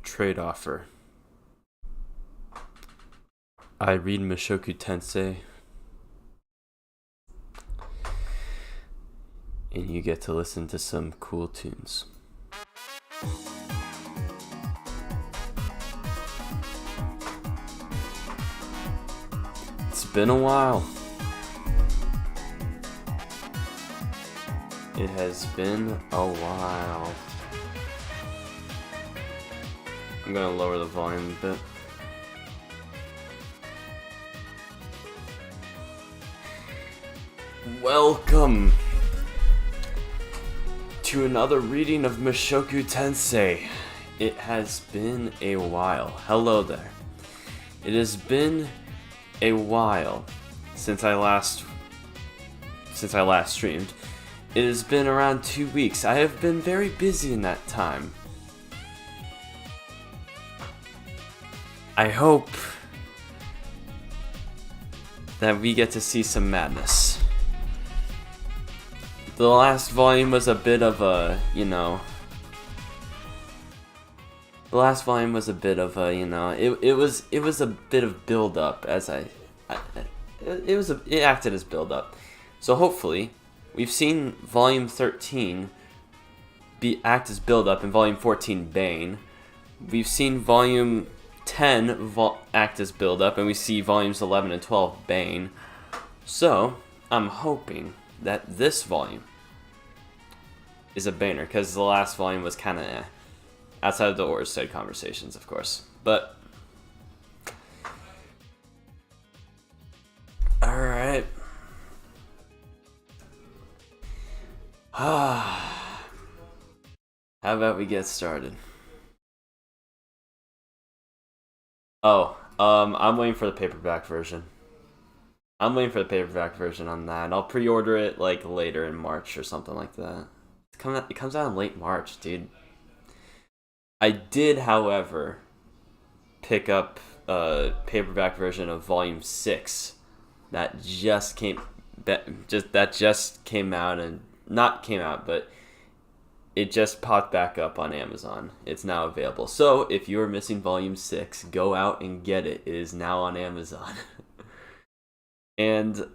Trade offer. I read Mushoku Tensei, and you get to listen to some cool tunes. It's been a while. It has been a while. I'm gonna lower the volume a bit. Welcome to another reading of Mushoku Tensei. It has been a while. Hello there. It has been a while since I last streamed. It has been around 2 weeks. I have been very busy in that time. I hope that we get to see some madness. The last volume was a bit of a, it was a bit of build up as it acted as build up. So hopefully, we've seen volume 13 act as build up and volume 14 Bane. We've seen volume 10 act as build up and we see volumes 11 and 12 Bane. So, I'm hoping that this volume is a banger, because the last volume was kind of outside of the Orsted conversations, of course. But alright. How about we get started? I'm waiting for the paperback version. I'm waiting for the paperback version on that. I'll pre-order it like later in March or something like that. It comes out in late March, dude. I did, however, pick up a paperback version of Volume 6 that just came out, and not came out, but it just popped back up on Amazon. It's now available. So, if you are missing Volume 6, go out and get it. It is now on Amazon. And,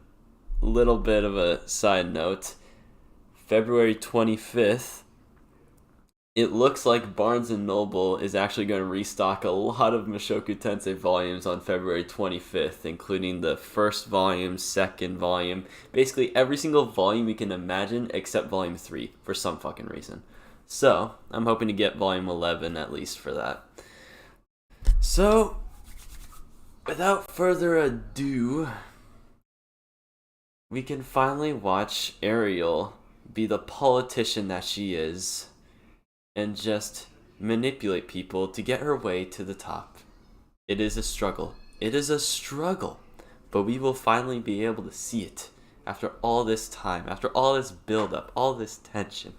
little bit of a side note, February 25th, it looks like Barnes & Noble is actually going to restock a lot of Mushoku Tensei volumes on February 25th, including the first volume, second volume, basically every single volume you can imagine except volume 3 for some fucking reason. So, I'm hoping to get volume 11 at least for that. So, without further ado, we can finally watch Ariel be the politician that she is and just manipulate people to get her way to the top. It is a struggle. It is a struggle. But we will finally be able to see it after all this time, after all this build-up, all this tension.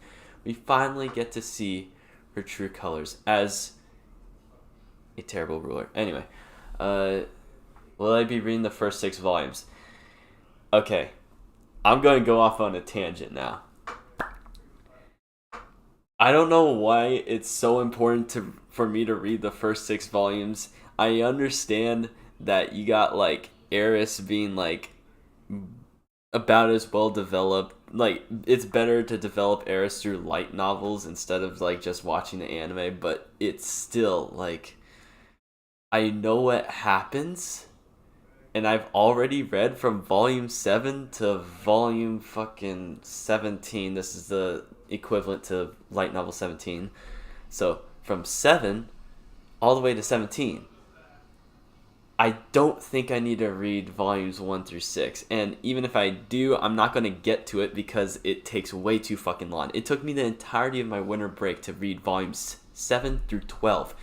We finally get to see her true colors as a terrible ruler. Anyway, will I be reading the first 6 volumes? Okay, I'm going to go off on a tangent now. I don't know why it's so important for me to read the first 6 volumes. I understand that you got, like, Eris being, like, about as well developed. Like, it's better to develop Eris through light novels instead of, like, just watching the anime. But it's still, like, I know what happens. And I've already read from volume 7 to volume fucking 17. This is the equivalent to light novel 17. So, from 7 all the way to 17. I don't think I need to read volumes 1 through 6. And even if I do, I'm not going to get to it because it takes way too fucking long. It took me the entirety of my winter break to read volumes 7 through 12.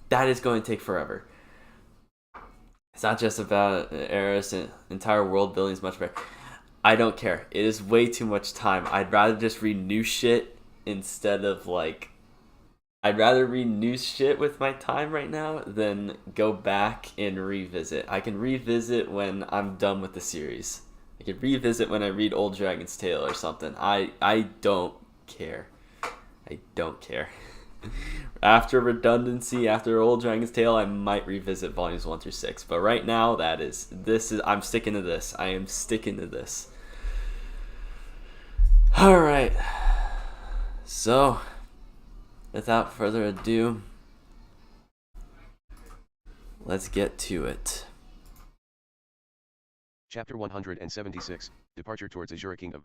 That is going to take forever. It's not just about Eris and entire world building is much better. I don't care. It is way too much time. I'd rather just read new shit instead of I'd rather read new shit with my time right now than go back and revisit. I can revisit when I'm done with the series. I can revisit when I read Old Dragon's Tale or something. I don't care. I don't care. After redundancy, after Old Dragon's Tale, I might revisit volumes 1 through 6. But right now, I'm sticking to this. I am sticking to this. All right. So, without further ado, let's get to it. Chapter 176, Departure towards Asura Kingdom.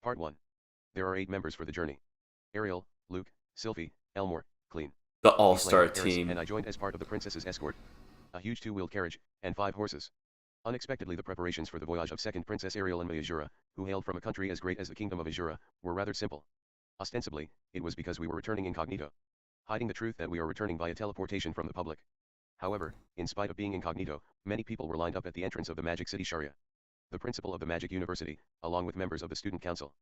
Part 1. There are 8 members for the journey. Ariel, Luke, Sylphie, Elmore, Clean. The all-star team. And I joined as part of the princess's escort. A huge 2-wheeled carriage, and 5 horses. Unexpectedly, the preparations for the voyage of second Princess Ariel and Asura, who hailed from a country as great as the Kingdom of Asura, were rather simple. Ostensibly, it was because we were returning incognito, hiding the truth that we are returning via teleportation from the public. However, in spite of being incognito, many people were lined up at the entrance of the Magic City Sharia. The principal of the Magic University, along with members of the Student Council,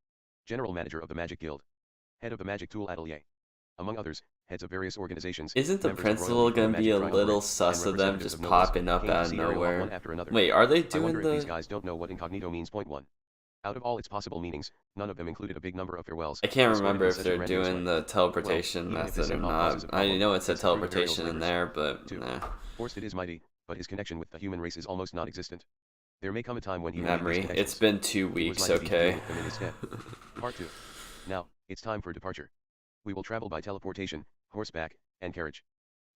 General Manager of the Magic Guild, Head of the Magic Tool Atelier, among others, heads of various organizations. Isn't the principal gonna be a little sus of them just popping up out of nowhere? Wait, are they doing if these guys don't know what incognito means. Point 1. Out of all its possible meanings, none of them included a big number of farewells. I can't remember if they're doing the teleportation method or not. I know it said teleportation in there, but nah. Orsted is mighty, but his connection with the human race is almost non-existent. There may come a time when he memory. It's been 2 weeks, okay. Part 2. Now, it's time for departure. We will travel by teleportation, horseback, and carriage.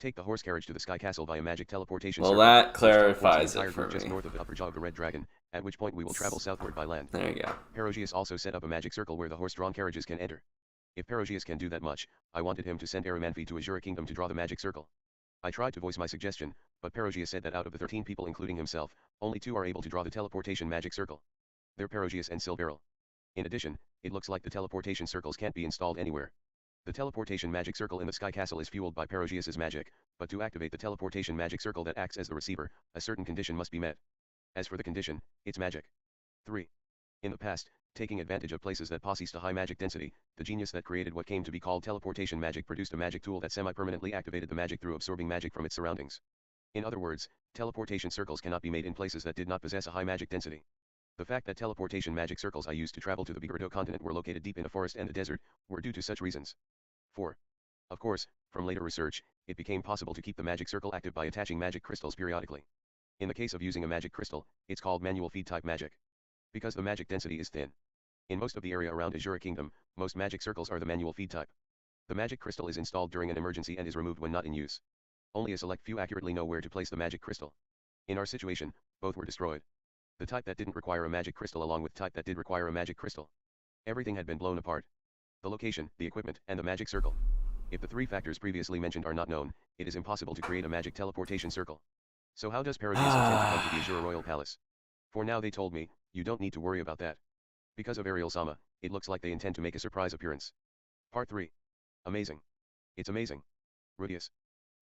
Take the horse carriage to the Sky Castle via magic teleportation. Well, that clarifies it for me. Just north of the upper jaw of the Red Dragon, at which point we will travel southward by land. There you go. Perugius also set up a magic circle where the horse-drawn carriages can enter. If Perugius can do that much, I wanted him to send Aramanfi to Asura Kingdom to draw the magic circle. I tried to voice my suggestion, but Perugius said that out of the 13 people including himself, only 2 are able to draw the teleportation magic circle. They're Perugius and Silveril. In addition, it looks like the teleportation circles can't be installed anywhere. The teleportation magic circle in the Sky Castle is fueled by Perugius's magic, but to activate the teleportation magic circle that acts as the receiver, a certain condition must be met. As for the condition, it's magic. 3. In the past, taking advantage of places that possessed a high magic density, the genius that created what came to be called teleportation magic produced a magic tool that semi-permanently activated the magic through absorbing magic from its surroundings. In other words, teleportation circles cannot be made in places that did not possess a high magic density. The fact that teleportation magic circles I used to travel to the Bigurdo continent were located deep in a forest and the desert, were due to such reasons. 4. Of course, from later research, it became possible to keep the magic circle active by attaching magic crystals periodically. In the case of using a magic crystal, it's called manual feed type magic. Because the magic density is thin. In most of the area around Asura Kingdom, most magic circles are the manual feed type. The magic crystal is installed during an emergency and is removed when not in use. Only a select few accurately know where to place the magic crystal. In our situation, both were destroyed. The type that didn't require a magic crystal along with type that did require a magic crystal. Everything had been blown apart. The location, the equipment, and the magic circle. If the 3 factors previously mentioned are not known, it is impossible to create a magic teleportation circle. So how does Perugius intend to come to the Asura Royal Palace? For now they told me, you don't need to worry about that. Because of Ariel-sama, it looks like they intend to make a surprise appearance. Part 3. Amazing. It's amazing. Rudius.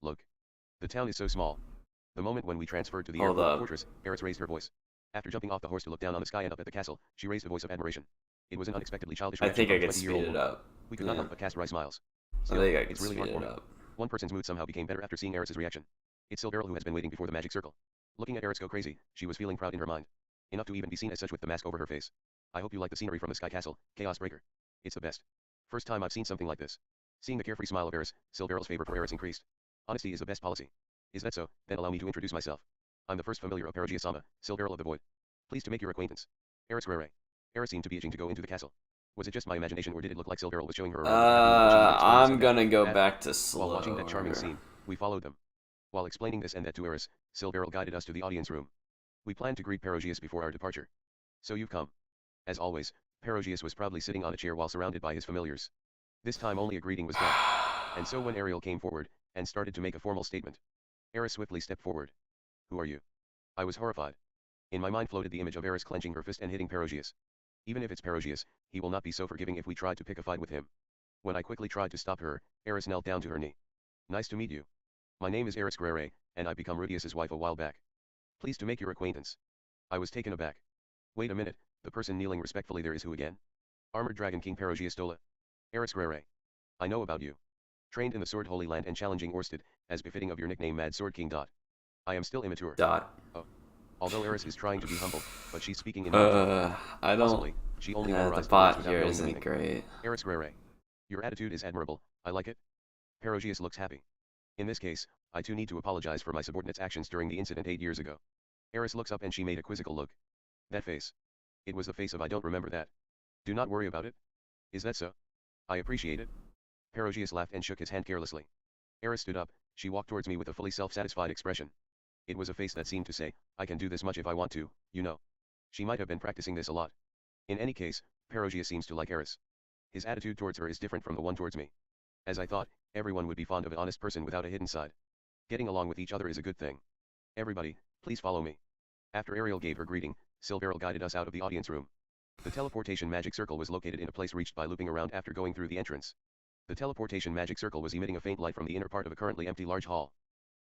Look. The town is so small. The moment when we transferred to the airport fortress, Eris raised her voice. After jumping off the horse to look down on the sky and up at the castle, she raised a voice of admiration. It was an unexpectedly childish reaction. I think I can speed it up. We could not help but cast wry smiles. Still, I think I can speed it up. One person's mood somehow became better after seeing Eris's reaction. It's Silveril who has been waiting before the magic circle. Looking at Eris go crazy, she was feeling proud in her mind. Enough to even be seen as such with the mask over her face. I hope you like the scenery from the Sky Castle, Chaos Breaker. It's the best. First time I've seen something like this. Seeing the carefree smile of Eris, Silveril's favor for Eris increased. Honesty is the best policy. Is that so? Then allow me to introduce myself. I'm the first familiar of Perugius-sama, Silveril of the Void. Pleased to make your acquaintance. Eris Rere. Eris seemed to be itching to go into the castle. Was it just my imagination or did it look like Silveril was showing her around? I'm gonna go back to slow. While watching that charming scene, we followed them. While explaining this and that to Eris, Silveril guided us to the audience room. We planned to greet Perugius before our departure. So you've come. As always, Perugius was proudly sitting on a chair while surrounded by his familiars. This time only a greeting was done. And so when Ariel came forward, and started to make a formal statement, Eris swiftly stepped forward. Who are you? I was horrified. In my mind floated the image of Eris clenching her fist and hitting Perugius. Even if it's Perugius, he will not be so forgiving if we tried to pick a fight with him. When I quickly tried to stop her, Eris knelt down to her knee. Nice to meet you. My name is Eris Grere, and I've become Rudius's wife a while back. Pleased to make your acquaintance. I was taken aback. Wait a minute, the person kneeling respectfully there is who again? Armored Dragon King Perugius Dola. Eris Grere. I know about you. Trained in the Sword Holy Land and challenging Orsted, as befitting of your nickname Mad Sword King. I am still immature. Oh. Although Eris is trying to be humble, but she's speaking in I don't. Possibly, she only the bot here isn't meaning. great. Eris Grere. Your attitude is admirable, I like it. Perugius looks happy. In this case, I too need to apologize for my subordinate's actions during the incident 8 years ago. Eris looks up and she made a quizzical look. That face. It was the face of I don't remember that. Do not worry about it. Is that so? I appreciate it. Perugius laughed and shook his hand carelessly. Eris stood up, she walked towards me with a fully self-satisfied expression. It was a face that seemed to say, I can do this much if I want to, you know. She might have been practicing this a lot. In any case, Perugius seems to like Eris. His attitude towards her is different from the one towards me. As I thought, everyone would be fond of an honest person without a hidden side. Getting along with each other is a good thing. Everybody, please follow me. After Ariel gave her greeting, Silveril guided us out of the audience room. The teleportation magic circle was located in a place reached by looping around after going through the entrance. The teleportation magic circle was emitting a faint light from the inner part of a currently empty large hall.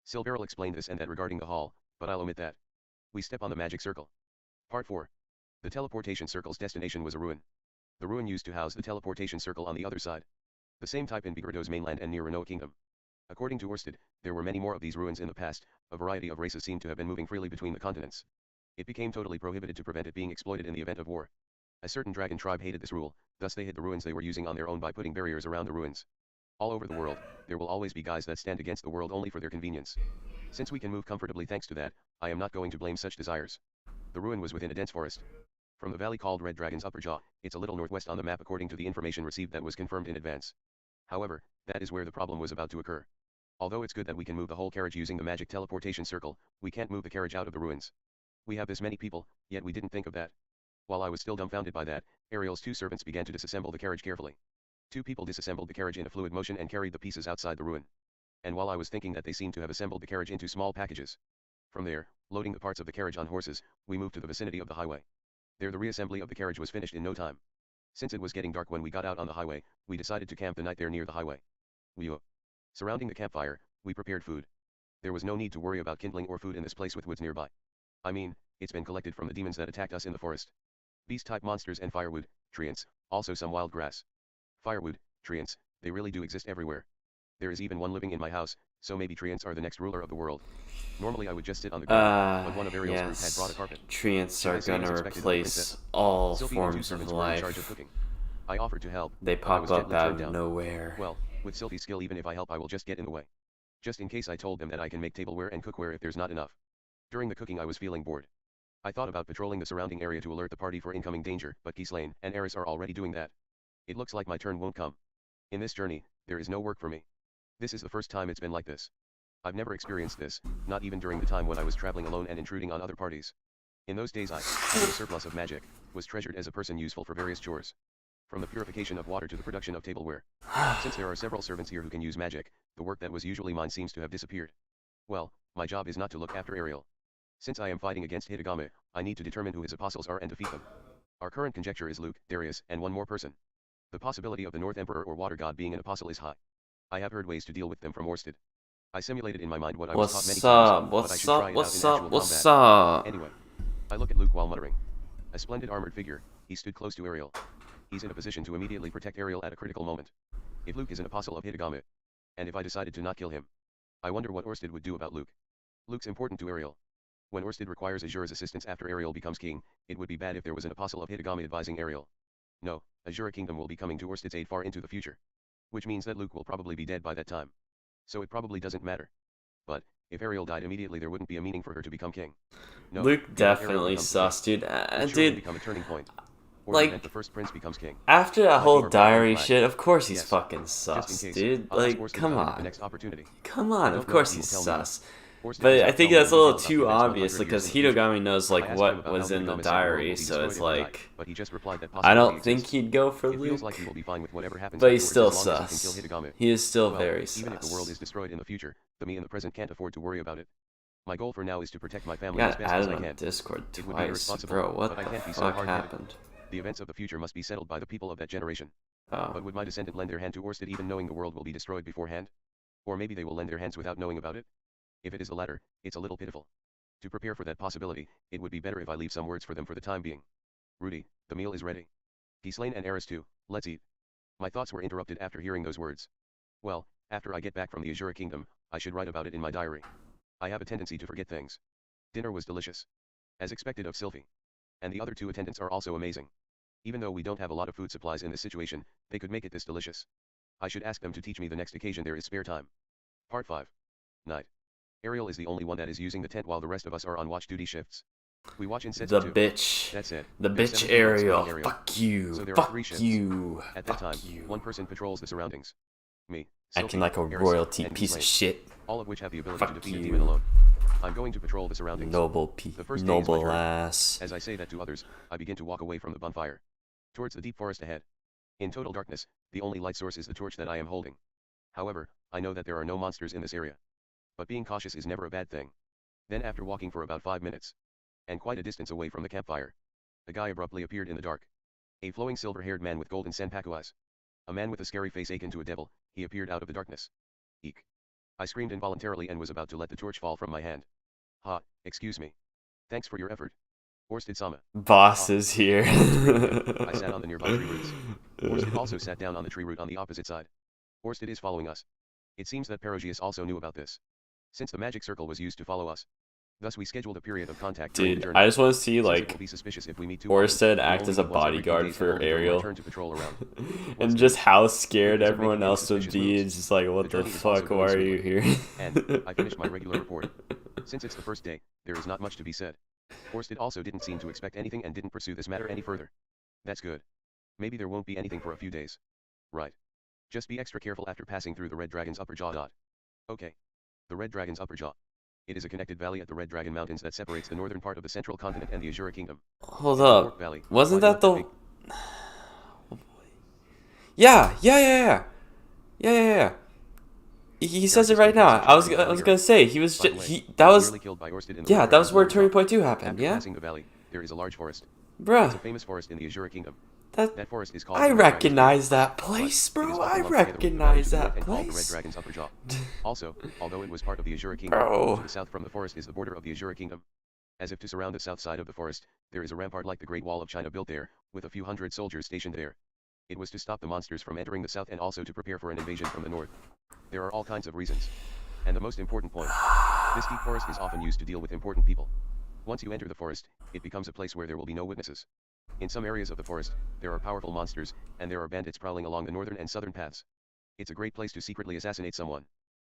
Silveril explained this and that regarding the hall, but I'll omit that. We step on the magic circle. Part 4. The teleportation circle's destination was a ruin. The ruin used to house the teleportation circle on the other side. The same type in Betrayal's mainland and near Renoa Kingdom. According to Orsted, there were many more of these ruins in the past. A variety of races seem to have been moving freely between the continents. It became totally prohibited to prevent it being exploited in the event of war. A certain dragon tribe hated this rule, thus they hid the ruins they were using on their own by putting barriers around the ruins. All over the world, there will always be guys that stand against the world only for their convenience. Since we can move comfortably thanks to that, I am not going to blame such desires. The ruin was within a dense forest. From the valley called Red Dragon's upper jaw, it's a little northwest on the map according to the information received that was confirmed in advance. However, that is where the problem was about to occur. Although it's good that we can move the whole carriage using the magic teleportation circle, we can't move the carriage out of the ruins. We have this many people, yet we didn't think of that. While I was still dumbfounded by that, Ariel's 2 servants began to disassemble the carriage carefully. 2 people disassembled the carriage in a fluid motion and carried the pieces outside the ruin. And while I was thinking that they seemed to have assembled the carriage into small packages. From there, loading the parts of the carriage on horses, we moved to the vicinity of the highway. There the reassembly of the carriage was finished in no time. Since it was getting dark when we got out on the highway, we decided to camp the night there near the highway. Surrounding the campfire, we prepared food. There was no need to worry about kindling or food in this place with woods nearby. I mean, it's been collected from the demons that attacked us in the forest. Beast-type monsters and firewood, treants, also some wild grass. Firewood, treants, they really do exist everywhere. There is even one living in my house, so maybe treants are the next ruler of the world. Normally I would just sit on the ground, but one of Ariel's group had brought a carpet. Treants are gonna replace all forms of life. I offered to help. They pop up out of nowhere. Well, with Sylphie's skill even if I help I will just get in the way. Just in case I told them that I can make tableware and cookware if there's not enough. During the cooking I was feeling bored. I thought about patrolling the surrounding area to alert the party for incoming danger, but Ghislaine and Eris are already doing that. It looks like my turn won't come. In this journey, there is no work for me. This is the first time it's been like this. I've never experienced this, not even during the time when I was traveling alone and intruding on other parties. In those days I, having a surplus of magic, was treasured as a person useful for various chores. From the purification of water to the production of tableware. Since there are several servants here who can use magic, the work that was usually mine seems to have disappeared. Well, my job is not to look after Ariel. Since I am fighting against Hitagame, I need to determine who his apostles are and defeat them. Our current conjecture is Luke, Darius, and one more person. The possibility of the North Emperor or Water God being an apostle is high. I have heard ways to deal with them from Orsted. I simulated in my mind what I was taught many times, but I should try it out in actual combat. Anyway, I look at Luke while muttering. A splendid armored figure, he stood close to Ariel. He's in a position to immediately protect Ariel at a critical moment. If Luke is an apostle of Hitagame, and if I decided to not kill him, I wonder what Orsted would do about Luke. Luke's important to Ariel. When Orsted requires Asura's assistance after Ariel becomes king, it would be bad if there was an apostle of Hitagame advising Ariel. No, Asura Kingdom will be coming to Orsted's aid far into the future. Which means that Luke will probably be dead by that time. So it probably doesn't matter. But, if Ariel died immediately there wouldn't be a meaning for her to become king. No, Luke definitely sus, dude. Dude, become a turning point. Or like, the first prince becomes king. After that whole diary shit, of course he's fucking sus, dude. Like, come on. Come on, of course he's sus. But I think that's a little too obvious, because Hitogami knows, like, what was in the diary, so it's like, I don't think he'd go for Luke, but he's still sus. He is still very sus. Even if the world is destroyed in the future, the me in the present can't afford to worry about it. My goal for now is to protect my family as best as I can. Discord twice, bro, what the fuck happened? The events of the future must be settled by the people of that generation. Oh. But would my descendant lend their hand to Orsted even knowing the world will be destroyed beforehand? Or maybe they will lend their hands without knowing about it? If it is the latter, it's a little pitiful. To prepare for that possibility, it would be better if I leave some words for them for the time being. Rudy, the meal is ready. Ghislaine and Eris too, let's eat. My thoughts were interrupted after hearing those words. Well, after I get back from the Asura Kingdom, I should write about it in my diary. I have a tendency to forget things. Dinner was delicious. As expected of Sylphie. And the other 2 attendants are also amazing. Even though we don't have a lot of food supplies in this situation, they could make it this delicious. I should ask them to teach me the next occasion there is spare time. Part 5. Night. Ariel is the only one that is using the tent while the rest of us are on watch duty shifts. We watch in sets The of 2. bitch. That said, The there's bitch 7 people Ariel. excluding Fuck you. So there are Fuck 3 shifts. you. At that Fuck time, you. one person patrols the surroundings. Me, Acting Silky, like a Eris, royalty and piece of Ghislaine, shit. all of which have the ability Fuck to defeat you. a demon alone. I'm going to patrol the surroundings. The first day is my Noble turn. ass. As I say that to others, I begin to walk away from the bonfire, towards the deep forest ahead. In total darkness, the only light source is the torch that I am holding. However, I know that there are no monsters in this area. But being cautious is never a bad thing. Then after walking for about 5 minutes, and quite a distance away from the campfire, a guy abruptly appeared in the dark. A flowing silver-haired man with golden senpaku eyes. A man with a scary face akin to a devil, he appeared out of the darkness. Eek. I screamed involuntarily and was about to let the torch fall from my hand. Ha, excuse me. Thanks for your effort. Orsted-sama. Boss is here. I sat on the nearby tree roots. Orsted also sat down on the tree root on the opposite side. Orsted is following us. It seems that Perugius also knew about this, since the magic circle was used to follow us. Thus we scheduled a period of contact during the Dude, journey. I just want to see Since it like will be suspicious if we meet too Orsted often, act as a bodyguard for Ariel. And just how scared everyone else would be. It's just like, what the fuck, why are you here? And I finished my regular report. Since it's the first day, there is not much to be said. Orsted also didn't seem to expect anything and didn't pursue this matter any further. That's good. Maybe there won't be anything for a few days. Right. Just be extra careful after passing through the Red Dragon's upper jaw. Okay. The Red Dragon's upper jaw. It is a connected valley at the Red Dragon Mountains that separates the northern part of the central continent and the Asura Kingdom. Hold up. Valley, wasn't that the... Yeah. He says it right now. I was gonna say he was just that was where Turning Point 2 happened. Yeah. Passing the valley, there is a large forest. Bruh. It's a famous forest in the Asura Kingdom. That forest is called. I recognize that place, bro. I recognize that place. The Red Dragon's upper jaw. Also, although it was part of the Asura Kingdom, to the south from the forest is the border of the Asura Kingdom. As if to surround the south side of the forest, there is a rampart like the Great Wall of China built there, with a few hundred soldiers stationed there. It was to stop the monsters from entering the south and also to prepare for an invasion from the north. There are all kinds of reasons. And the most important point, this deep forest is often used to deal with important people. Once you enter the forest, it becomes a place where there will be no witnesses. In some areas of the forest, there are powerful monsters, and there are bandits prowling along the northern and southern paths. It's a great place to secretly assassinate someone.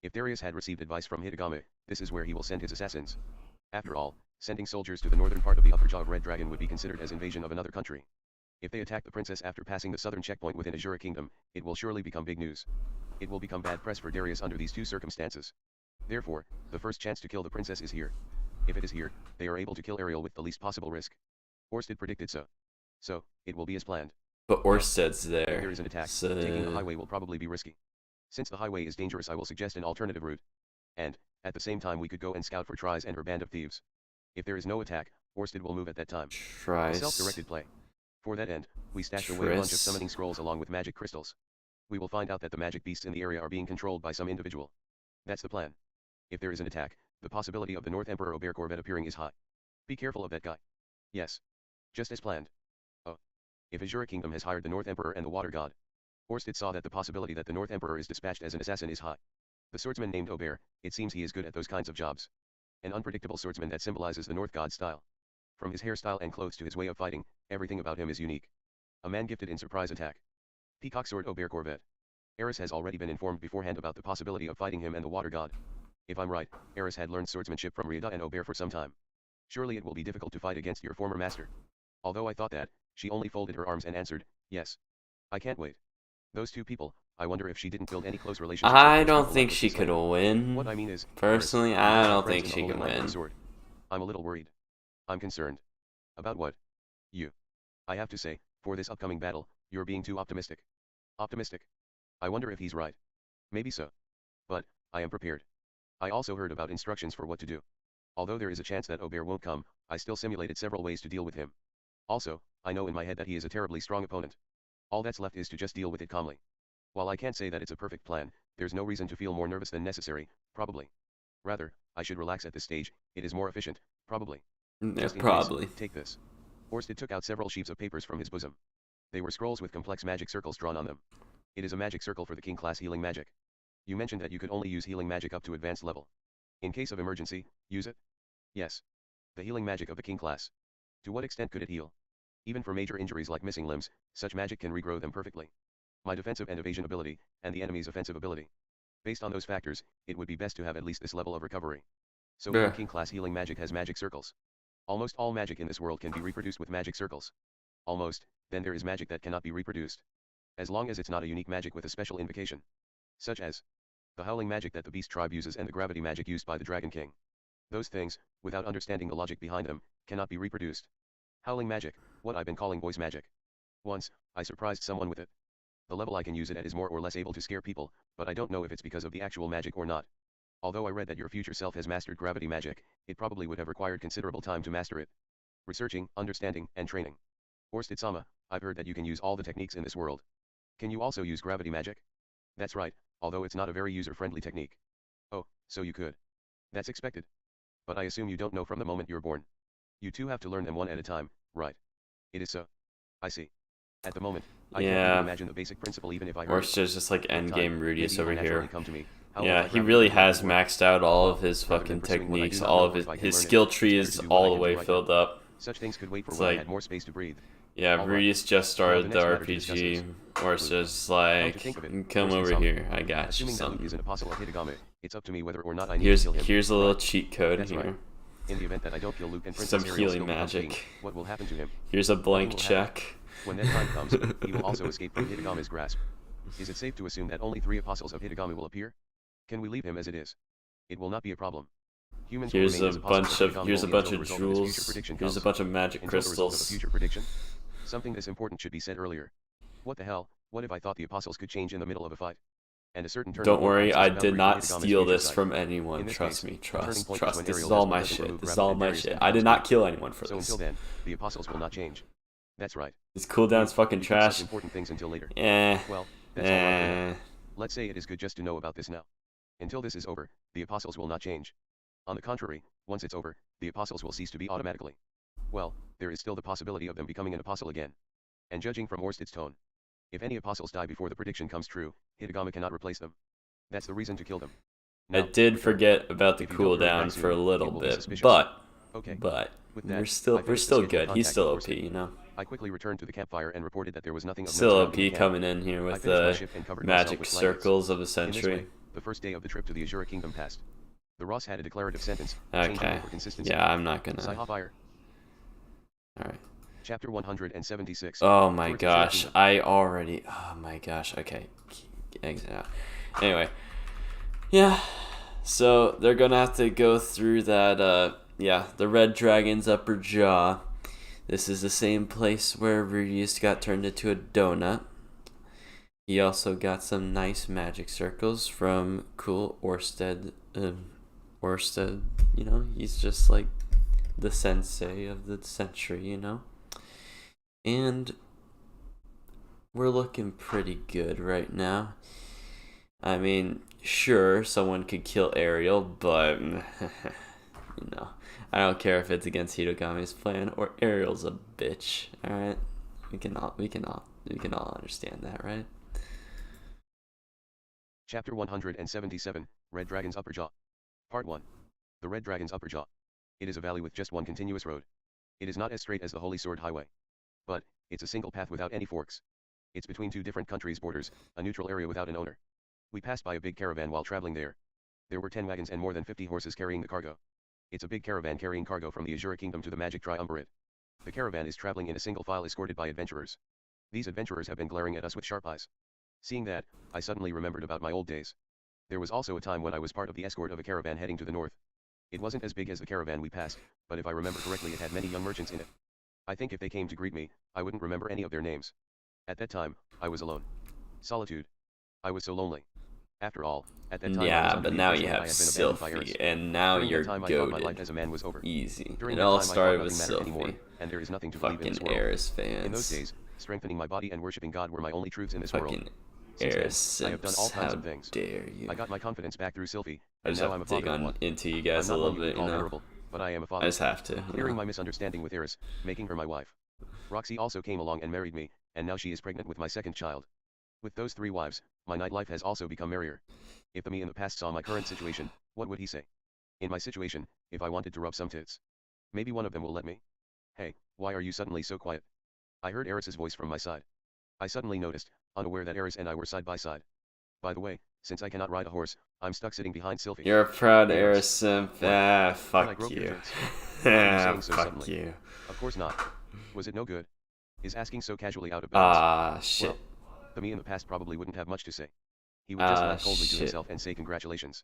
If Darius had received advice from Hitagame, this is where he will send his assassins. After all, sending soldiers to the northern part of the upper jaw of Red Dragon would be considered as invasion of another country. If they attack the princess after passing the southern checkpoint within Asura Kingdom, it will surely become big news. It will become bad press for Darius under these two circumstances. Therefore, the first chance to kill the princess is here. If it is here, they are able to kill Ariel with the least possible risk. Orsted predicted so. So, it will be as planned. But Orsted's there. If there is an attack, taking the highway will probably be risky. Since the highway is dangerous, I will suggest an alternative route. And, at the same time we could go and scout for Triss and her band of thieves. If there is no attack, Orsted will move at that time. Triss. A self-directed play. For that end, we stashed away a bunch of summoning scrolls along with magic crystals. We will find out that the magic beasts in the area are being controlled by some individual. That's the plan. If there is an attack, the possibility of the North Emperor Aubert Corvette appearing is high. Be careful of that guy. Yes. Just as planned. Oh. If Asura Kingdom has hired the North Emperor and the Water God, Orsted saw that the possibility that the North Emperor is dispatched as an assassin is high. The swordsman named Aubert, it seems he is good at those kinds of jobs. An unpredictable swordsman that symbolizes the North God style. From his hairstyle and clothes to his way of fighting, everything about him is unique. A man gifted in surprise attack. Peacock Sword Aubert Corvette. Eris has already been informed beforehand about the possibility of fighting him and the Water God. If I'm right, Eris had learned swordsmanship from Riada and Aubert for some time. Surely it will be difficult to fight against your former master. Although I thought that, she only folded her arms and answered, yes. I can't wait. Those two people, I wonder if she didn't build any close relationships. I don't think she could win. What I mean is, personally, Eris, I don't think she can win. I'm a little worried. I'm concerned. About what? You. I have to say, for this upcoming battle, you're being too optimistic. Optimistic? I wonder if he's right. Maybe so. But, I am prepared. I also heard about instructions for what to do. Although there is a chance that Aubert won't come, I still simulated several ways to deal with him. Also, I know in my head that he is a terribly strong opponent. All that's left is to just deal with it calmly. While I can't say that it's a perfect plan, there's no reason to feel more nervous than necessary, probably. Rather, I should relax at this stage, it is more efficient, probably. Just probably. Take this. Orsted took out several sheets of papers from his bosom. They were scrolls with complex magic circles drawn on them. It is a magic circle for the king class healing magic. You mentioned that you could only use healing magic up to advanced level. In case of emergency, use it? Yes. The healing magic of the king class. To what extent could it heal? Even for major injuries like missing limbs, such magic can regrow them perfectly. my defensive and evasion ability, and the enemy's offensive ability. Based on those factors, it would be best to have at least this level of recovery. So even Yeah. King class healing magic has magic circles. Almost all magic in this world can be reproduced with magic circles. Almost, then there is magic that cannot be reproduced. As long as it's not a unique magic with a special invocation. Such as the howling magic that the beast tribe uses and the gravity magic used by the Dragon King. Those things, without understanding the logic behind them, cannot be reproduced. Howling magic, what I've been calling voice magic. Once, I surprised someone with it. The level I can use it at is more or less able to scare people, but I don't know if it's because of the actual magic or not. Although I read that your future self has mastered gravity magic, it probably would have required considerable time to master it. Researching, understanding, and training. Orsted-sama, I've heard that you can use all the techniques in this world. Can you also use gravity magic? That's right, although it's not a very user-friendly technique. Oh, so you could. That's expected. But I assume you don't know from the moment you're born. You two have to learn them one at a time, right? It is so. I see. At the moment, I can't even imagine the basic principle even if I heard Orsted's just like endgame Rudius over here. However, Yeah, he really has maxed out all of his fucking techniques, all of his skill tree is all the way filled up. Such things could wait for It's when I like- had more space to breathe. Yeah, All right. Rudius just started the Well, the next matter to discuss RPG. is Orsted's Come to think of it, like, come over Orsted-sama, here, I got you Assuming that Luke is some. an apostle of Hitagame, it's up to me whether or not I need Here's to kill him. here's a little Right. cheat code That's here. right. In the event that I don't kill Luke and Princess Some Ariel healing still becomes king, magic. what will happen to him? Here's a blank will happen. check. When that time comes, he will also escape from Hitagame's grasp. Is it safe to assume that only 3 apostles of Hitagame will appear? Can we leave him as it is? It will not be a problem. Humans will Here's remain a as apostles bunch of Hitagame here's a only bunch until of the result of his future jewels. prediction Here's a comes. bunch of magic Until the result of a crystals. future prediction? Something this important should be said earlier. What the hell, what if I thought the apostles could change in the middle of a fight? And a certain turning Don't point worry, acts as I a did boundary for not Hitagame's steal future this sight. from anyone. In this Trust case, me, the turning trust, point is trust. when This Ariel is all does my nothing but shit. remove This is gravity all and my Darius shit. and I did Darius not can. kill anyone for So this. until then, the apostles will not change. That's right. His cooldown's fucking You keep such trash. important things until later. Eh. Well, that's all right for now. Eh. Let's say it is good just to know about this now. Until this is over, the apostles will not change. On the contrary, once it's over, the apostles will cease to be automatically. Well, there is still the possibility of them becoming an apostle again. And judging from Orsted's tone, if any apostles die before the prediction comes true, Hitagame cannot replace them. That's the reason to kill them. I Now, did return. forget about the If you don't return cooldown soon, for a little it will be bit, suspicious. but Okay. With we're that, still I finished the scheduled good. He's contact still with OP, Orsted. you know. I quickly returned to the campfire and reported that there was nothing of note Still surrounding the OP camp. coming in here I with finished my the shift and covered myself magic with blankets. circles of the In this century. way, the first day of the trip to the Asura Kingdom passed. The Ross had a declarative sentence, changing Okay. it for consistency. Yeah, I'm not gonna. Sci Fire. Alright. Chapter 176. Oh my Towards the Asura gosh. Kingdom. Oh my gosh. Okay. Exit out. Anyway. Yeah. So they're gonna have to go through that, the red dragon's upper jaw. This is the same place where Rudius got turned into a donut. He also got some nice magic circles from cool Orsted. Orsted, you know, he's just like the sensei of the century, you know? And we're looking pretty good right now. I mean, sure, someone could kill Ariel, but you know, I don't care if it's against Hitogame's plan or Ariel's a bitch. All right, we can all understand that, right? Chapter 177, Red Dragon's Upper Jaw. Part 1. The Red Dragon's Upper Jaw. It is a valley with just one continuous road. It is not as straight as the Holy Sword Highway. But, it's a single path without any forks. It's between two different countries' borders, a neutral area without an owner. We passed by a big caravan while traveling there. There were 10 wagons and more than 50 horses carrying the cargo. It's a big caravan carrying cargo from the Asura Kingdom to the magic triumvirate. The caravan is traveling in a single file escorted by adventurers. These adventurers have been glaring at us with sharp eyes. Seeing that, I suddenly remembered about my old days. There was also a time when I was part of the escort of a caravan heading to the north. It wasn't as big as the caravan we passed, but if I remember correctly it had many young merchants in it. I think if they came to greet me, I wouldn't remember any of their names. At that time, I was alone. Solitude. I was so lonely. After all, at that time I was Yeah, under but the now impression you that have I had been abandoned by Eris. Sylphie, and now During you're that time I thought my life goaded. as a man was over. Easy. During It that all time I started thought with nothing mattered anymore, Sylphie. and there is nothing to believe in this Fucking world. Eris fans. In those days, strengthening my body and worshipping God were my only truths in this world. Fucking Since then, Eris I have done all simps. kinds How of things. dare you? I got my confidence back through Sylphie, I and just now have I'm a to dig father of on one. into you I'm guys a not little one you would bit, you call know. honorable, but I am a I father. just have to. Clearing my misunderstanding with Eris, making her my wife. Roxy also came along and married me, and now she is pregnant with my second child. With those 3 wives, my nightlife has also become merrier. If the me in the past saw my current situation, what would he say? In my situation, if I wanted to rub some tits, maybe one of them will let me. Hey, why are you suddenly so quiet? I heard Eris's voice from my side. I suddenly noticed, unaware that Eris and I were side by side. By the way, since I cannot ride a horse, I'm stuck sitting behind Sylvie. You're a proud Hey, Eris Eris. simp. What? Ah, Can I fuck grope your you. dress? Why are you Ah, saying so fuck suddenly? you. Of course not. Was it no good? Is asking so casually out of bounds? Ah, shit. Well, the me in the past probably wouldn't have much to say. He would just laugh coldly to Shit. himself and say congratulations.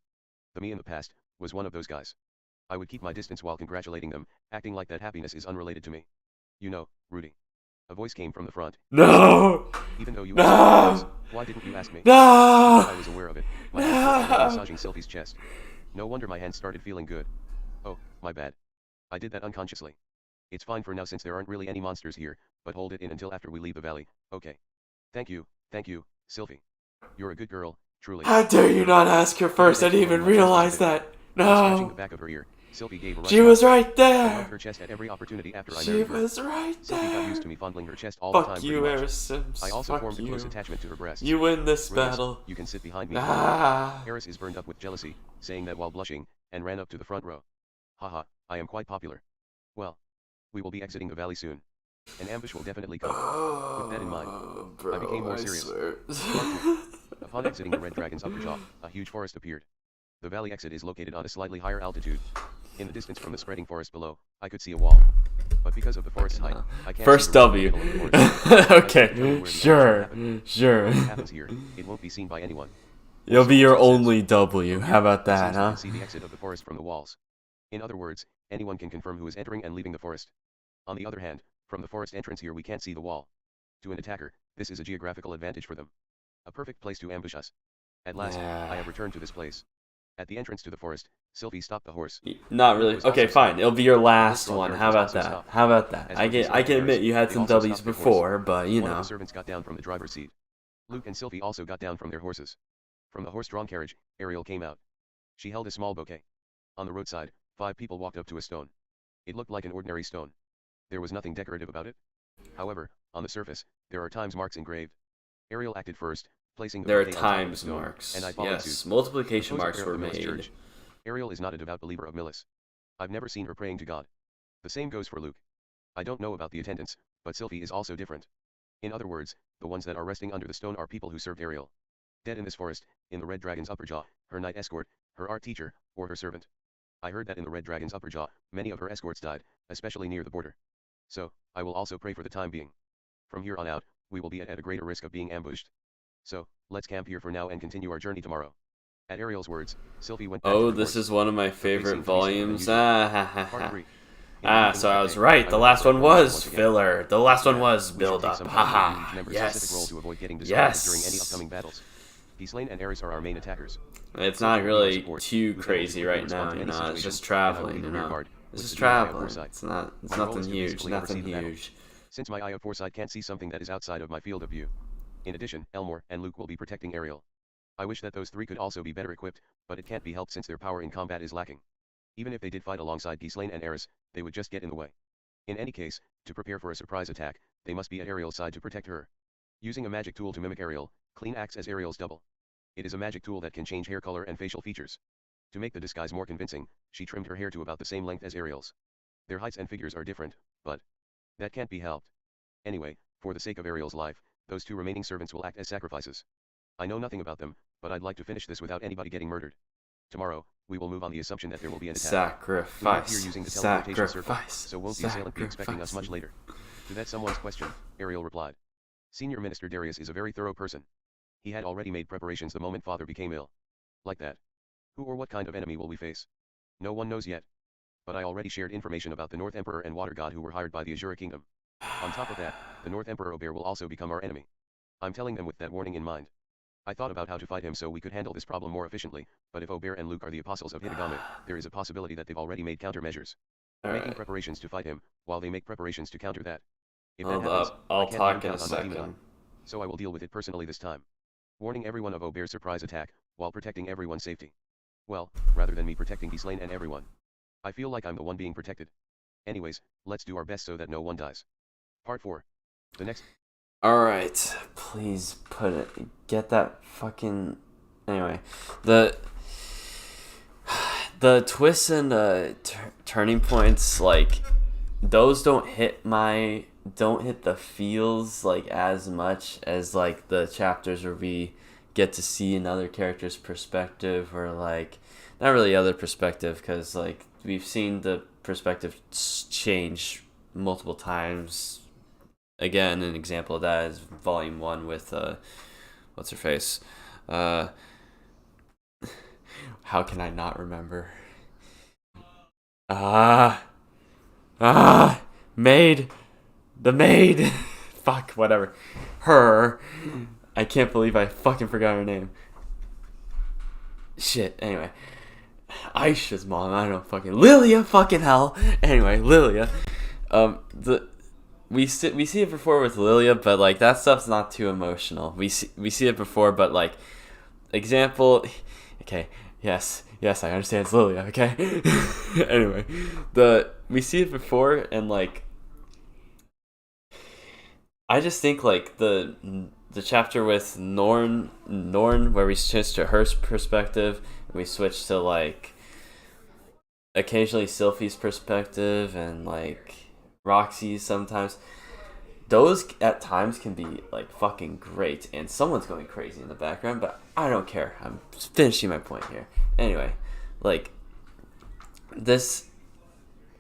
The me in the past was one of those guys. I would keep my distance while congratulating them, acting like that happiness is unrelated to me. You know, Rudy. A voice came from the front. No! Even though you No! asked me, why didn't you ask me? No! I was aware of it. My hands were already No! massaging Sylvie's chest. No wonder my hands started feeling good. Oh, my bad. I did that unconsciously. It's fine for now since there aren't really any monsters here, but hold it in until after we leave the valley, okay? Thank you, Sylvie. You're a good girl, truly. How dare you not ask her first? I didn't even realize that. Scratching the No! back of her ear, Sylvie gave a rush She was laugh. right I rubbed there! her chest at every opportunity after I She married her. was right Sylvie got used to there! me fondling her chest all the time Fuck pretty you, much. Eris Sims. I also Fuck formed a close you. attachment to her breasts. You win this Release, battle. you can sit behind me. Ah. Eris is burned up with jealousy, saying that while blushing, and ran up to the front row. Haha, I am quite popular. Well, we will be exiting the valley soon. An ambush will definitely come. With that in mind, Bro, I became more serious. swear. Upon exiting the Red Dragon's upper jaw, a huge forest appeared. The valley exit is located on a slightly higher altitude. In the distance from the spreading forest below, I could see a wall. But because of the forest's height, I can't First see the road in W. the middle of the forest. Okay, sure, sure. If it happens here, it won't be seen by anyone. You'll be your Also, only W. How about it that, seems we huh? can see the exit of the forest from the walls. In other words, anyone can confirm who is entering and leaving the forest. On the other hand, from the forest entrance here we can't see the wall. To an attacker, this is a geographical advantage for them. A perfect place to ambush us. At last, I have returned to this place. At the entrance to the forest, Sylvie stopped the horse. Not really. Okay, fine. It'll be your last one. How about that? How about that? I can admit you had some W's before, but you One of know. the servants got down from the driver's seat. Luke and Sylvie also got down from their horses. From the horse-drawn carriage, Ariel came out. She held a small bouquet. On the roadside, 5 people walked up to a stone. It looked like an ordinary stone. There was nothing decorative about it. However, on the surface, there are times marks engraved. Ariel acted first, placing the There are bouquet on top of the times stone, marks. and I followed Yes, suit. multiplication The marks opposite were prayer of the Millis made. Church. Ariel is not a devout believer of Millis. I've never seen her praying to God. The same goes for Luke. I don't know about the attendants, but Sylvie is also different. In other words, the ones that are resting under the stone are people who served Ariel. Dead in this forest, in the Red Dragon's upper jaw, her night escort, her art teacher, or her servant. I heard that in the Red Dragon's upper jaw, many of her escorts died, especially near the border. So, I will also pray for the time being. From here on out, we will be at a greater risk of being ambushed. So, let's camp here for now and continue our journey tomorrow. At Ariel's words, Sylvie went back to Oh, the this horse. is one of my Her face favorite seemed to be sadder than volumes. usual. Ah, ha, ha, Part ha. 3. So I was right. The last one was filler. The last one was We should build take up. some time to review each Haha. member's specific role Yes. to avoid getting distracted Yes. during any upcoming battles. Gislaine and Eris are our main attackers. It's Sylvie not will be our really support, too who's able to crazy quickly right respond now, to you any know. It's situation, just and I will traveling, be the you rear know. guard, It's with just the due eye of traveling. foresight. It's My role nothing is to huge. peacefully oversee Nothing the battle. huge. Since my eye of foresight can't see something that is outside of my field of view. In addition, Elmore and Luke will be protecting Ariel. I wish that those 3 could also be better equipped, but it can't be helped since their power in combat is lacking. Even if they did fight alongside Gislaine and Eris, they would just get in the way. In any case, to prepare for a surprise attack, they must be at Ariel's side to protect her. Using a magic tool to mimic Ariel, Clean acts as Ariel's double. It is a magic tool that can change hair color and facial features. To make the disguise more convincing, she trimmed her hair to about the same length as Ariel's. Their heights and figures are different, but that can't be helped. Anyway, for the sake of Ariel's life, those 2 remaining servants will act as sacrifices. I know nothing about them, but I'd like to finish this without anybody getting murdered. Tomorrow, we will move on the assumption that there will be an attack. We are here using the teleportation circle, so won't the assailant be expecting us much later? To that someone's question, Ariel replied. Senior Minister Darius is a very thorough person. He had already made preparations the moment father became ill. Like that. Who or what kind of enemy will we face? No one knows yet. But I already shared information about the North Emperor and Water God who were hired by the Asura Kingdom. On top of that, the North Emperor Obear will also become our enemy. I'm telling them with that warning in mind. I thought about how to fight him so we could handle this problem more efficiently, but if Obear and Luke are the apostles of Hitagame, there is a possibility that they've already made countermeasures. Making preparations to fight him, while they make preparations to counter that. If that happens, I'll I can't talk even in a count on my team second. so I will deal with it personally this time. Warning everyone of Obear's surprise attack, while protecting everyone's safety. Well, rather than me protecting Gislaine and everyone. I feel like I'm the one being protected. Anyways, let's do our best so that no one dies. Part 4. The next... Alright, please put it, get that fucking, anyway, the twists and turning points, like, those don't hit my don't hit the feels like as much as like the chapters where we get to see another character's perspective, or like not really other perspective, because like we've seen the perspective change multiple times. Again, an example of that is volume 1 with what's her face, uh how can I not remember? ah ah Maid, the maid. Fuck, whatever. Her. I can't believe I fucking forgot her name. Shit. Anyway, Aisha's mom. I don't know. Fucking Lilia. Fucking hell. Anyway, Lilia. The we see it before with Lilia, but like that stuff's not too emotional. We see it before, but like example. Okay. Yes, I understand it's Lilia. Okay. Anyway, we see it before, and like I just think like the chapter with Norn, where we switch to her perspective, and we switch to like occasionally Sylphie's perspective, and like Roxy's sometimes. Those at times can be like fucking great, and someone's going crazy in the background, but I don't care. I'm finishing my point here. Anyway, like this,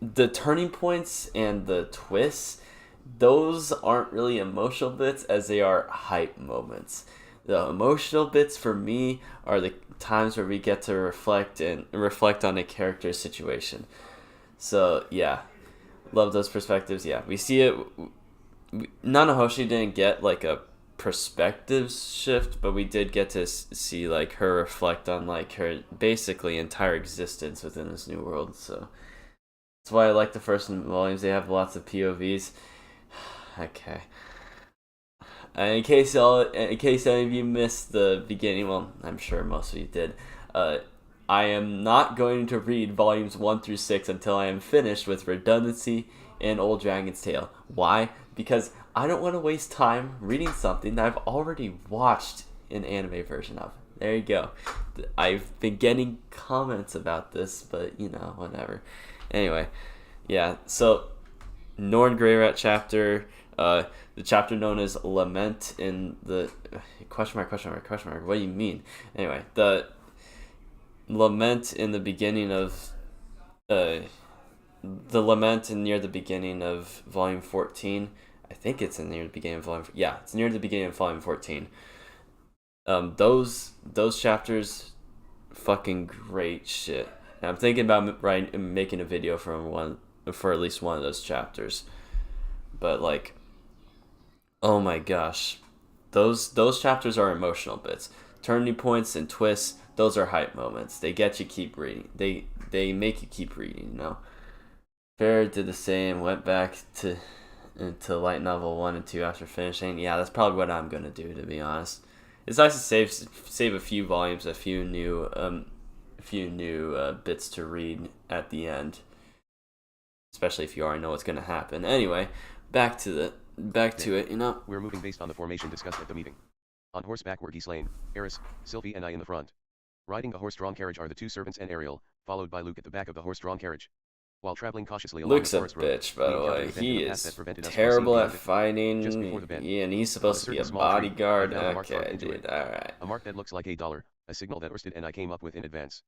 the turning points and the twists, those aren't really emotional bits as they are hype moments. The emotional bits for me are the times where we get to reflect on a character's situation. So yeah, love those perspectives. Yeah, we see it. Nanahoshi didn't get like a perspective shift, but we did get to see like her reflect on like her basically entire existence within this new world. So that's why I like the first volumes. They have lots of POVs. Okay. In case any of you missed the beginning, well, I'm sure most of you did. I am not going to read volumes 1 through 6 until I am finished with Redundancy and Old Dragon's Tale. Why? Because I don't want to waste time reading something that I've already watched an anime version of. There you go. I've been getting comments about this, but you know, whatever. Anyway, yeah. So Norn Grey Rat chapter, the chapter known as Lament in the question mark. What do you mean? Anyway, the lament in the beginning of the lament in near the beginning of volume 14. I think it's in near the beginning of volume. Yeah, it's near the beginning of volume 14. Those chapters, fucking great shit. And I'm thinking about making a video for at least one of those chapters. But like, oh my gosh, those chapters are emotional bits. Turning points and twists, those are hype moments. They get you keep reading. They make you keep reading. You know. Fair did the same. Went back to light novel 1 and 2 after finishing. Yeah, that's probably what I'm gonna do, to be honest. It's nice to save a few volumes, a few new bits to read at the end, especially if you already know what's gonna happen. Anyway, back to it. You know, we're moving based on the formation discussed at the meeting. On horseback were Ghislaine, Eris, Sylvie and I in the front. Riding a horse-drawn carriage are the 2 servants and Ariel, followed by Luke at the back of the horse-drawn carriage. While traveling cautiously along Luke's the a forest road, bitch, by the way. He is terrible at fighting. Yeah, and he's supposed to be a bodyguard. Okay, dude, alright. A mark that looks like $1, a signal that Orsted and I came up with in advance.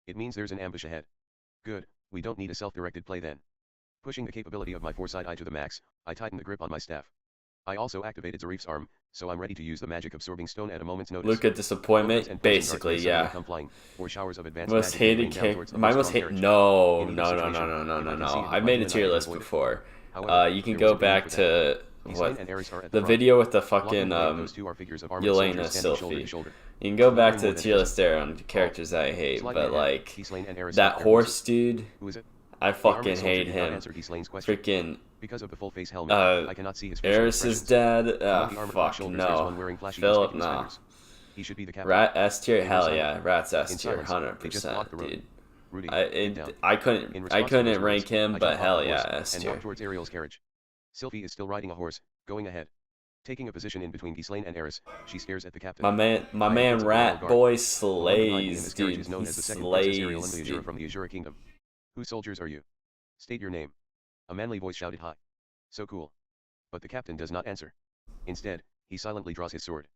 It means there's an ambush ahead. Good, we don't need a self-directed play then. Pushing the capability of my foresight eye to the max, I tighten the grip on my staff. I also activated Zarif's arm, so I'm ready to use the magic absorbing stone at a moment's notice. Luke at disappointment, basically, yeah. Or showers of advanced most hated character. My most hated. No. I made a tier list before. You can go back to what the video with the fucking Yelena Sylphie. You can go back to the tier list there on characters that I hate, but like that horse dude, I fucking hate him. Freaking. Because of the full face helmet, I cannot see his facial Eris's dad? Fuck, no. Philip, no. He should be the captain. Rat S tier? Hell yeah. Rat's S tier, 100%, dude. I couldn't rank him, but hell yeah, S tier. Towards Ariel's carriage. Sylvie is still riding a horse, going ahead. Taking a position in between Ghislaine and Eris, she stares at the captain. My man Rat Boy slays, dude. He slays, dude. From the Asura Kingdom. Whose soldiers are you? State your name. A manly voice shouted high. So cool. But the captain does not answer. Instead, he silently draws his sword.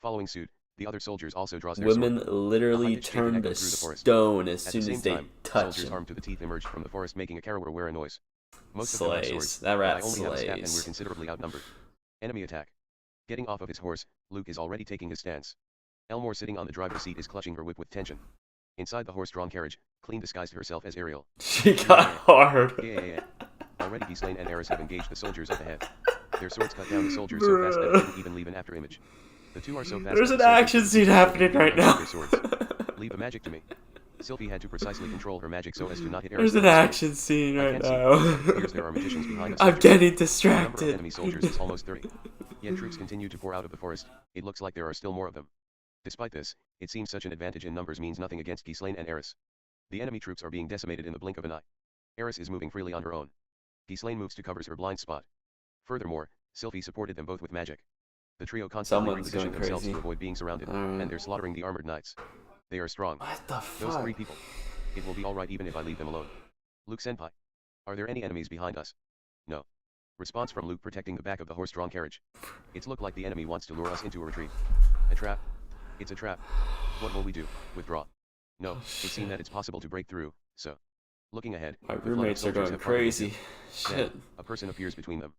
Following suit, the other soldiers also draws their Women sword. literally turn to stone as soon as they touch soldiers him. armed to the teeth emerged from the forest, making a caraware a noise. Most of them have Slays. swords, That but rat I only have a staff and we're slays. considerably outnumbered. Enemy attack. Getting off of his horse, Luke is already taking his stance. Elmore, sitting on the driver's seat, is clutching her whip with tension. Inside the horse-drawn carriage, Clean disguised herself as Ariel. She got hard. Already Ghislaine and Eris have engaged the soldiers up ahead. Their swords cut down the soldiers so fast that it didn't even leave an after image. The two are so fast. There's an action scene happening right now. Leave the magic to me. Sylvie had to precisely control her magic so as to not hit There's Eris. an action scene right now. There are magicians behind us. I'm getting The distracted. number of enemy soldiers is almost 30. Yet troops continue to pour out of the forest. It looks like there are still more of them. Despite this, it seems such an advantage in numbers means nothing against Ghislaine and Eris. The enemy troops are being decimated in the blink of an eye. Eris is moving freely on her own. Ghislaine moves to covers her blind spot. Furthermore, Sylvie supported them both with magic. The trio constantly reposition themselves to avoid being surrounded, and they're slaughtering the armored knights. They are strong. What the fuck? Those 3 people. It will be alright even if I leave them alone. Luke Senpai. Are there any enemies behind us? No. Response from Luke, protecting the back of the horse-drawn carriage. It's looked like the enemy wants to lure us into a retreat. A trap? It's a trap. What will we do? Withdraw? No, it seemed that it's possible to break through, so. Looking ahead, my roommates are going crazy. Shit. Then, a person appears between them.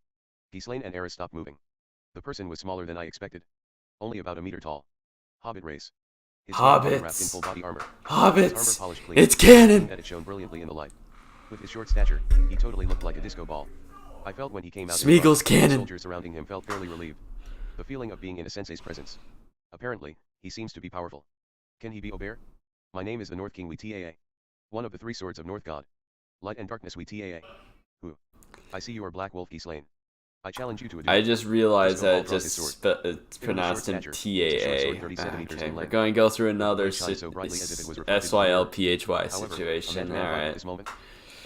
Ghislaine and Eris stop moving. The person was smaller than I expected. Only about a meter tall. Hobbit race. His wrapped in full body armor. Hobbits! Armor clean, it's canon! that it shone brilliantly in the light. With his short stature, he totally looked like a disco ball. I felt when he came out, Smeagol's canon. The soldiers surrounding him felt fairly relieved. The feeling of being in a sensei's presence. Apparently, he seems to be powerful. Can he be Obear? My name is the North King Wtaa. One of the 3 swords of North God. Light and darkness Wtaa. Who? I see you are Black Wolf Ghislaine. I challenge you to a duel. I just realized that it's pronounced in TAA. Okay, we're going to go through another SYLPHY situation. Alright.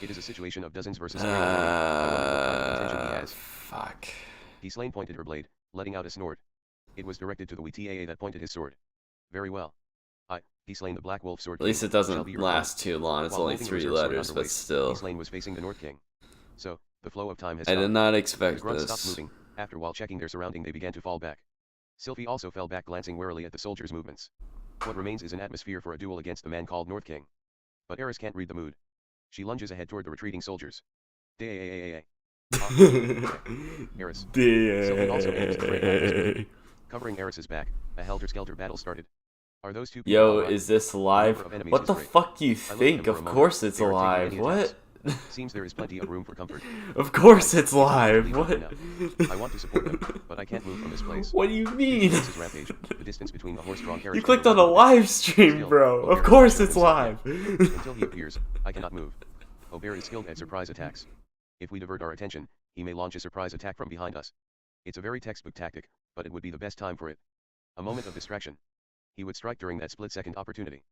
It is a situation of dozens versus fuck. Ghislaine pointed her blade, letting out a snort. It was directed to the Wtaa that pointed his sword. Very well. Ghislaine, the Black Wolf sword. At least it doesn't last too long. It's only 3 letters, but still. Ghislaine was facing the North King. So, the flow of time has I did not expect the grunts this. stopped moving. After, while checking their surrounding, they began to fall back. Sylvie also fell back, glancing warily at the soldiers' movements. What remains is an atmosphere for a duel against the man called North King. But Eris can't read the mood. She lunges ahead toward the retreating soldiers. Eris. Sylvie also aims to break off his grip. Covering Eris's back, a helter-skelter battle started. Are those 2 people? Yo, is this live? What the fuck do you think? Of course it's alive. What? Seems there is plenty of room for comfort. Of course it's live. What? I want to support them, but I can't move from this place. What do you mean? This is rampage. The distance between the horse-drawn carriage. You clicked on a live stream, bro. Of course it's live. Until he appears, I cannot move. Obear is skilled at surprise attacks. If we divert our attention, he may launch a surprise attack from behind us. It's a very textbook tactic, but it would be the best time for it. A moment of distraction. He would strike during that split-second opportunity.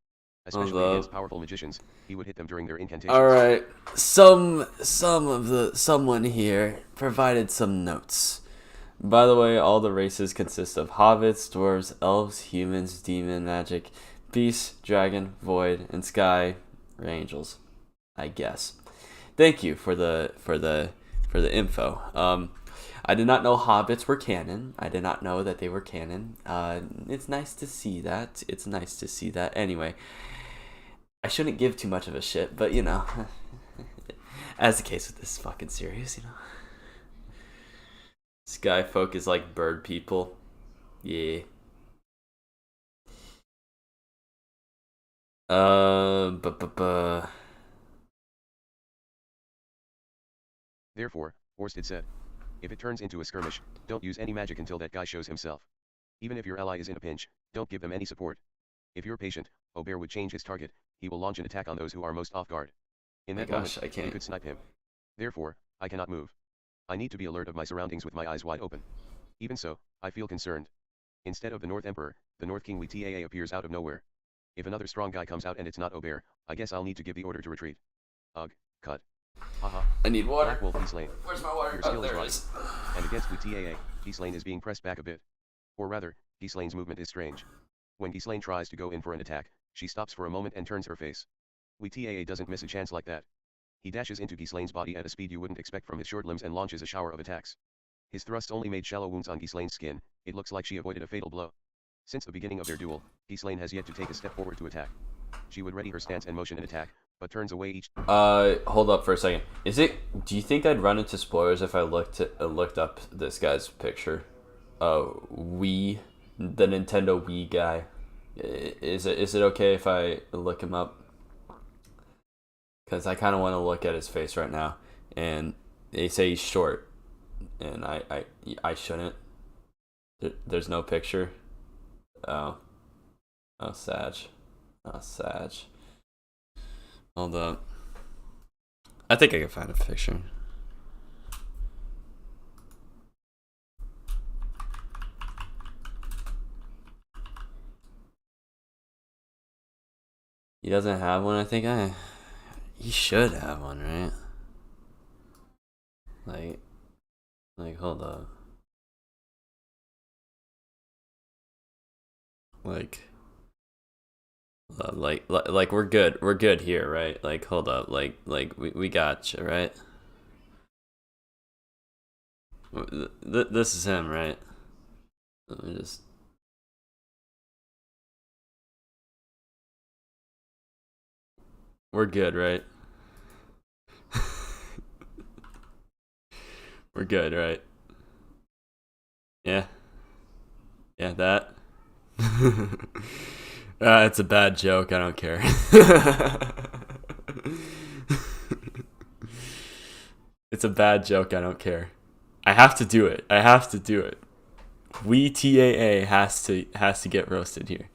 Especially against powerful magicians, he would hit them during their incantations. Alright, someone here provided some notes. By the way, all the races consist of hobbits, dwarves, elves, humans, demon, magic, beast, dragon, void, and sky, or angels, I guess. Thank you for the info. I did not know hobbits were canon. I did not know that they were canon. It's nice to see that. Anyway, I shouldn't give too much of a shit, but you know, as the case with this fucking series, you know. Sky folk is like bird people. Yeah. Therefore, Orsted said, if it turns into a skirmish, don't use any magic until that guy shows himself. Even if your ally is in a pinch, don't give them any support. If you're patient, Obear would change his target. He will launch an attack on those who are most off guard. In that moment, you could snipe him. Therefore, I cannot move. I need to be alert of my surroundings with my eyes wide open. Even so, I feel concerned. Instead of the North Emperor, the North King Wtaa appears out of nowhere. If another strong guy comes out and it's not Obear, I guess I'll need to give the order to retreat. Ugh, cut. Haha. I need water. Black Wolf Ghislaine. Where's my water? Your skill there is it right. is. And against Wtaa, Ghislaine is being pressed back a bit. Or rather, Ghislaine's movement is strange. When Ghislaine tries to go in for an attack, she stops for a moment and turns her face. Wtaa doesn't miss a chance like that. He dashes into Ghislaine's body at a speed you wouldn't expect from his short limbs and launches a shower of attacks. His thrust only made shallow wounds on Ghislaine's skin. It looks like she avoided a fatal blow. Since the beginning of their duel, Ghislaine has yet to take a step forward to attack. She would ready her stance and motion an attack, but turns away each. Hold up for a second. Do you think I'd run into spoilers if I looked up this guy's picture? Wii, the Nintendo Wii guy. Is it okay if I look him up? Because I kind of want to look at his face right now, and they say he's short, and I shouldn't. There's no picture. Oh, Sag. Oh, Sag. Hold up. I think I can find a picture. He doesn't have one. I think he should have one, right? Like hold up. Like we're good here, right? Like hold up, like we got you, right? This is him, right? Let me just. We're good, right? We're good, right? Yeah. Yeah, that. It's a bad joke. I don't care. It's a bad joke. I don't care. I have to do it. We TAA has to get roasted here.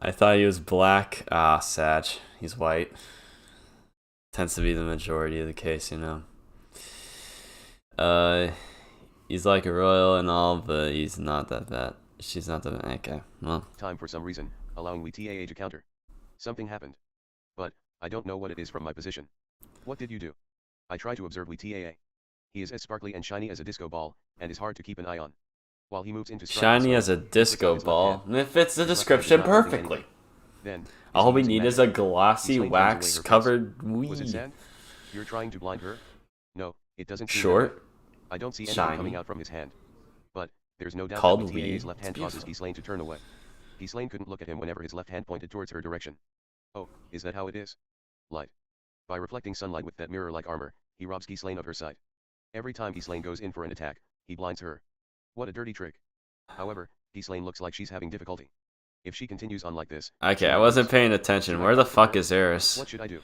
I thought he was black. Sag. He's white. Tends to be the majority of the case, you know. He's like a royal and all, but he's not that bad. She's not that bad. Okay, well. Time for some reason, allowing we TAA to counter. Something happened. But, I don't know what it is from my position. What did you do? I try to observe we TAA. He is as sparkly and shiny as a disco ball, and is hard to keep an eye on. While he moves into shiny as a disco ball. It fits the description perfectly. Then, all we need is a glossy wax covered weed. Was it sand? You're trying to blind her? No, it doesn't seem short. I don't see anything coming out from his hand. But, there's no doubt called that TAA's left hand causes Ghislaine to turn away. Ghislaine couldn't look at him whenever his left hand pointed towards her direction. Oh, is that how it is? Light. By reflecting sunlight with that mirror-like armor, he robs Ghislaine of her sight. Every time Ghislaine goes in for an attack, he blinds her. What a dirty trick. However, Ghislaine looks like she's having difficulty. If she continues on like this... Okay, I wasn't paying attention. Where the fuck is Eris? What should I do?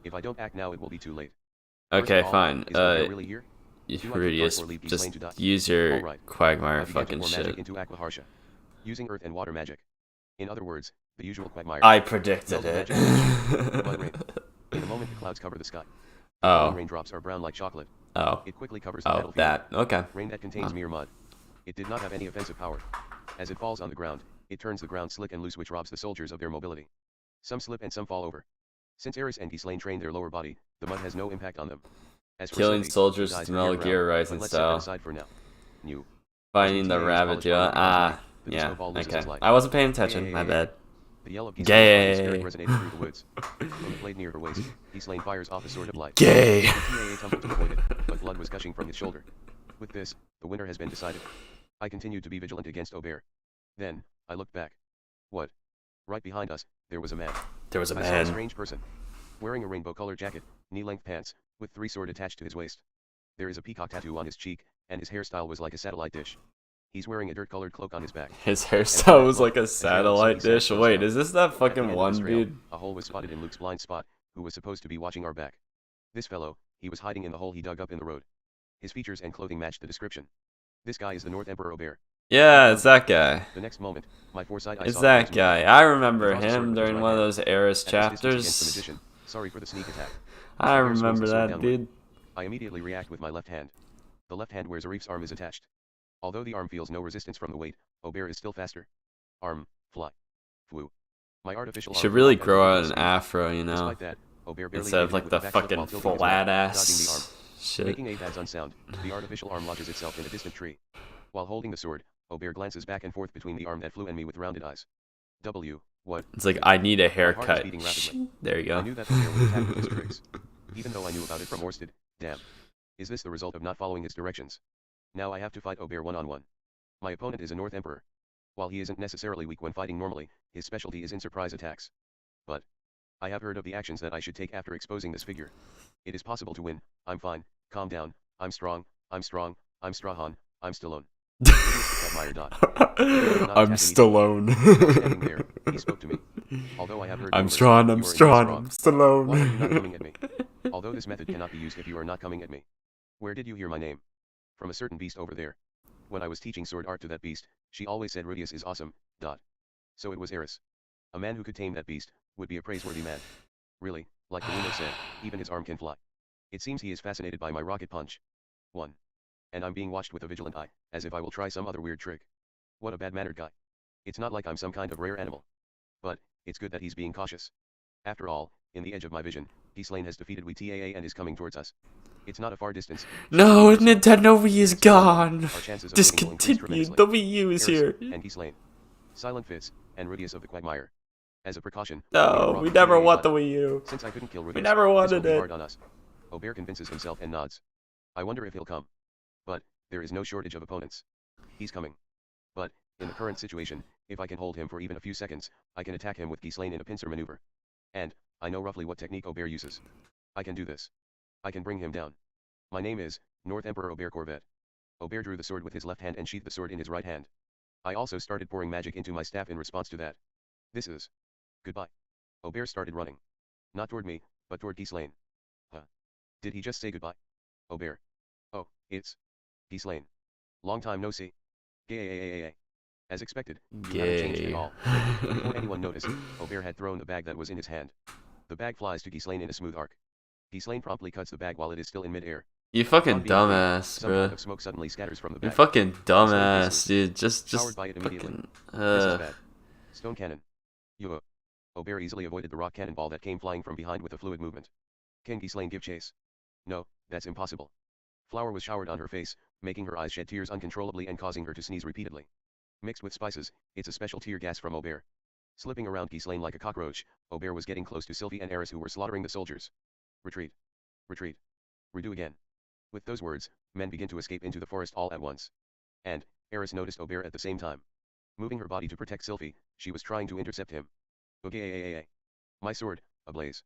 If I don't act now, it will be too late. Okay, fine. Really here? Perugius, just use your Quagmire fucking shit. Into Aqua Harsha, using earth and water magic. In other words, the usual Quagmire. I predicted it. In a moment, the clouds cover the sky. Oh. Raindrops are brown like chocolate. Oh. It quickly covers the battlefield. That. Okay. Rain that contains mere mud. It did not have any offensive power. As it falls on the ground, it turns the ground slick and loose, which robs the soldiers of their mobility. Some slip and some fall over. Since Eris and Ghislaine train their lower body, the mud has no impact on them. As for killing safety, soldiers with Metal Gear Rising style. For now. New. Finding the rabbit, yeah. Okay. I wasn't paying attention. My bad. The yell of Gay. resonated through the woods. From the blade near her waist, Ghislaine fires off a sword of light. Gay. The TAA tumbled to avoid it, but blood was gushing from his shoulder. With this, the winner has been decided. I continued to be vigilant against Aubert. Then, I looked back. What? Right behind us, there was a man. I saw a strange person. Wearing a rainbow-colored jacket, knee-length pants, with 3 swords attached to his waist. There is a peacock tattoo on his cheek, and his hairstyle was like a satellite dish. He's wearing a dirt-colored cloak on his back. His hairstyle was like a satellite dish? Wait, is this that fucking one dude? A hole was spotted in Luke's blind spot, who was supposed to be watching our back. This fellow, he was hiding in the hole he dug up in the road. His features and clothing matched the description. This guy is the North Emperor Aubert. Yeah, it's that guy. The next moment, my foresight it's that guy. I remember him during one of those Eris chapters. Sorry for the sneak attack. I remember that, dude. I immediately react with my left hand. The left hand where Zarif's arm is attached. Although the arm feels no resistance from the weight, Aubert is still faster. Arm, fly. Flew. My artificial arm... Should really grow out an afro, you know? Despite that, instead of like the fucking flat ass shit. Making a bad sound, the artificial arm lodges itself in a distant tree. While holding the sword, Aubert glances back and forth between the arm that flew and me with rounded eyes. What? It's like, I need a My heart is haircut. beating rapidly. There you I go. knew that Obear would attack with his tricks. Even though I knew about it from Orsted, damn. Is this the result of not following his directions? Now I have to fight Obear one-on-one. My opponent is a North Emperor. While he isn't necessarily weak when fighting normally, his specialty is in surprise attacks. But I have heard of the actions that I should take after exposing this figure. It is possible to win. I'm fine. Calm down. I'm strong. I'm strong. I'm Strahan. I'm Stallone. I'm Stallone. While standing there, he spoke to me. Although I have heard I'm rumors, strong, I'm you are indeed strong, I'm Stallone. Why are you not coming at me? Although this method cannot be used if you are not coming at me. Where did you hear my name? From a certain beast over there. When I was teaching sword art to that beast, she always said Perugius is awesome. So it was Eris. A man who could tame that beast would be a praiseworthy man. Really, like the rumor said, even his arm can fly. It seems he is fascinated by my rocket punch. 1. And I'm being watched with a vigilant eye, as if I will try some other weird trick. What a bad-mannered guy. It's not like I'm some kind of rare animal. But it's good that he's being cautious. After all, in the edge of my vision, Gislaine has defeated WTAA and is coming towards us. It's not a far distance. No, Nintendo Wii is gone. Our chances of Discontinued. The Wii U is here. And Gislaine. Silent Fits, and Rudius of the Quagmire. As a precaution, no, we never want the Wii U. Since I couldn't kill Rudius, we never wanted it. Hard on us. Obear convinces himself and nods. I wonder if he'll come. But there is no shortage of opponents. He's coming. But in the current situation, if I can hold him for even a few seconds, I can attack him with Gislaine in a pincer maneuver. And I know roughly what technique Obear uses. I can do this. I can bring him down. My name is North Emperor Obear Corvette. Obear drew the sword with his left hand and sheathed the sword in his right hand. I also started pouring magic into my staff in response to that. This is goodbye. Obear started running. Not toward me, but toward Gislaine. Did he just say goodbye? Obear. Oh, it's Gislaine. Long time no see. Gay. As expected, you haven't changed at all. Before anyone noticed, Obear had thrown the bag that was in his hand. The bag flies to Gislaine in a smooth arc. Gislaine promptly cuts the bag while it is still in midair. You fucking dumbass, bro. Of smoke suddenly scatters from the bag. You fucking dumbass, dude. Just fucking. This is bad. Stone cannon. Obear easily avoided the rock cannonball that came flying from behind with a fluid movement. Can Gislaine give chase? No, that's impossible. Flour was showered on her face, making her eyes shed tears uncontrollably and causing her to sneeze repeatedly. Mixed with spices, it's a special tear gas from Obear. Slipping around Gislaine like a cockroach, Obear was getting close to Sylvie and Eris who were slaughtering the soldiers. Retreat. Retreat. Redo again. With those words, men begin to escape into the forest all at once. And Eris noticed Obear at the same time. Moving her body to protect Sylvie, she was trying to intercept him. Okay. My sword, ablaze.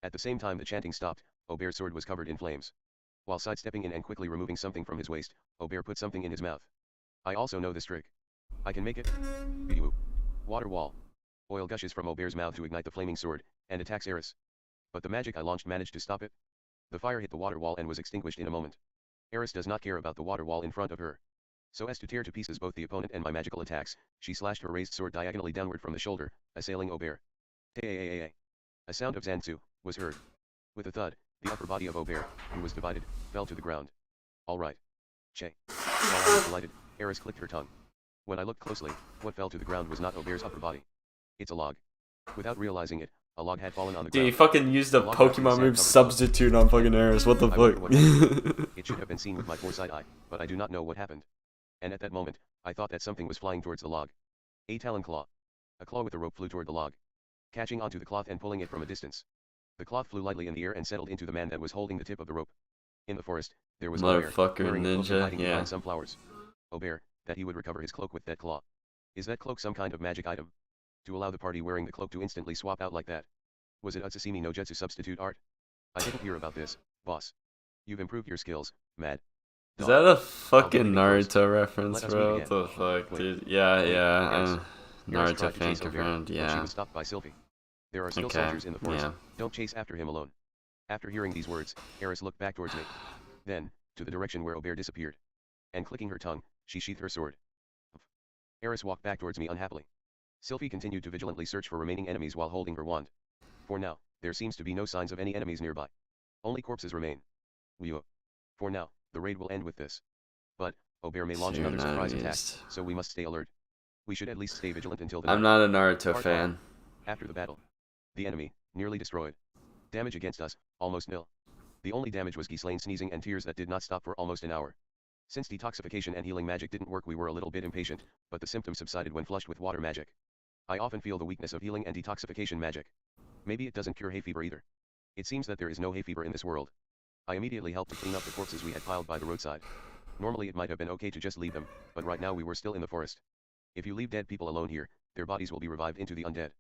At the same time the chanting stopped, Obear's sword was covered in flames. While sidestepping in and quickly removing something from his waist, Obear put something in his mouth. I also know this trick. I can make it. Water wall. Oil gushes from Obear's mouth to ignite the flaming sword, and attacks Eris. But the magic I launched managed to stop it. The fire hit the water wall and was extinguished in a moment. Eris does not care about the water wall in front of her. So as to tear to pieces both the opponent and my magical attacks, she slashed her raised sword diagonally downward from the shoulder, assailing Obear. A sound of Zanzu was heard. With a thud, the upper body of Obear, who was divided, fell to the ground. Alright. Che. While I was delighted, Eris clicked her tongue. When I looked closely, what fell to the ground was not Obear's upper body. It's a log. Without realizing it, a log had fallen on the ground. Dude, you fucking used the Pokemon move substitute on fucking Eris. What the fuck? It should have been seen with my foresight eye, but I do not know what happened. And at that moment, I thought that something was flying towards the log. A talon claw. A claw with a rope flew toward the log, catching onto the cloth and pulling it from a distance. The cloth flew lightly in the air and settled into the man that was holding the tip of the rope. In the forest, there was motherfucker wearing ninja, hiding behind some flowers. Obear, that he would recover his cloak with that claw. Is that cloak some kind of magic item? To allow the party wearing the cloak to instantly swap out like that? Was it Utsusimi no Jutsu substitute art? I didn't hear about this, boss. You've improved your skills, mad. Is that a fucking Naruto reference, bro? What the fuck, dude? Yeah. Naruto fan confirmed, yeah. She was stopped by Sylvie. There are still soldiers in the forest. Don't chase after him alone. After hearing these words, Eris looked back towards me. Then, to the direction where Obear disappeared. And clicking her tongue, she sheathed her sword. Eris walked back towards me unhappily. Sylvie continued to vigilantly search for remaining enemies while holding her wand. For now, there seems to be no signs of any enemies nearby. Only corpses remain. For now, the raid will end with this. But, Obear may launch another surprise attack, so we must stay alert. We should at least stay vigilant until the night. I'm not a Naruto fan. After the battle, the enemy, nearly destroyed. Damage against us, almost nil. The only damage was Gislaine sneezing and tears that did not stop for almost an hour. Since detoxification and healing magic didn't work, we were a little bit impatient, but the symptoms subsided when flushed with water magic. I often feel the weakness of healing and detoxification magic. Maybe it doesn't cure hay fever either. It seems that there is no hay fever in this world. I immediately helped to clean up the corpses we had piled by the roadside. Normally it might have been okay to just leave them, but right now we were still in the forest. If you leave dead people alone here, their bodies will be revived into the undead.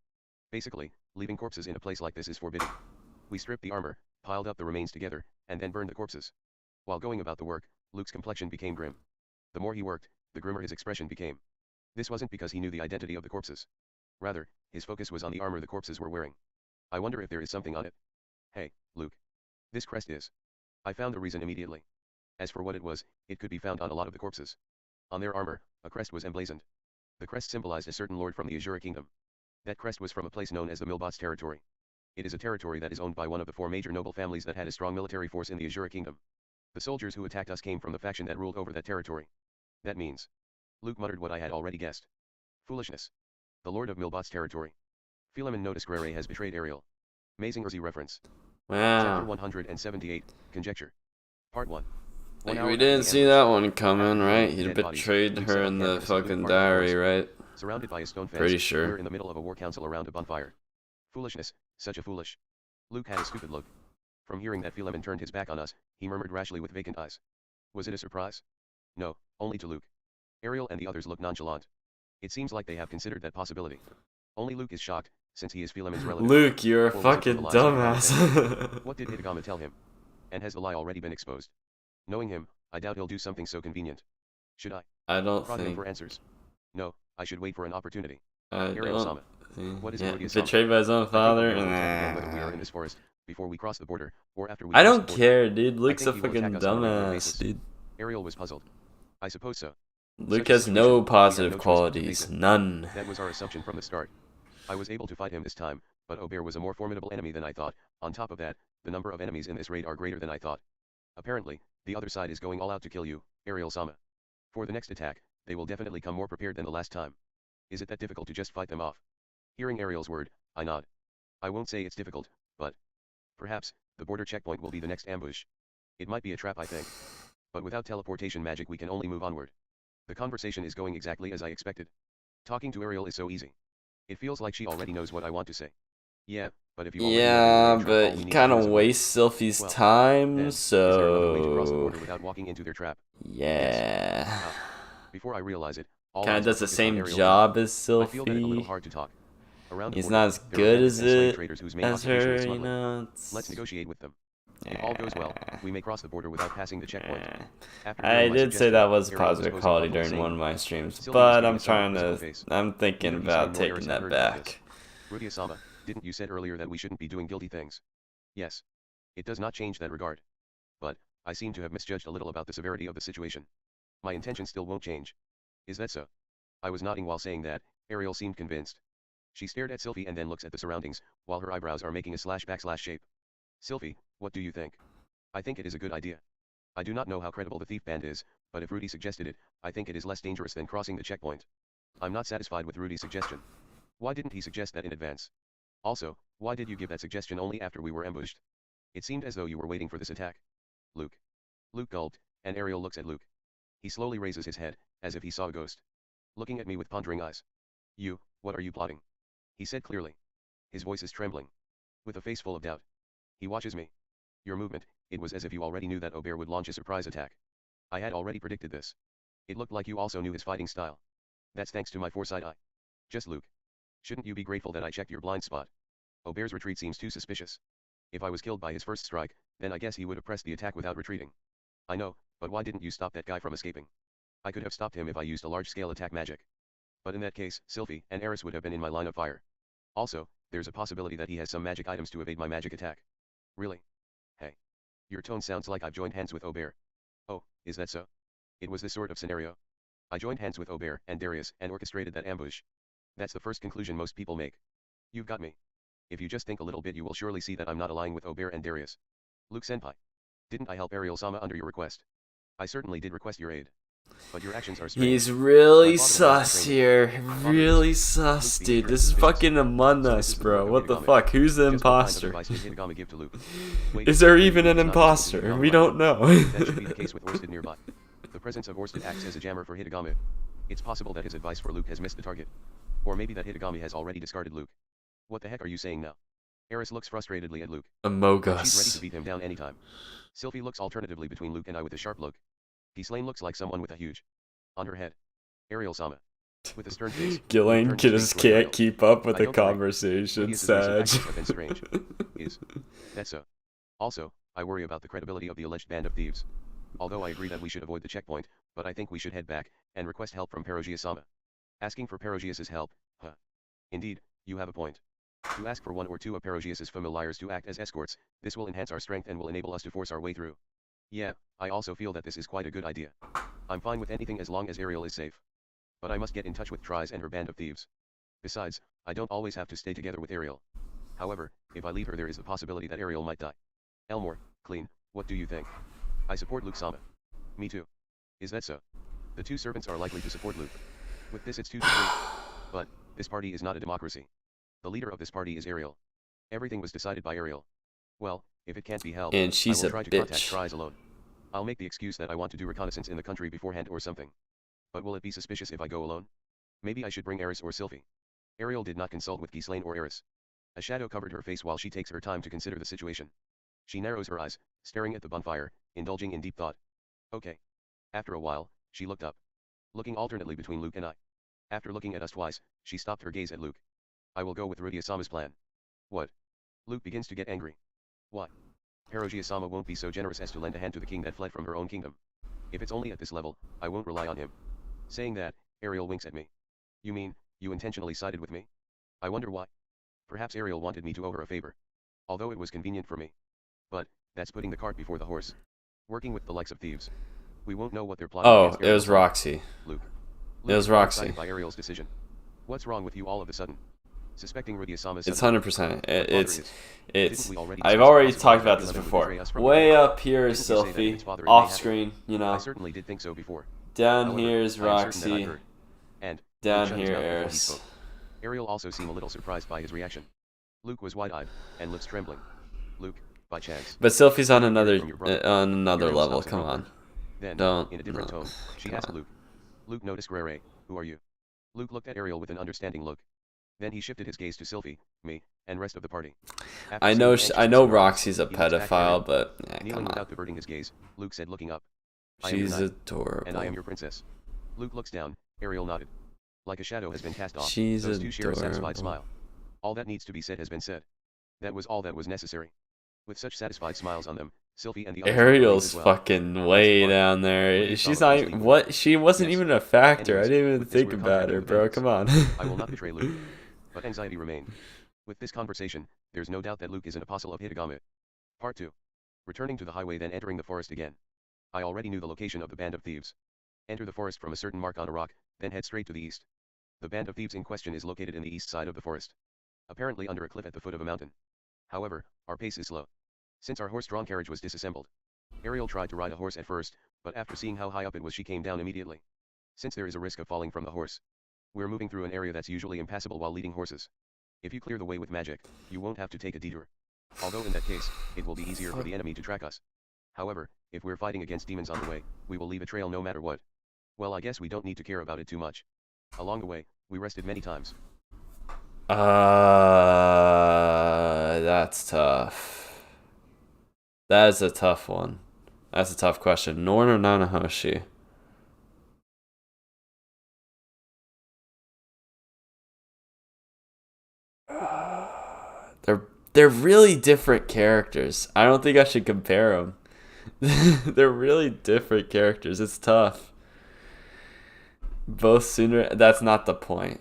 Basically, leaving corpses in a place like this is forbidden. We stripped the armor, piled up the remains together, and then burned the corpses. While going about the work, Luke's complexion became grim. The more he worked, the grimmer his expression became. This wasn't because he knew the identity of the corpses. Rather, his focus was on the armor the corpses were wearing. I wonder if there is something on it. Hey, Luke. This crest is. I found the reason immediately. As for what it was, it could be found on a lot of the corpses. On their armor, a crest was emblazoned. The crest symbolized a certain lord from the Asura Kingdom. That crest was from a place known as the Milbots territory. It is a territory that is owned by one of the 4 major noble families that had a strong military force in the Asura Kingdom. The soldiers who attacked us came from the faction that ruled over that territory. That means. Luke muttered what I had already guessed. Foolishness. The Lord of Milbots territory. Philemon noticed Grere has betrayed Ariel. Amazing Urzi reference. Chapter Wow. 178, Conjecture. Part 1. Like, we didn't see that one coming, right? He betrayed her in the fucking diary, right? Surrounded by a stone fence, Pretty we sure. were in the middle of a war council around a bonfire. Foolishness, such a foolish. Luke had a stupid look. From hearing that Philemon turned his back on us, he murmured rashly with vacant eyes. Was it a surprise? No, only to Luke. Ariel and the others look nonchalant. It seems like they have considered that possibility. Only Luke is shocked, since he is Philemon's relative. Luke, you're a Or was it fucking the lies of dumbass. What did Hitagama tell him? And has the lie already been exposed? Knowing him, I doubt he'll do something so convenient. Should I? I don't Prod him think. for answers. No, I should wait for an opportunity. I Ariel Sama. don't think. What is Yeah, Perugius Sama? betrayed by his own I think father? Luke will attack again whether we are in Nah. this forest, before we cross the border, or after we I cross don't the border. care, dude. Luke's a think he will fucking attack us on a regular dumbass, basis. dude. Ariel was puzzled. I suppose so. Luke Such a has situation, no we have positive no choice but to face qualities. it. None. That was our assumption from the start. I was able to fight him this time, but Obear was a more formidable enemy than I thought. On top of that, the number of enemies in this raid are greater than I thought. Apparently, the other side is going all out to kill you, Ariel Sama. For the next attack, they will definitely come more prepared than the last time. Is it that difficult to just fight them off? Hearing Ariel's word, I nod. I won't say it's difficult, but perhaps the border checkpoint will be the next ambush. It might be a trap, I think. But without teleportation magic we can only move onward. The conversation is going exactly as I expected. Talking to Ariel is so easy. It feels like she already knows what I want to say. Yeah, but if you already know Yeah, that we're in trap, but all we you need kind to do of is waste Sylphie's Well, time, then, is there another way to cross the so border without walking into their trap? yeah. Before I realize it, all Kind eyes of were does the focused on same Ariel's job mouth. as I feel that it's a little Sylphie. hard to talk. Around the He's border, not as there are good bandits as and slave it traders whose main as occupation her, is you smuggling. know. Let's negotiate with them. If all goes well, we may cross the border without passing the checkpoint. After I hearing my did say suggestion, that was a Ariel positive posing quality thoughtfully, during saying, one of my streams, Sylvie but was giving I'm a somewhat trying quizzical to. face. I'm thinking Neither Hisami about nor taking Eris had that heard about this. back. Rudy-sama, didn't you said earlier that we shouldn't be doing guilty things? Yes. It does not change that regard. But, I seem to have misjudged a little about the severity of the situation. My intention still won't change. Is that so? I was nodding while saying that. Ariel seemed convinced. She stared at Sylphie and then looks at the surroundings, while her eyebrows are making a // shape. Sylphie, what do you think? I think it is a good idea. I do not know how credible the thief band is, but if Rudy suggested it, I think it is less dangerous than crossing the checkpoint. I'm not satisfied with Rudy's suggestion. Why didn't he suggest that in advance? Also, why did you give that suggestion only after we were ambushed? It seemed as though you were waiting for this attack. Luke. Luke gulped, and Ariel looks at Luke. He slowly raises his head, as if he saw a ghost. Looking at me with pondering eyes. You, what are you plotting? He said clearly. His voice is trembling. With a face full of doubt. He watches me. Your movement, it was as if you already knew that Obear would launch a surprise attack. I had already predicted this. It looked like you also knew his fighting style. That's thanks to my foresight eye. Just Luke. Shouldn't you be grateful that I checked your blind spot? Obear's retreat seems too suspicious. If I was killed by his first strike, then I guess he would have pressed the attack without retreating. I know, but why didn't you stop that guy from escaping? I could have stopped him if I used a large-scale attack magic. But in that case, Sylphie and Eris would have been in my line of fire. Also, there's a possibility that he has some magic items to evade my magic attack. Really? Hey. Your tone sounds like I've joined hands with Obear. Oh, is that so? It was this sort of scenario. I joined hands with Obear and Darius and orchestrated that ambush. That's the first conclusion most people make. You've got me. If you just think a little bit you will surely see that I'm not allying with Obear and Darius. Luke Senpai. Didn't I help Ariel-sama under your request? I certainly did request your aid. But your actions are strange. He's really sus here. Really sus, dude. This is fucking Among Us, bro. What the fuck? Who's the imposter? Is there even an imposter? We don't know. That should be the case with Orsted nearby. The presence of Orsted acts as a jammer for Hitagama. It's possible that his advice for Luke has missed the target. Or maybe that Hitagami has already discarded Luke. What the heck are you saying now? Eris looks frustratedly at Luke. Among But she's ready to Us. beat him down anytime. Sylvie looks alternatively between Luke and I with a sharp look. Ghislaine looks like someone with a huge on her head. Ariel-sama. With a stern face, Luke Ghislaine turned his face just toward can't Ariel. keep up with I the don't agree. conversation, Perugius's recent Sag. actions have been strange. Is that so? Also, I worry about the credibility of the alleged band of thieves. Although I agree that we should avoid the checkpoint, but I think we should head back and request help from Perugius-sama. Asking for Perugius's help, huh? Indeed, you have a point. To ask for one or two of Perugius's familiars to act as escorts, this will enhance our strength and will enable us to force our way through. Yeah, I also feel that this is quite a good idea. I'm fine with anything as long as Ariel is safe. But I must get in touch with Triss and her band of thieves. Besides, I don't always have to stay together with Ariel. However, if I leave her there is a possibility that Ariel might die. Elmore, Clean, what do you think? I support Luke-sama. Me too. Is that so? The two servants are likely to support Luke. With this it's 2 to 3. But, this party is not a democracy. The leader of this party is Ariel. Everything was decided by Ariel. Well, if it can't be helped, And I she's will a try to contact bitch. Triss alone. I'll make the excuse that I want to do reconnaissance in the country beforehand or something. But will it be suspicious if I go alone? Maybe I should bring Eris or Sylvie. Ariel did not consult with Ghislaine or Eris. A shadow covered her face while she takes her time to consider the situation. She narrows her eyes, staring at the bonfire, indulging in deep thought. Okay. After a while, she looked up. Looking alternately between Luke and I. After looking at us twice, she stopped her gaze at Luke. I will go with Perugius-sama's plan. What? Luke begins to get angry. Why? Perugius-sama won't be so generous as to lend a hand to the king that fled from her own kingdom. If it's only at this level, I won't rely on him. Saying that, Ariel winks at me. You mean, you intentionally sided with me? I wonder why. Perhaps Ariel wanted me to owe her a favor. Although it was convenient for me. But, that's putting the cart before the horse. Working with the likes of thieves. We won't know what they're plotting Oh, against it was Ariel-sama. Roxy. Luke. It was is Roxy. excited by Ariel's decision. What's wrong with you all of a sudden? Suspecting Perugius-sama's It's sudden- 100%. But It's. father is- It's. Didn't we already I've discuss already the possibility talked that about this Eleven would before. betray us from Way Ariel? up here is Didn't you say that if Sylphie. its father Off may have- screen, you I know. certainly did think so before. Down However, here is I am certain that I Roxy. heard. And Down Luke shut his here, mouth before he Eris. spoke. Ariel also seemed a little surprised by his reaction. Luke was wide-eyed and lips trembling. Luke, by chance. But Sylphie's on did you hear another from your brother? on another Ariel level. stops Come abruptly. on. Then, Don't. in a different no. tone, she Come asked on. Luke. Luke noticed Grere, who are you? Luke looked at Ariel with an understanding look. Then he shifted his gaze to Sylvie, me, and rest of the party. After I seeing know. the anxious I know expressions, Roxy's a he looks back at pedophile, Ariel. but yeah, Kneeling come without on. diverting his gaze, Luke said looking up. I am your She's knight, adorable. and I am your princess. Luke looks down, Ariel nodded. Like a shadow has been cast off, She's those two share a satisfied adorable. smile. All that needs to be said has been said. That was all that was necessary. With such satisfied smiles on them, Sylvie and the others looked relieved Ariel's as well. fucking way part, down there. Perugius-sama She's not easily even, would. what? She wasn't Yes. even a factor. Anyways, I didn't even with this think we're about her, confident bro. of Come on. I will not betray Luke. But anxiety remained. With this conversation, there's no doubt that Luke is an apostle of Hitagami. Part 2. Returning to the highway then entering the forest again. I already knew the location of the band of thieves. Enter the forest from a certain mark on a rock, then head straight to the east. The band of thieves in question is located in the east side of the forest. Apparently under a cliff at the foot of a mountain. However, our pace is slow. Since our horse-drawn carriage was disassembled. Ariel tried to ride a horse at first, but after seeing how high up it was she came down immediately. Since there is a risk of falling from the horse. We're moving through an area that's usually impassable while leading horses. If you clear the way with magic, you won't have to take a detour. Although in that case, it will be easier for the enemy to track us. However, if we're fighting against demons on the way, we will leave a trail no matter what. Well, I guess we don't need to care about it too much. Along the way, we rested many times. That's tough. That is a tough one. That's a tough question. Norn or Nanahoshi? They're really different characters. I don't think I should compare them. They're really different characters. It's tough. Both sooner. That's not the point.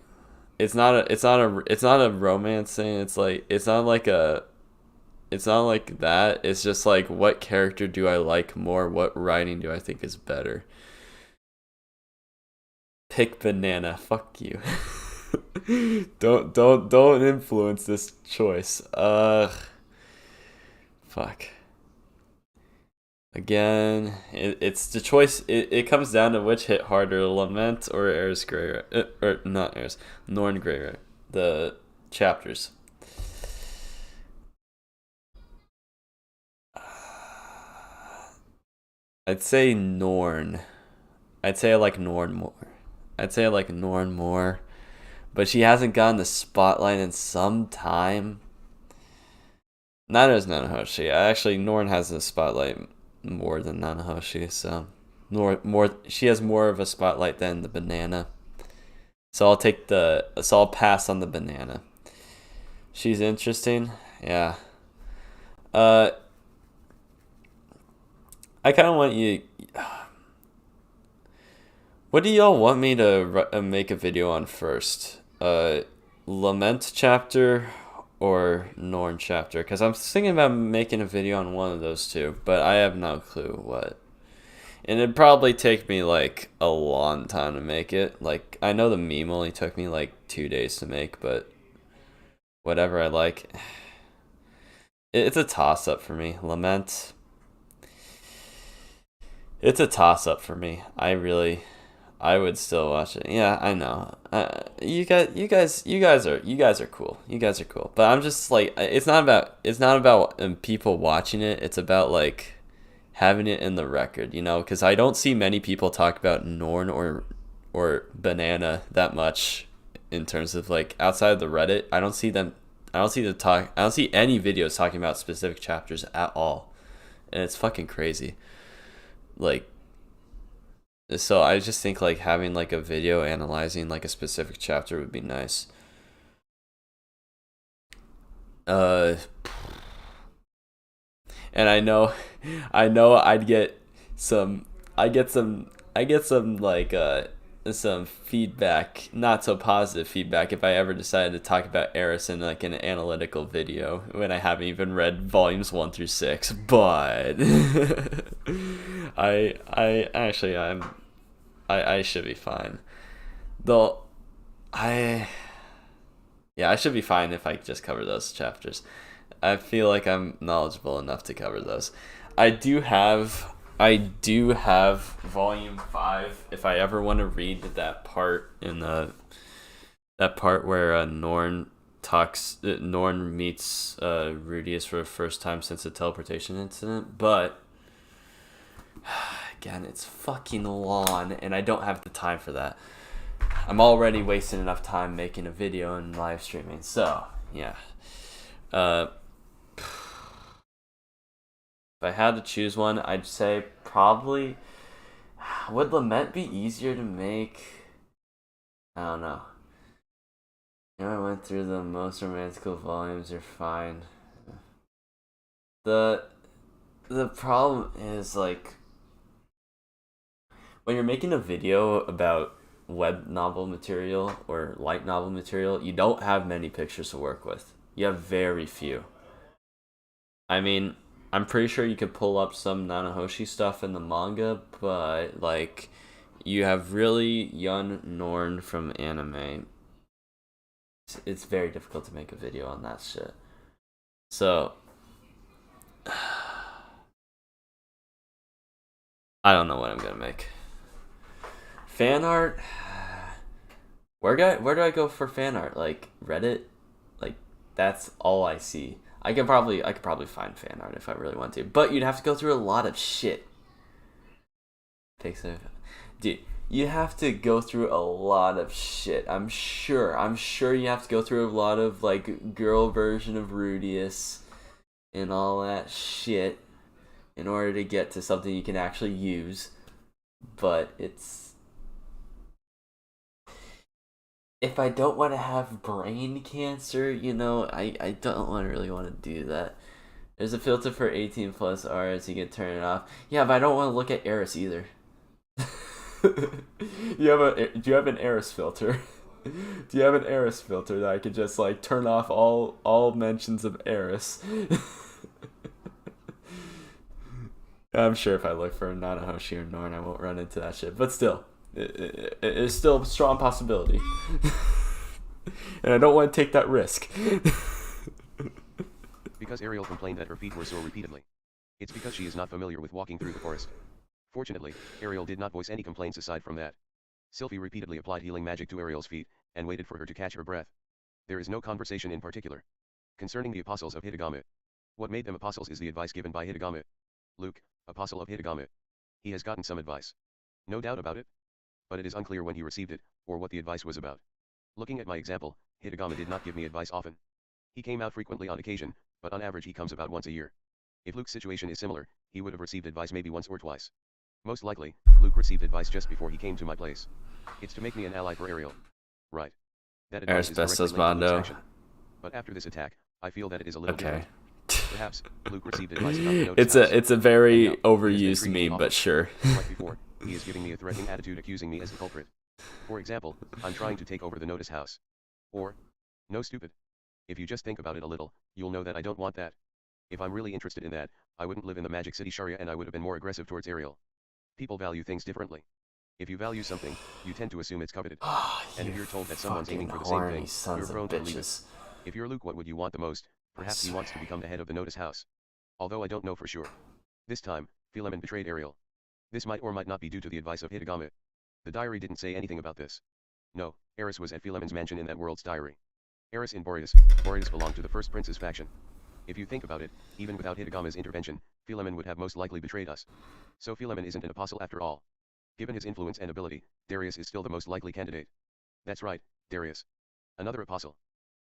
It's not a romance thing. It's not like that. It's just like, what character do I like more? What writing do I think is better? Pick banana. Fuck you. Don't influence this choice. Fuck. Again, it's the choice. It comes down to which hit harder, Lament or Eris Grey, or not Eris, Norn Grey, the chapters. I'd say Norn. I'd say I like Norn more. but she hasn't gotten the spotlight in some time. Neither is Nanahoshi. Actually, Norn has the spotlight more than Nanahoshi, so she has more of a spotlight than the banana. So I'll pass on the banana. She's interesting, yeah. I kind of want you. What do y'all want me to make a video on first? Lament chapter or Norn chapter? Because I'm thinking about making a video on one of those two, but I have no clue what. And it'd probably take me like a long time to make it. Like, I know the meme only took me like 2 days to make, but whatever I like. It's a toss up for me. Lament. It's a toss up for me. I would still watch it. Yeah, I know. You guys are cool. You guys are cool. But I'm just like, it's not about people watching it. It's about like having it in the record, you know, because I don't see many people talk about Norn or Banana that much in terms of like outside of the Reddit. I don't see any videos talking about specific chapters at all, and it's fucking crazy. Like, so I just think like having like a video analyzing like a specific chapter would be nice. And I know I'd get some I get some like some feedback, not so positive feedback, if I ever decided to talk about Eris in like an analytical video when I haven't even read volumes 1 through 6. But I should be fine. Though I yeah, I should be fine if I just cover those chapters. I feel like I'm knowledgeable enough to cover those. I do have volume 5 if I ever want to read that part in that part where Norn meets Rudius for the first time since the teleportation incident, but again, it's fucking long and I don't have the time for that. I'm already wasting enough time making a video and live streaming. So, yeah. If I had to choose one, I'd say probably. Would Lament be easier to make? I don't know. You know, I went through the most romantical volumes. You're fine. The problem is like when you're making a video about web novel material or light novel material, you don't have many pictures to work with. You have very few. I mean, I'm pretty sure you could pull up some Nanahoshi stuff in the manga, but like you have really young Norn from anime. It's very difficult to make a video on that shit. So I don't know what I'm gonna make. Fan art. Where do I go for fan art? Like Reddit? Like that's all I see. I could probably find fan art if I really want to, but you'd have to go through a lot of shit. Dude, you have to go through a lot of shit. I'm sure you have to go through a lot of like girl version of Rudius and all that shit in order to get to something you can actually use. But if I don't want to have brain cancer, you know, I don't really want to do that. There's a filter for 18 plus Rs, you can turn it off. Yeah, but I don't want to look at Eris either. Do you have an Eris filter? Do you have an Eris filter that I could just like turn off all mentions of Eris? I'm sure if I look for Nanahoshi or Norn, I won't run into that shit. But still, it is still a strong possibility. And I don't want to take that risk. Because Ariel complained that her feet were sore repeatedly. It's because she is not familiar with walking through the forest. Fortunately, Ariel did not voice any complaints aside from that. Sylphie repeatedly applied healing magic to Ariel's feet, and waited for her to catch her breath. There is no conversation in particular. Concerning the apostles of Hitagame. What made them apostles is the advice given by Hitagame. Luke, apostle of Hitagame. He has gotten some advice. No doubt about it. But it is unclear when he received it, or what the advice was about. Looking at my example, Hitagama did not give me advice often. He came out frequently on occasion, but on average he comes about once a year. If Luke's situation is similar, he would have received advice maybe once or twice. Most likely, Luke received advice just before he came to my place. It's to make me an ally for Ariel. Right. That advice is directly linked to Luke's action. But after this attack, I feel that it is a little different. Perhaps Luke received advice about the notice house. It's a very overused meme, but sure. Like before, he is giving me a threatening attitude, accusing me as the culprit. For example, I'm trying to take over the notice house. Or, no, stupid. If you just think about it a little, you'll know that I don't want that. If I'm really interested in that, I wouldn't live in the Magic City Sharia and I would have been more aggressive towards Ariel. People value things differently. If you value something, you tend to assume it's coveted. And if you're told that someone's aiming for the same thing, you're prone to leave it. If you're Luke, what would you want the most? Perhaps he wants to become the head of the notice house. Although I don't know for sure. This time, Philemon betrayed Ariel. This might or might not be due to the advice of Hitagama. The diary didn't say anything about this. No, Eris was at Philemon's mansion in that world's diary. Eris in Boreas belonged to the first prince's faction. If you think about it, even without Hitagama's intervention, Philemon would have most likely betrayed us. So Philemon isn't an apostle after all. Given his influence and ability, Darius is still the most likely candidate. That's right, Darius. Another apostle.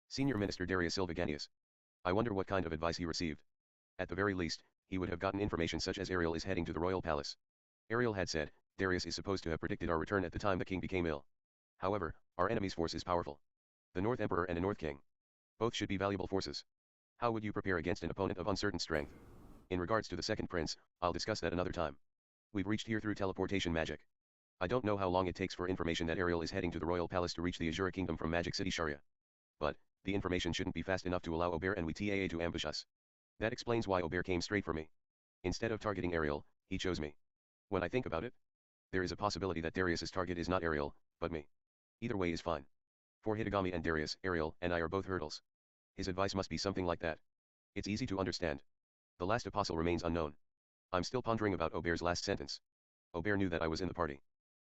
Senior Minister Darius Silvaganius. I wonder what kind of advice he received. At the very least, he would have gotten information such as Ariel is heading to the royal palace. Ariel had said, Darius is supposed to have predicted our return at the time the king became ill. However, our enemy's force is powerful. The North Emperor and a North King. Both should be valuable forces. How would you prepare against an opponent of uncertain strength? In regards to the second prince, I'll discuss that another time. We've reached here through teleportation magic. I don't know how long it takes for information that Ariel is heading to the royal palace to reach the Asura Kingdom from Magic City Sharia. But, the information shouldn't be fast enough to allow Obear and WTAA to ambush us. That explains why Obear came straight for me. Instead of targeting Ariel, he chose me. When I think about it, there is a possibility that Darius's target is not Ariel, but me. Either way is fine. For Hitagami and Darius, Ariel and I are both hurdles. His advice must be something like that. It's easy to understand. The last apostle remains unknown. I'm still pondering about Obear's last sentence. Obear knew that I was in the party.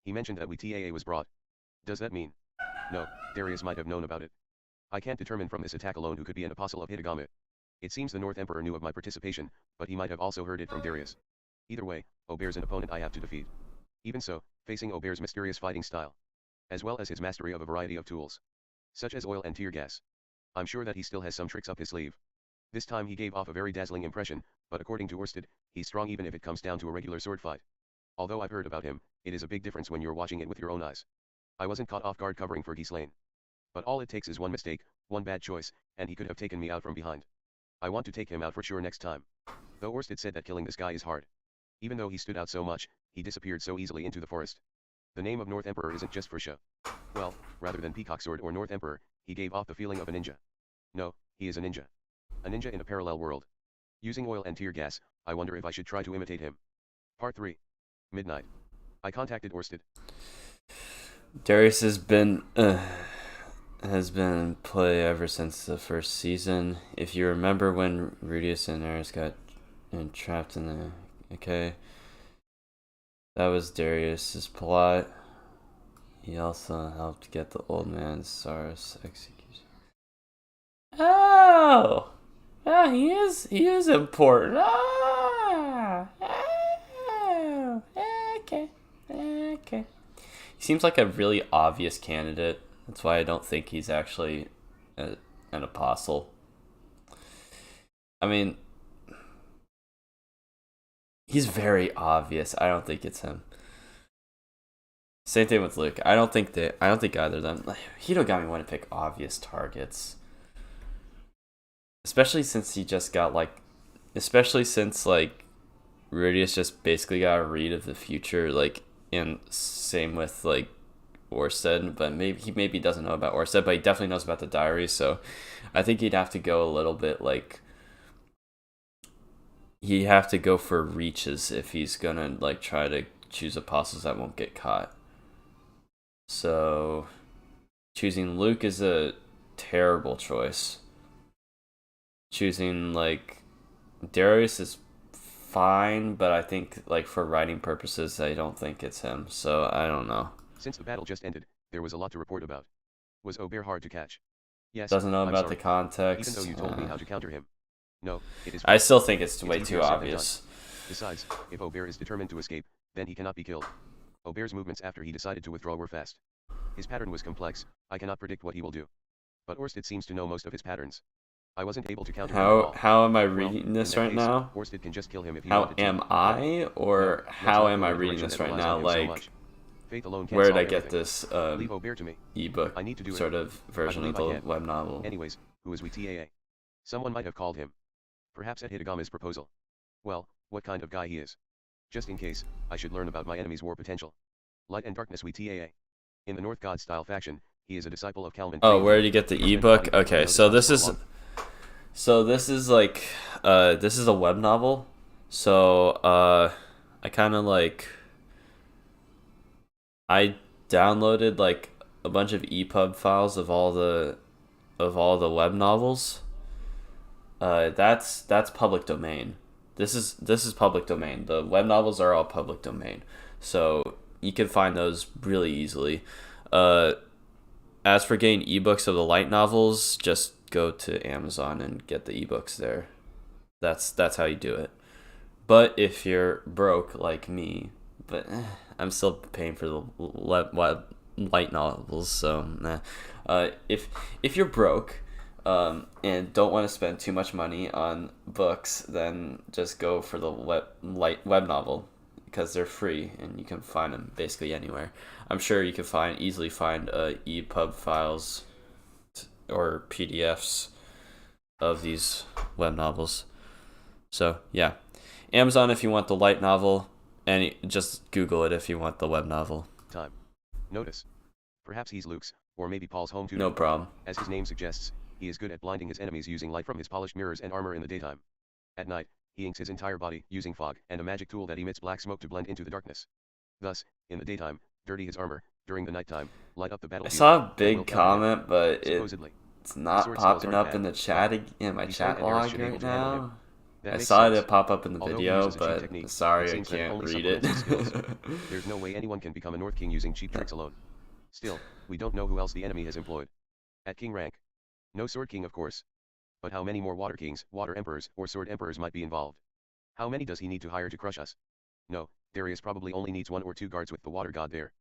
He mentioned that WTAA was brought. Does that mean? No, Darius might have known about it. I can't determine from this attack alone who could be an apostle of Hitagami. It seems the North Emperor knew of my participation, but he might have also heard it from Darius. Either way, Obear's an opponent I have to defeat. Even so, facing Obear's mysterious fighting style, as well as his mastery of a variety of tools, such as oil and tear gas, I'm sure that he still has some tricks up his sleeve. This time he gave off a very dazzling impression, but according to Orsted, he's strong even if it comes down to a regular sword fight. Although I've heard about him, it is a big difference when you're watching it with your own eyes. I wasn't caught off guard covering Fergie's lane. But all it takes is one mistake, one bad choice, and he could have taken me out from behind. I want to take him out for sure next time. Though Orsted said that killing this guy is hard. Even though he stood out so much, he disappeared so easily into the forest. The name of North Emperor isn't just for show. Well, rather than Peacock Sword or North Emperor, he gave off the feeling of a ninja. No, he is a ninja. A ninja in a parallel world. Using oil and tear gas, I wonder if I should try to imitate him. Part 3. Midnight. I contacted Orsted. Darius has been in play ever since the first season. If you remember when Perugius and Aris got trapped in the... Okay. That was Darius's plot. He also helped get the old man Saurus execution. Oh! Ah, he is important. Ah! Oh! Okay. Okay. He seems like a really obvious candidate. That's why I don't think he's actually an apostle. I mean, he's very obvious. I don't think it's him. Same thing with Luke. I don't think either of them. Hitagami wouldn't pick obvious targets. Especially since Rudius just basically got a read of the future, and same with Orsted, but maybe doesn't know about Orsted, but he definitely knows about the diary, so I think he'd have to go a little bit he'd have to go for reaches if he's gonna try to choose apostles that won't get caught. So choosing Luke is a terrible choice. Choosing Darius is fine, but I think for writing purposes I don't think it's him, so I don't know. Since the battle just ended, there was a lot to report about. Was Obear hard to catch? Yes. Doesn't know about the context. Even though you told me how to counter him. No, it is. I still think it's way too obvious. Besides, if Obear is determined to escape, then he cannot be killed. Obear's movements after he decided to withdraw were fast. His pattern was complex, I cannot predict what he will do. But Orsted seems to know most of his patterns. I wasn't able to counter him at all. How am I Well, reading in this that right case, now? Orsted can just kill him if he How wanted to. am No, I, or let's how not am go I in a reading direction this that right relies now? on him so Like, much. Faith alone can't where did solve I get everything. this Leave Aubert to me. ebook I need to do it. sort of version of believe the I can. web novel? Anyways, who is we TAA? Someone might have called him. Perhaps at Hitagami's proposal. Well, what kind of guy he is. Just in case, I should learn about my enemy's war potential. Light and Darkness we TAA. In the North God style faction, he is a disciple of Kalman. Oh, where did you get the ebook? Okay, so this is like this is a web novel. So I kind of like I downloaded like a bunch of EPUB files of all the web novels. That's public domain. This is public domain. The web novels are all public domain, so you can find those really easily. As for getting ebooks of the light novels, just go to Amazon and get the ebooks there. That's how you do it. But if you're broke like me, but I'm still paying for the light novels, so if you're broke and don't want to spend too much money on books, then just go for the web novel, because they're free and you can find them basically anywhere. I'm sure you can easily find EPUB files or PDFs of these web novels. So yeah, Amazon if you want the light novel, and just Google it if you want the web novel. Time. Notice. Perhaps he's Luke's, or maybe Paul's home tutor. No problem. As his name suggests, he is good at blinding his enemies using light from his polished mirrors and armor in the daytime. At night, he inks his entire body using fog and a magic tool that emits black smoke to blend into the darkness. Thus, in the daytime, dirty his armor, during the nighttime, light up the battlefield. I saw a big comment, but it's not popping up in the chat in my chat log right now. I saw it pop up in the video, but sorry, I can't read it. There's no way anyone can become a North King using cheap tricks alone. Still, we don't know who else the enemy has employed. At King rank. No Sword King of course. But how many more Water Kings, Water Emperors, or Sword Emperors might be involved? How many does he need to hire to crush us? No, Darius probably only needs 1 or 2 guards with the Water God there.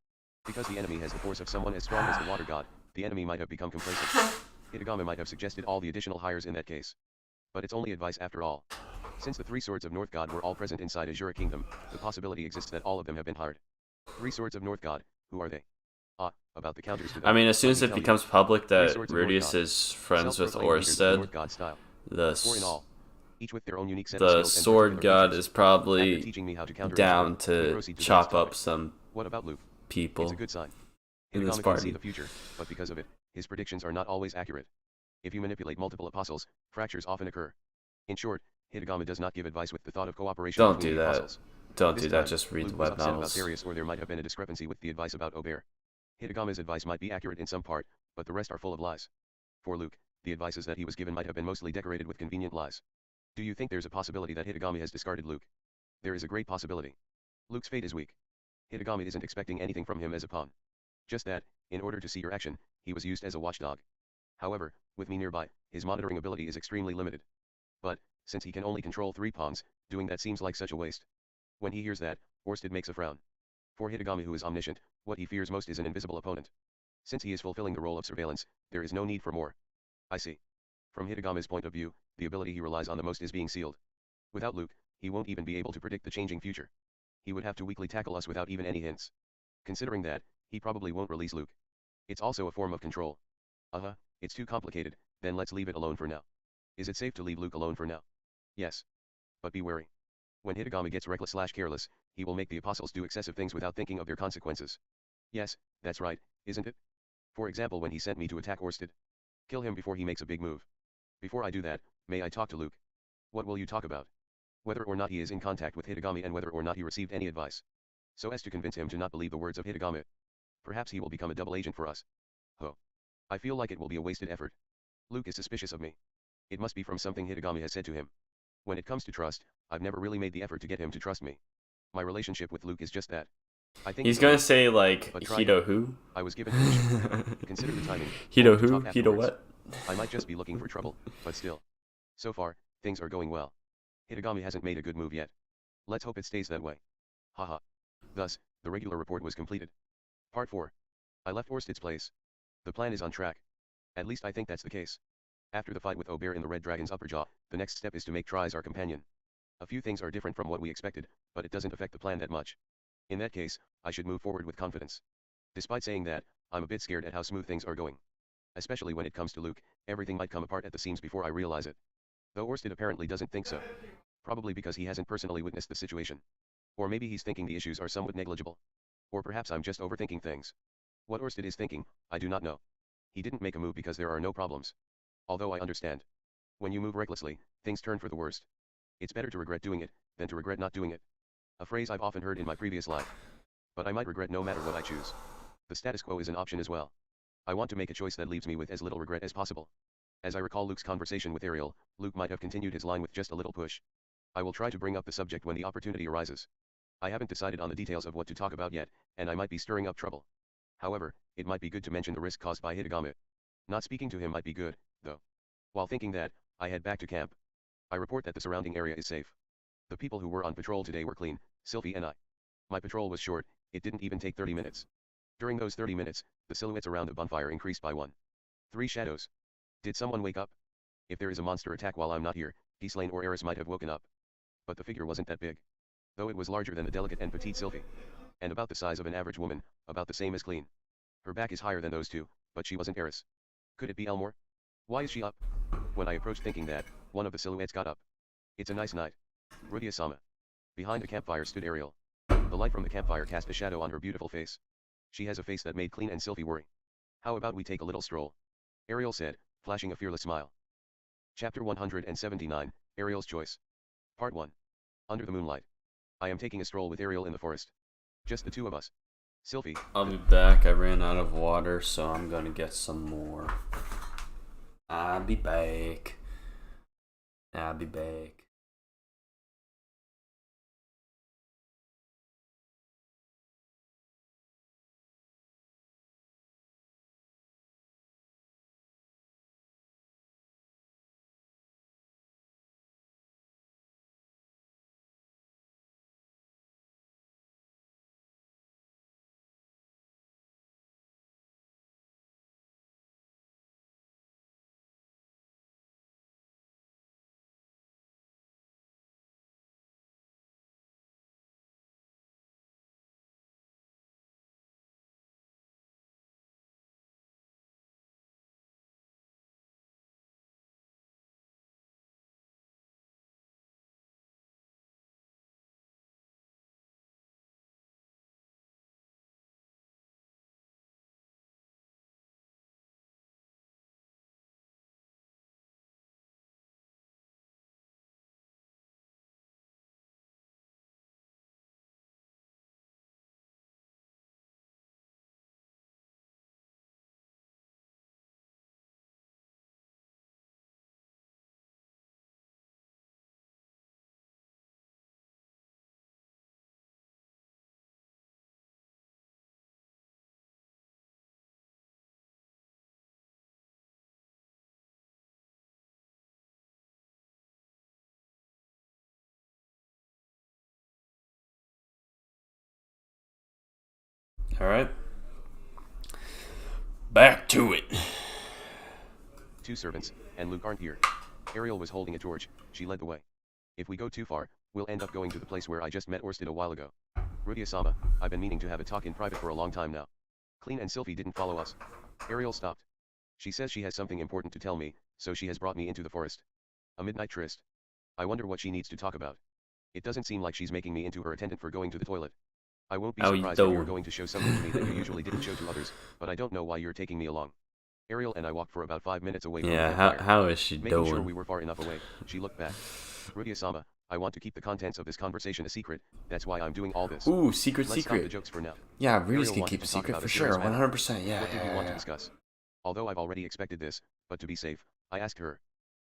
Because the enemy has the force of someone as strong as the Water God, the enemy might have become complacent. Hitagami might have suggested all the additional hires in that case. But it's only advice after all. Since the 3 swords of North God were all present inside Asura Kingdom, the possibility exists that all of them have been hired. 3 swords of North God, who are they? About the counters to them. I mean, as soon as it becomes public that Perugius is friends with Orsted, the sword god is probably down to chop up some people. It's a good sign. In this Hitagami party. can see the future, but because of it, his predictions are not always accurate. If you manipulate multiple apostles, fractures often occur. In short, Hitagami does not give advice with the thought of cooperation. Don't between do the that. apostles. Don't This do that. time, Just read Luke the was web upset about novels. Darius, or there might have been a discrepancy with the advice about Aubert. Hitagami's advice might be accurate in some part, but the rest are full of lies. For Luke, the advices that he was given might have been mostly decorated with convenient lies. Do you think there's a possibility that Hitagami has discarded Luke? There is a great possibility. Luke's fate is weak. Hitagami isn't expecting anything from him as a pawn. Just that, in order to see your action, he was used as a watchdog. However, with me nearby, his monitoring ability is extremely limited. But, since he can only control 3 pawns, doing that seems like such a waste. When he hears that, Orsted makes a frown. For Hitagami, who is omniscient, what he fears most is an invisible opponent. Since he is fulfilling the role of surveillance, there is no need for more. I see. From Hitagami's point of view, the ability he relies on the most is being sealed. Without Luke, he won't even be able to predict the changing future. He would have to weakly tackle us without even any hints. Considering that, he probably won't release Luke. It's also a form of control. It's too complicated, then let's leave it alone for now. Is it safe to leave Luke alone for now? Yes. But be wary. When Hitagami gets reckless/careless, he will make the apostles do excessive things without thinking of their consequences. Yes, that's right, isn't it? For example, when he sent me to attack Orsted. Kill him before he makes a big move. Before I do that, may I talk to Luke? What will you talk about? Whether or not he is in contact with Hitagami and whether or not he received any advice. So as to convince him to not believe the words of Hitagami. Perhaps he will become a double agent for us. I feel like it will be a wasted effort. Luke is suspicious of me. It must be from something Hitagami has said to him. When it comes to trust, I've never really made the effort to get him to trust me. My relationship with Luke is just that. I think he's gonna say like Hito who? I was given permission. Consider the timing. Hito who? Hito what? I might just be looking for trouble, but still. So far, things are going well. Hitagami hasn't made a good move yet. Let's hope it stays that way. Haha. Thus, the regular report was completed. Part 4. I left Orsted's place. The plan is on track. At least I think that's the case. After the fight with Obear in the Red Dragon's upper jaw, the next step is to make Triss our companion. A few things are different from what we expected, but it doesn't affect the plan that much. In that case, I should move forward with confidence. Despite saying that, I'm a bit scared at how smooth things are going. Especially when it comes to Luke, everything might come apart at the seams before I realize it. Though Orsted apparently doesn't think so. Probably because he hasn't personally witnessed the situation. Or maybe he's thinking the issues are somewhat negligible. Or perhaps I'm just overthinking things. What Orsted is thinking, I do not know. He didn't make a move because there are no problems. Although I understand. When you move recklessly, things turn for the worst. It's better to regret doing it, than to regret not doing it. A phrase I've often heard in my previous life. But I might regret no matter what I choose. The status quo is an option as well. I want to make a choice that leaves me with as little regret as possible. As I recall Luke's conversation with Ariel, Luke might have continued his line with just a little push. I will try to bring up the subject when the opportunity arises. I haven't decided on the details of what to talk about yet, and I might be stirring up trouble. However, it might be good to mention the risk caused by Hitagame. Not speaking to him might be good, though. While thinking that, I head back to camp. I report that the surrounding area is safe. The people who were on patrol today were clean, Sylvie and I. My patrol was short, it didn't even take 30 minutes. During those 30 minutes, the silhouettes around the bonfire increased by 1. 3 shadows. Did someone wake up? If there is a monster attack while I'm not here, Ghislaine or Eris might have woken up. But the figure wasn't that big. Though it was larger than the delicate and petite Sylvie. And about the size of an average woman, about the same as Clean. Her back is higher than those two, but she wasn't Eris. Could it be Elmore? Why is she up? When I approached thinking that, one of the silhouettes got up. It's a nice night. Rudia-sama. Behind the campfire stood Ariel. The light from the campfire cast a shadow on her beautiful face. She has a face that made Clean and Sylvie worry. How about we take a little stroll? Ariel said, flashing a fearless smile. Chapter 179, Ariel's Choice. Part 1. Under the moonlight. I am taking a stroll with Ariel in the forest. Just the two of us. Sylvie. I'll be back. I ran out of water, so I'm gonna get some more. I'll be back. I'll be back. Alright. Back to it. 2 servants, and Luke aren't here. Ariel was holding a torch, she led the way. If we go too far, we'll end up going to the place where I just met Orsted a while ago. Rudia-sama, I've been meaning to have a talk in private for a long time now. Clean and Sylvie didn't follow us. Ariel stopped. She says she has something important to tell me, so she has brought me into the forest. A midnight tryst. I wonder what she needs to talk about. It doesn't seem like she's making me into her attendant for going to the toilet. I won't be surprised if you're going to show something to me that you usually didn't show to others, but I don't know why you're taking me along. Ariel and I walked for about 5 minutes away from the campfire. How is she Making doing? sure we were far enough away, she looked back. Rudia-sama, I want to keep the contents of this conversation a secret, that's why I'm doing all this. Ooh, secret. Let's stop the jokes for now. Yeah, Rudy's Ariel can wanted keep to a talk secret about for a sure, serious matter. 100%, yeah. What did you want to discuss? Although I've already expected this, but to be safe, I asked her.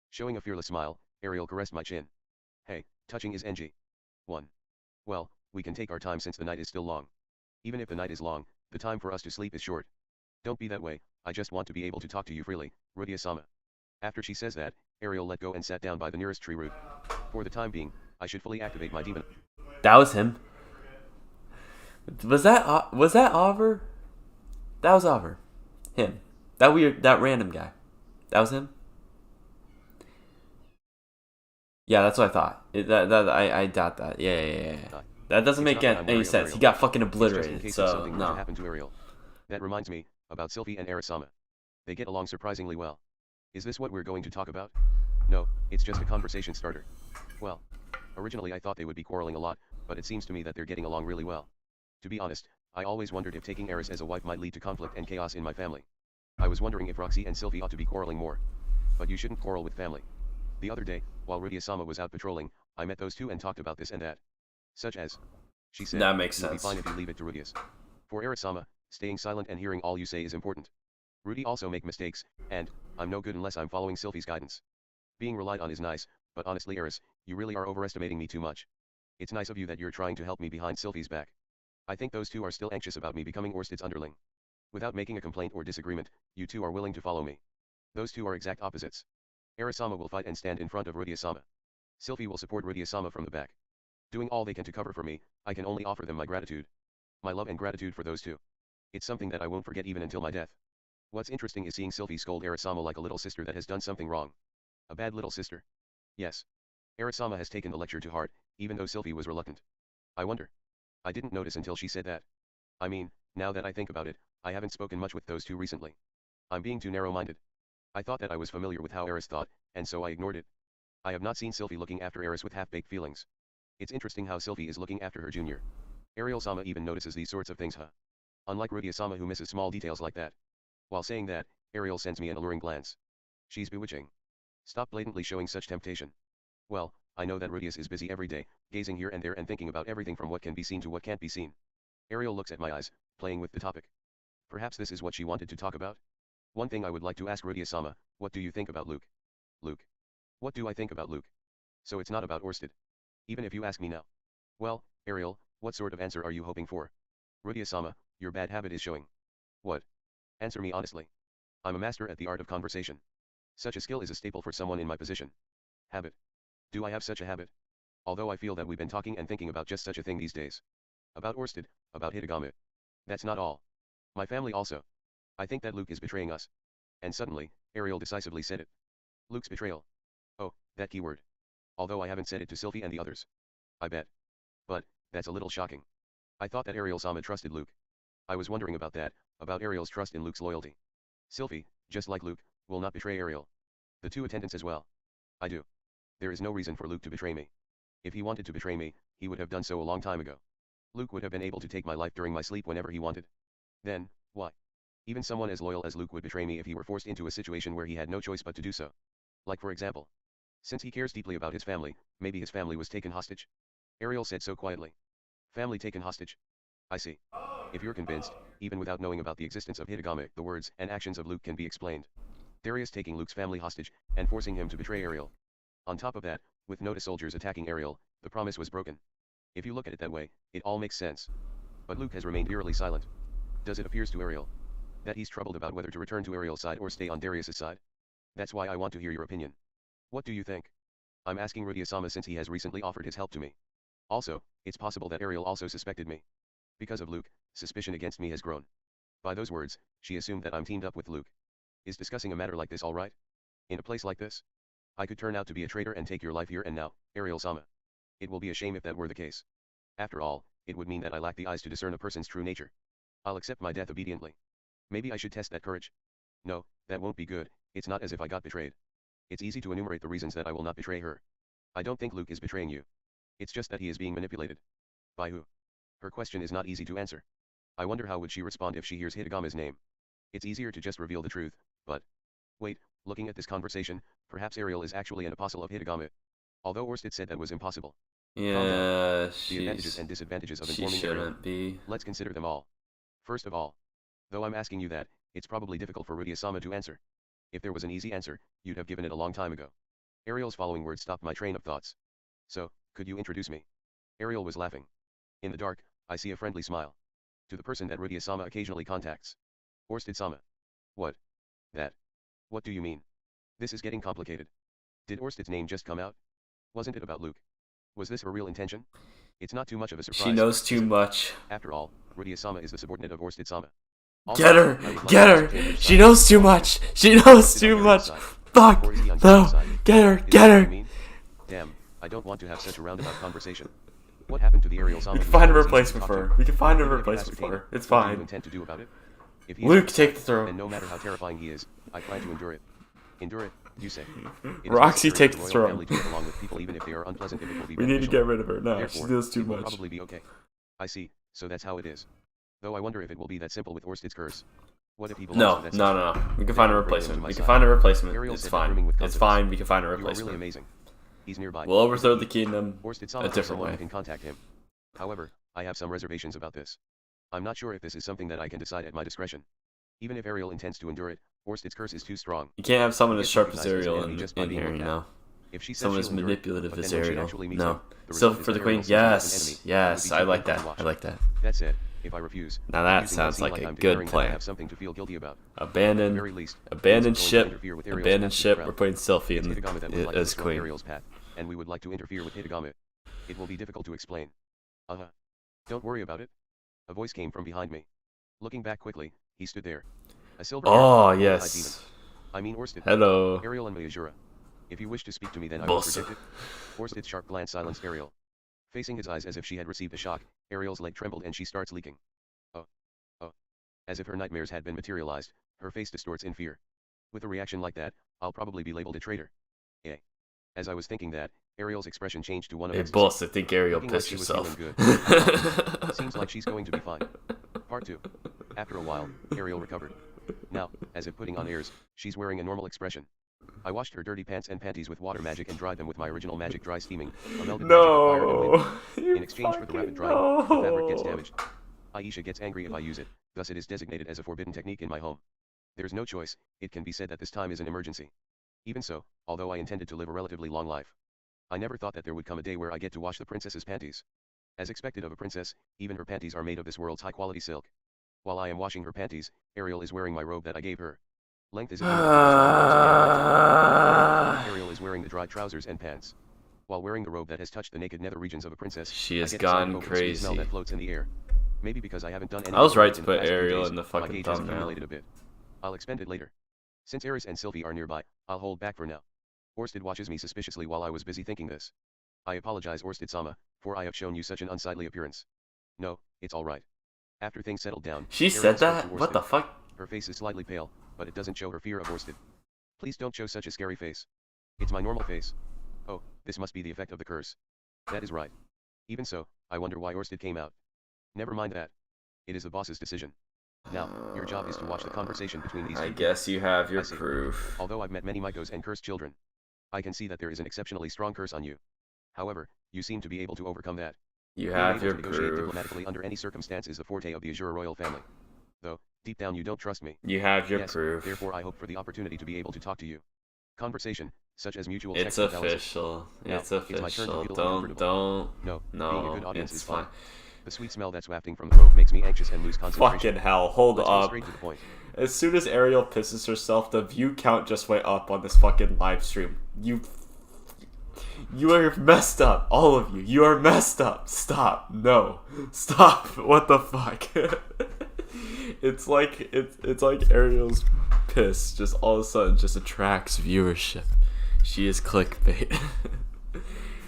Showing a fearless smile, Ariel caressed my chin. Hey, touching is NG. 1. Well, we can take our time since the night is still long. Even if the night is long, the time for us to sleep is short. Don't be that way, I just want to be able to talk to you freely, Rudia-sama. After she says that, Ariel let go and sat down by the nearest tree root. For the time being, I should fully activate my demon. That was him. Was that Auber? That was Auburn. Him. That weird, that random guy. That was him? Yeah, that's what I thought. I doubt that. Yeah. That doesn't It's make not that I'm any wary of sense. He Ariel. got fucking It's just in obliterated, case of so something were to no. happen to Ariel. That reminds me, about Sylvie and Arisama. They get along surprisingly well. Is this what we're going to talk about? No, it's just a conversation starter. Well, originally I thought they would be quarreling a lot, but it seems to me that they're getting along really well. To be honest, I always wondered if taking Eris as a wife might lead to conflict and chaos in my family. I was wondering if Roxy and Sylvie ought to be quarreling more. But you shouldn't quarrel with family. The other day, while Rudia-sama was out patrolling, I met those two and talked about this and that. Such as, she said, That makes you'll be sense. fine if you leave it to Rudius. For Eris-sama, staying silent and hearing all you say is important. Rudy also make mistakes, and, I'm no good unless I'm following Sylvie's guidance. Being relied on is nice, but honestly Eris, you really are overestimating me too much. It's nice of you that you're trying to help me behind Sylvie's back. I think those two are still anxious about me becoming Orsted's underling. Without making a complaint or disagreement, you two are willing to follow me. Those two are exact opposites. Eris-sama will fight and stand in front of Rudia-sama. Sylvie will support Rudia-sama from the back. Doing all they can to cover for me, I can only offer them my gratitude. My love and gratitude for those two. It's something that I won't forget even until my death. What's interesting is seeing Sylvie scold Eris-sama like a little sister that has done something wrong. A bad little sister. Yes. Eris-sama has taken the lecture to heart, even though Sylvie was reluctant. I wonder. I didn't notice until she said that. I mean, now that I think about it, I haven't spoken much with those two recently. I'm being too narrow-minded. I thought that I was familiar with how Eris thought, and so I ignored it. I have not seen Sylvie looking after Eris with half-baked feelings. It's interesting how Sylvie is looking after her junior. Ariel-sama even notices these sorts of things, huh? Unlike Rudia-sama who misses small details like that. While saying that, Ariel sends me an alluring glance. She's bewitching. Stop blatantly showing such temptation. Well, I know that Rudius is busy every day, gazing here and there and thinking about everything from what can be seen to what can't be seen. Ariel looks at my eyes, playing with the topic. Perhaps this is what she wanted to talk about? One thing I would like to ask Rudia-sama, what do you think about Luke? Luke. What do I think about Luke? So it's not about Orsted. Even if you ask me now. Well, Ariel, what sort of answer are you hoping for? Rudia-sama, your bad habit is showing. What? Answer me honestly. I'm a master at the art of conversation. Such a skill is a staple for someone in my position. Habit. Do I have such a habit? Although I feel that we've been talking and thinking about just such a thing these days. About Orsted, about Hitagami. That's not all. My family also. I think that Luke is betraying us. And suddenly, Ariel decisively said it. Luke's betrayal. Oh, that keyword. Although I haven't said it to Sylvie and the others. I bet. But, that's a little shocking. I thought that Ariel-sama trusted Luke. I was wondering about that, about Ariel's trust in Luke's loyalty. Sylvie, just like Luke, will not betray Ariel. The two attendants as well. I do. There is no reason for Luke to betray me. If he wanted to betray me, he would have done so a long time ago. Luke would have been able to take my life during my sleep whenever he wanted. Then, why? Even someone as loyal as Luke would betray me if he were forced into a situation where he had no choice but to do so. Like for example. Since he cares deeply about his family, maybe his family was taken hostage? Ariel said so quietly. Family taken hostage? I see. If you're convinced, even without knowing about the existence of Hitagami, the words and actions of Luke can be explained. Darius taking Luke's family hostage, and forcing him to betray Ariel. On top of that, with Nota soldiers attacking Ariel, the promise was broken. If you look at it that way, it all makes sense. But Luke has remained eerily silent. Does it appears to Ariel that he's troubled about whether to return to Ariel's side or stay on Darius's side? That's why I want to hear your opinion. What do you think? I'm asking Rudia-sama since he has recently offered his help to me. Also, it's possible that Ariel also suspected me. Because of Luke, suspicion against me has grown. By those words, she assumed that I'm teamed up with Luke. Is discussing a matter like this alright? In a place like this? I could turn out to be a traitor and take your life here and now, Ariel-sama. It will be a shame if that were the case. After all, it would mean that I lack the eyes to discern a person's true nature. I'll accept my death obediently. Maybe I should test that courage. No, that won't be good, it's not as if I got betrayed. It's easy to enumerate the reasons that I will not betray her. I don't think Luke is betraying you. It's just that he is being manipulated. By who? Her question is not easy to answer. I wonder how would she respond if she hears Hitagami's name. It's easier to just reveal the truth, but... Wait, looking at this conversation, perhaps Ariel is actually an apostle of Hitagami. Although Orsted said that was impossible. Calm down. Yeah, The advantages and disadvantages of she informing Ariel. shouldn't be. Let's consider them all. First of all. Though I'm asking you that, it's probably difficult for Rudia-sama to answer. If there was an easy answer, you'd have given it a long time ago. Ariel's following words stopped my train of thoughts. So, could you introduce me? Ariel was laughing. In the dark, I see a friendly smile. To the person that Rudia-sama occasionally contacts. Orsted-sama. What? That. What do you mean? This is getting complicated. Did Orsted's name just come out? Wasn't it about Luke? Was this her real intention? It's not too much of a surprise. She knows too much. After all, Rudia-sama is the subordinate of Orsted-sama. Also, Get her! I would like Get to her! ascertain which She side knows is too on much! Ariel's She side. knows Is it too on much! Ariel's side? Fuck! Or is he on No! Triss' side? Get her! Is Get that what you her! mean? Damn, I don't want to have such a roundabout conversation. What happened to the Ariel We Sama can who find a was always easy to replacement talk for to? her. We can find a Even if you replacement for ascertain her. it, It's what do you fine. intend to do about it? If he is Luke, Triss' take side, the throne. then no matter how terrifying he is, I plan to endure it. Endure it, you say. It is Roxy, necessary take for the the royal throne. family to get along with people even if they are unpleasant if it will be We need to beneficial. get rid of her now. She Therefore, does too it will much. probably be okay. I see, so that's how it is. Though I wonder if it will be that simple with Orsted's curse. What if he belongs No, to that no, section? no, no. We can find a Therefore, bring him to replacement. my We can side. find a replacement. Ariel It's said that, brimming fine. with It's confidence. fine. We can find a You are really replacement. amazing. He's nearby. We'll Is overthrow he? the kingdom Orsted a Sama or different someone way. who can contact him. However, I have some reservations about this. I'm not sure if this is something that I can decide at my discretion. Even if Ariel intends to endure it, Orsted's curse is too strong. You can't have someone He as gets sharp as recognized as an Ariel enemy just by in being here, looked you at. know? If she says Someone as she'll endure it, manipulative but as then when she Ariel. actually meets No. him, the So result is for that the queen, Ariel sees him as an yes, enemy. It would yes, be I too like painful that. to watch. I like that. That said, if I refuse, Now that refusing sounds might seem like a I'm good declaring that I plan. have something to feel guilty about. At the Abandon, very least, abandon Orsted's going to ship, interfere with Ariel's abandon path to the ship. crown. We're putting Sylphie It's in Hitagami that would like to as disrupt queen. Ariel's path, and we would like to interfere with Hitagami. It will be difficult to explain. Don't worry about it. A voice came from behind me. Looking back quickly, he stood there. A silver-haired, Oh golden-eyed demon. yes. I mean Orsted. Hello. Ariel and Asura. If you wish to speak to me, then I Boss. won't reject it. Orsted's sharp glance silenced Ariel. Facing his eyes as if she had received a shock, Ariel's leg trembled and she starts leaking. Oh. Oh. As if her nightmares had been materialized, her face distorts in fear. With a reaction like that, I'll probably be labeled a traitor. Eh. As I was thinking that, Ariel's expression changed to one of Hey ecstasy. boss, I think Ariel Looking like pissed she was herself. feeling good. I thought, seems like she's going to be fine. Part 2. After a while, Ariel recovered. Now, as if putting on airs, she's wearing a normal expression. I washed her dirty pants and panties with water magic and dried them with my original magic dry steaming, a melded magic of fire and wind. No. In exchange for the rapid drying, the fabric gets damaged. Aisha gets angry if I use it, thus it is designated as a forbidden technique in my home. There's no choice, it can be said that this time is an emergency. Even so, although I intended to live a relatively long life, I never thought that there would come a day where I get to wash the princess's panties. As expected of a princess, even her panties are made of this world's high-quality silk. While I am washing her panties, Ariel is wearing my robe that I gave her. Length is a Ariel is wearing the dry trousers and pants. While wearing the robe that has touched the naked nether regions of a princess, She I has get excited gone over the sweet smell crazy. that floats in the air. Maybe because I haven't done any. I was right to in the put past few Ariel days, in the my fucking gauge has thumbnail. accumulated a bit. I'll expend it later. Since Eris and Sylvie are nearby, I'll hold back for now. Orsted watches me suspiciously while I was busy thinking this. I apologize, Orsted-sama, for I have shown you such an unsightly appearance. No, it's all right. After things settled down, She Ariel said spoke that? to What the Orsted. fuck? Her face is slightly pale, but it doesn't show her fear of Orsted. Please don't show such a scary face. It's my normal face. Oh, this must be the effect of the curse. That is right. Even so, I wonder why Orsted came out. Never mind that. It is the boss's decision. Now, your job is to watch the conversation between these two. I guess you have your I see. proof. Although I've met many Mycos and cursed children, I can see that there is an exceptionally strong curse on you. However, you seem to be able to overcome that. You Being have able your to negotiate proof. diplomatically under any circumstance is the forte of the Asura royal family. Though, deep down you don't trust me. You have your Yes, proof. therefore I hope for the opportunity to be able to talk to you. Conversation, such as mutual It's text analysis. official. Now, It's it's my turn to official. feel Don't. No, being a No, good audience it's is fine. fine. The sweet smell that's wafting from the robe makes me anxious and lose concentration. Fucking hell. Hold Let's go up. straight to the point. As soon as Ariel pisses herself, the view count just went up on this fucking live stream. You are messed up. All of you. You are messed up. Stop. No. Stop. What the fuck? It's like Ariel's piss just all of a sudden just attracts viewership. She is clickbait.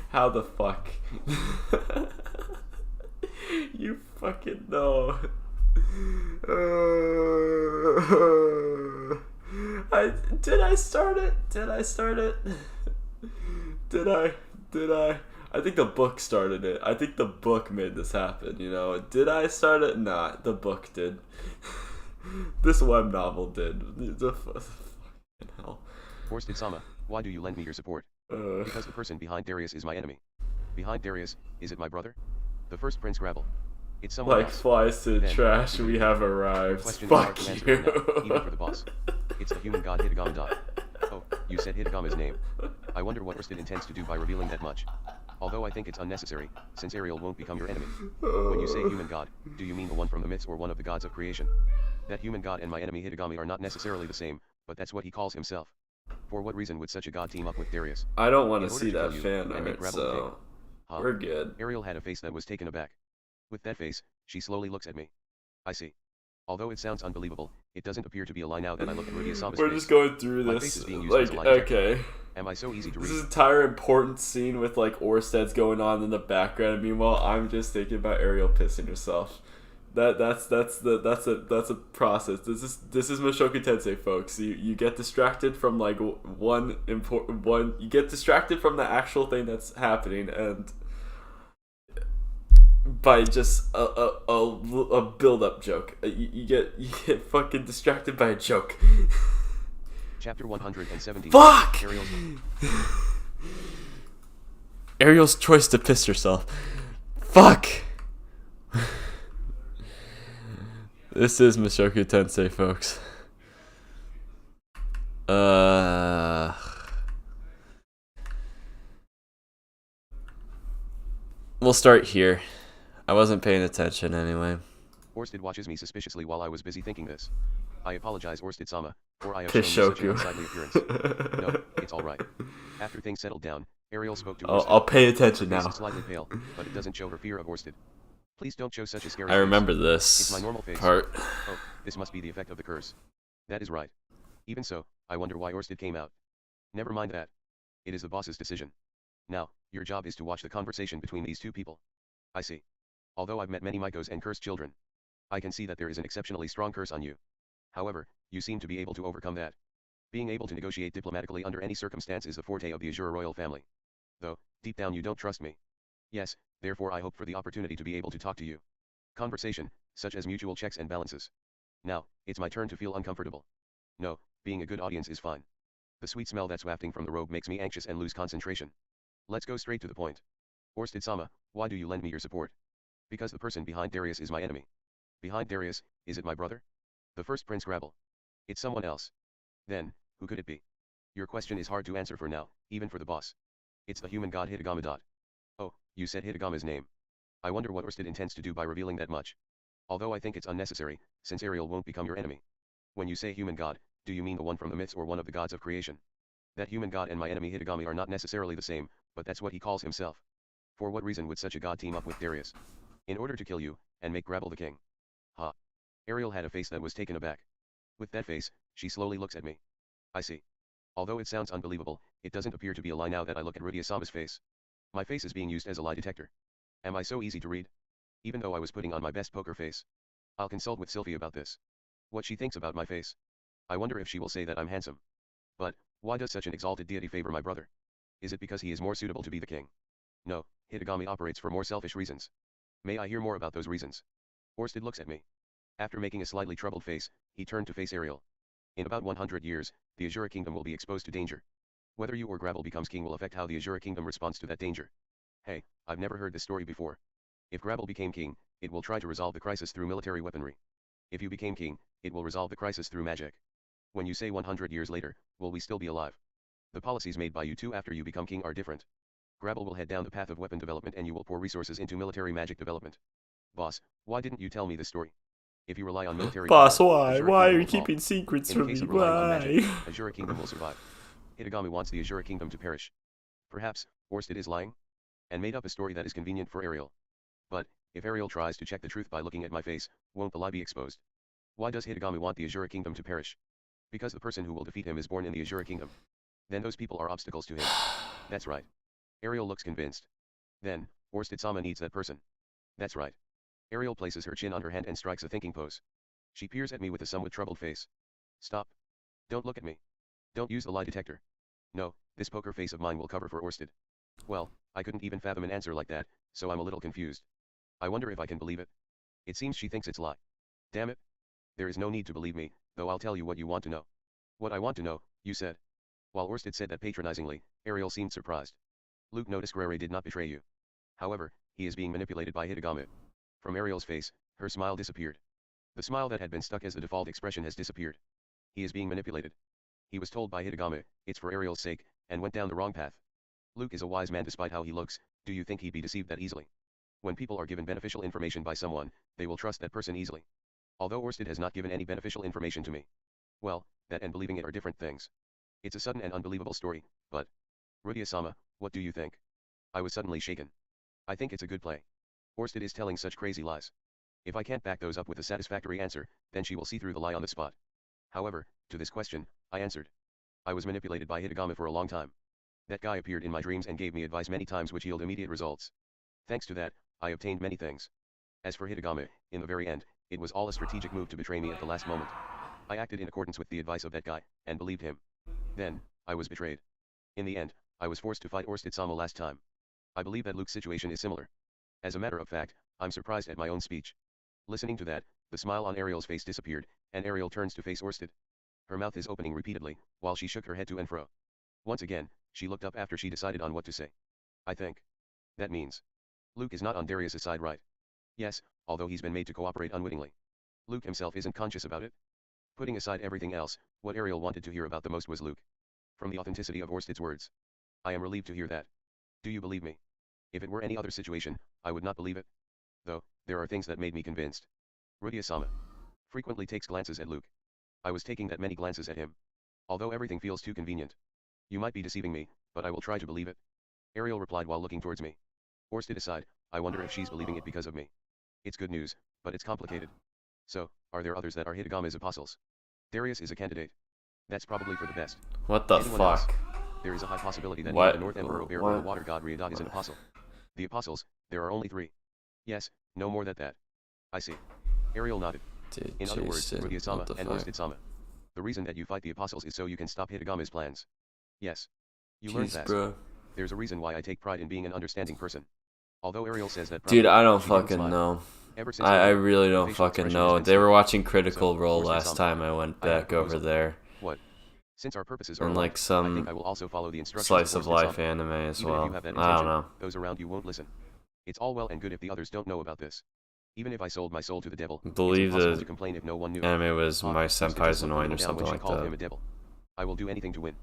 How the fuck? You fucking know. Did I start it? Did I start it? Did I? I think the book started it. I think the book made this happen, you know. Did I start it? Nah, the book did. This web novel did. The fucking hell. Orsted-sama, why do you lend me your support? Because the person behind Darius is my enemy. Behind Darius, is it my brother? The first Prince Gravel. It's someone Like else. flies to the Then, trash, we have arrived. Question Fuck is hard to you. answer right now, even for the boss. It's the human god Hitagami. Oh, you said Hitagami's name. I wonder what Orsted intends to do by revealing that much. Although I think it's unnecessary, since Ariel won't become your enemy. When you say human god, do you mean the one from the myths or one of the gods of creation? That human god and my enemy Hitagami are not necessarily the same, but that's what he calls himself. For what reason would such a god team up with Darius? I don't want In to order see to that kill you fan and make art, Gravel so king. Huh. we're good. Ariel had a face that was taken aback. With that face, she slowly looks at me. I see. Although it sounds unbelievable, it doesn't appear to be a lie now that I look at Rudia-sama's We're face. just going through My this. face is being used as a Like, lie detector. okay. Am I so easy to This read? is entire important scene with like Orsted's going on in the background. Meanwhile, I'm just thinking about Ariel pissing herself. That's a process. This is Mushoku Tensei, folks. You get distracted from like one. You get distracted from the actual thing that's happening, and by just a build up joke, you get fucking distracted by a joke. Chapter 170. Fuck! Ariel's choice to piss herself. Fuck! This is Mushoku Tensei, folks. We'll start here. I wasn't paying attention anyway. Orsted watches me suspiciously while I was busy thinking this. I apologize, Orsted-sama, for I have shown you such an unsightly appearance. No, it's alright. After things settled down, Ariel spoke to Orsted. I'll pay attention her now. Face is slightly pale, but it doesn't show her fear of Orsted. Please don't show such a scary I remember face. this It's my normal face. part. Oh, this must be the effect of the curse. That is right. Even so, I wonder why Orsted came out. Never mind that. It is the boss's decision. Now, your job is to watch the conversation between these two people. I see. Although I've met many Mycos and cursed children, I can see that there is an exceptionally strong curse on you. However, you seem to be able to overcome that. Being able to negotiate diplomatically under any circumstance is the forte of the Asura royal family. Though, deep down you don't trust me. Yes, therefore I hope for the opportunity to be able to talk to you. Conversation, such as mutual checks and balances. Now, it's my turn to feel uncomfortable. No, being a good audience is fine. The sweet smell that's wafting from the robe makes me anxious and lose concentration. Let's go straight to the point. Orsted-sama, why do you lend me your support? Because the person behind Darius is my enemy. Behind Darius, is it my brother? The first Prince Gravel. It's someone else. Then, who could it be? Your question is hard to answer for now, even for the boss. It's the human god Hitagama. Oh, you said Hitagama's name. I wonder what Orsted intends to do by revealing that much. Although I think it's unnecessary, since Ariel won't become your enemy. When you say human god, do you mean the one from the myths or one of the gods of creation? That human god and my enemy Hitagami are not necessarily the same, but that's what he calls himself. For what reason would such a god team up with Darius? In order to kill you, and make Gravel the king. Ha. Ariel had a face that was taken aback. With that face, she slowly looks at me. I see. Although it sounds unbelievable, it doesn't appear to be a lie now that I look at Rudia-sama's face. My face is being used as a lie detector. Am I so easy to read? Even though I was putting on my best poker face. I'll consult with Sylvie about this. What she thinks about my face. I wonder if she will say that I'm handsome. But, why does such an exalted deity favor my brother? Is it because he is more suitable to be the king? No, Hitagami operates for more selfish reasons. May I hear more about those reasons? Orsted looks at me. After making a slightly troubled face, he turned to face Ariel. In about 100 years, the Asura Kingdom will be exposed to danger. Whether you or Gravel becomes king will affect how the Asura Kingdom responds to that danger. Hey, I've never heard this story before. If Gravel became king, it will try to resolve the crisis through military weaponry. If you became king, it will resolve the crisis through magic. When you say 100 years later, will we still be alive? The policies made by you two after you become king are different. Gravel will head down the path of weapon development and you will pour resources into military magic development. Boss, why didn't you tell me this story? If you rely on military Boss, power, why? Asura Why are Kingdom you will fall. keeping secrets In the from case me? of relying on magic, Why? Asura Kingdom will survive. Hitagami wants the Asura Kingdom to perish. Perhaps, Orsted is lying? And made up a story that is convenient for Ariel. But, if Ariel tries to check the truth by looking at my face, won't the lie be exposed? Why does Hitagami want the Asura Kingdom to perish? Because the person who will defeat him is born in the Asura Kingdom. Then those people are obstacles to him. That's right. Ariel looks convinced. Then, Orsted-sama needs that person. That's right. Ariel places her chin on her hand and strikes a thinking pose. She peers at me with a somewhat troubled face. Stop. Don't look at me. Don't use the lie detector. No, this poker face of mine will cover for Orsted. Well, I couldn't even fathom an answer like that, so I'm a little confused. I wonder if I can believe it. It seems she thinks it's lie. Damn it. There is no need to believe me, though I'll tell you what you want to know. What I want to know, you said. While Orsted said that patronizingly, Ariel seemed surprised. Luke noticed Guerrero did not betray you. However, he is being manipulated by Hitagami. From Ariel's face, her smile disappeared. The smile that had been stuck as the default expression has disappeared. He is being manipulated. He was told by Hitagami, it's for Ariel's sake, and went down the wrong path. Luke is a wise man despite how he looks, do you think he'd be deceived that easily? When people are given beneficial information by someone, they will trust that person easily. Although Orsted has not given any beneficial information to me. Well, that and believing it are different things. It's a sudden and unbelievable story, but... Rudia-sama, what do you think? I was suddenly shaken. I think it's a good play. Orsted is telling such crazy lies. If I can't back those up with a satisfactory answer, then she will see through the lie on the spot. However, to this question, I answered. I was manipulated by Hitagami for a long time. That guy appeared in my dreams and gave me advice many times which yielded immediate results. Thanks to that, I obtained many things. As for Hitagami, in the very end, it was all a strategic move to betray me at the last moment. I acted in accordance with the advice of that guy, and believed him. Then, I was betrayed. In the end, I was forced to fight Orsted-sama last time. I believe that Luke's situation is similar. As a matter of fact, I'm surprised at my own speech. Listening to that, the smile on Ariel's face disappeared, and Ariel turns to face Orsted. Her mouth is opening repeatedly, while she shook her head to and fro. Once again, she looked up after she decided on what to say. I think. That means. Luke is not on Darius' side, right? Yes, although he's been made to cooperate unwittingly. Luke himself isn't conscious about it. Putting aside everything else, what Ariel wanted to hear about the most was Luke. From the authenticity of Orsted's words. I am relieved to hear that. Do you believe me? If it were any other situation, I would not believe it. Though, there are things that made me convinced. Rudia-sama frequently takes glances at Luke. I was taking that many glances at him. Although everything feels too convenient. You might be deceiving me, but I will try to believe it. Ariel replied while looking towards me. Orsted aside, I wonder if she's believing it because of me. It's good news, but it's complicated. So, are there others that are Hitagami's apostles? Darius is a candidate. That's probably for the best. What the Anyone fuck? else? There is a high possibility that What? either the North Emperor Obear or the water god Riadad is an apostle. The apostles, there are only 3. Yes, no more than that. I see. Ariel nodded. Dude, In other words, Jason, Rudia-sama what the and fuck? Orsted-sama. The reason that you fight the apostles is so you can stop Hitagami's plans. Yes. You learned Jeez, fast. bro. There's a reason why I take pride in being an understanding person. Although Ariel says that Dude, I don't she didn't fucking smile. know. Ever since I earlier, really her don't facial fucking expression has know. been They were steady. watching Critical So, Role Orsted last Sama, time I went I have a back over proposal. there. What? Since our purposes are And aligned, like I some think I will also follow the instructions slice of Orsted life Sama. anime as Even if well. you have that I don't intention, know. those around you won't listen. It's all well and good if the others don't know about this. Even if I sold my soul to the devil, I it's believe impossible to the complain if no one knew. anime was My Orsted Senpai's just looked a Annoying little or down something when she like called that. him a devil. I will do anything to win.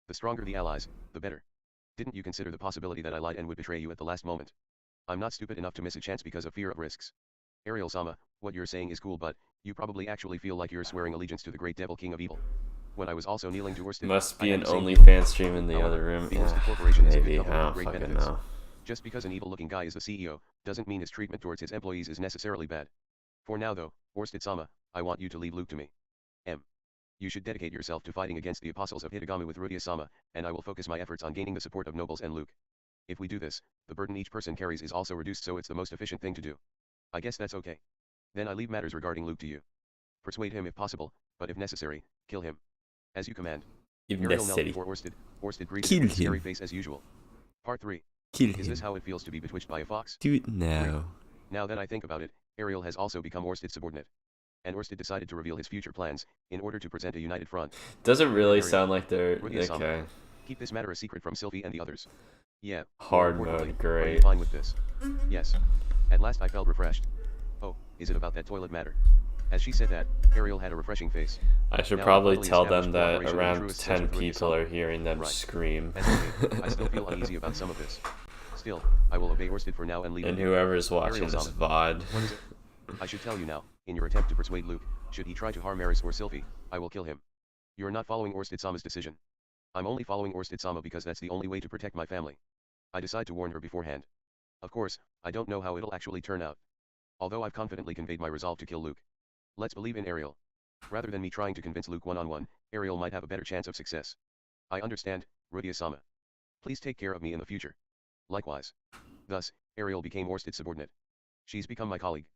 The stronger the allies, the better. Didn't you consider the possibility that I lied and would betray you at the last moment? I'm not stupid enough to miss a chance because of fear of risks. Ariel-sama, what you're saying is cool, but you probably actually feel like you're swearing allegiance to the great devil king of evil. When I was also kneeling to Orsted, Must I be had an the same feeling. OnlyFans stream in the However, other room. the Yeah, Orsted Corporation is a good maybe. I company with don't great fucking benefits. know. Just because an evil-looking guy is the CEO, doesn't mean his treatment towards his employees is necessarily bad. For now though, Orsted-sama, I want you to leave Luke to me. You should dedicate yourself to fighting against the apostles of Hitagami with Rudia-sama, and I will focus my efforts on gaining the support of nobles and Luke. If we do this, the burden each person carries is also reduced, so it's the most efficient thing to do. I guess that's okay. Then I leave matters regarding Luke to you. Persuade him if possible, but if necessary, kill him. As you command. If Ariel knelt necessary. before Orsted. Orsted greeted Kill him with a scary him. face as usual. Part 3. Kill Is this him. how it feels to be betwitched by a fox? Do it now. Now that I think about it, Ariel has also become Orsted's subordinate. And Orsted decided to reveal his future plans, in order to present a united front. Doesn't really Ariel, sound like they're Rudia-sama, okay. keep this matter a secret from Sylvie and the others. Yeah, more Hard importantly, mode, are you great. fine with this? Yes. At last I felt refreshed. Oh, is it about that toilet matter? As she said that, Ariel had a refreshing face. I should Now probably finally tell established them that cooperation with the around truest 10 sense with people Rudia-sama. are hearing them Right. scream. That's okay. I still feel uneasy about some of this. Still, I will obey Orsted for now and leave And it. whoever's watching this Ariel-sama, VOD. what is it? I should tell you now, in your attempt to persuade Luke, should he try to harm Eris or Sylvie, I will kill him. You're not following Orsted-sama's decision. I'm only following Orsted-sama because that's the only way to protect my family. I decide to warn her beforehand. Of course, I don't know how it'll actually turn out. Although I've confidently conveyed my resolve to kill Luke. Let's believe in Ariel. Rather than me trying to convince Luke one-on-one, Ariel might have a better chance of success. I understand, Rudia-sama. Please take care of me in the future. Likewise. Thus, Ariel became Orsted's subordinate. She's become my colleague.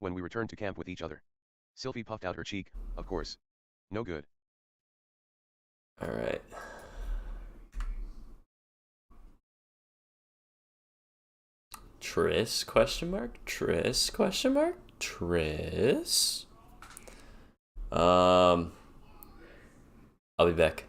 When we returned to camp with each other. Sylvie puffed out her cheek, of course. No good. Alright. Triss, question mark? Triss, question mark? Triss? I'll be back.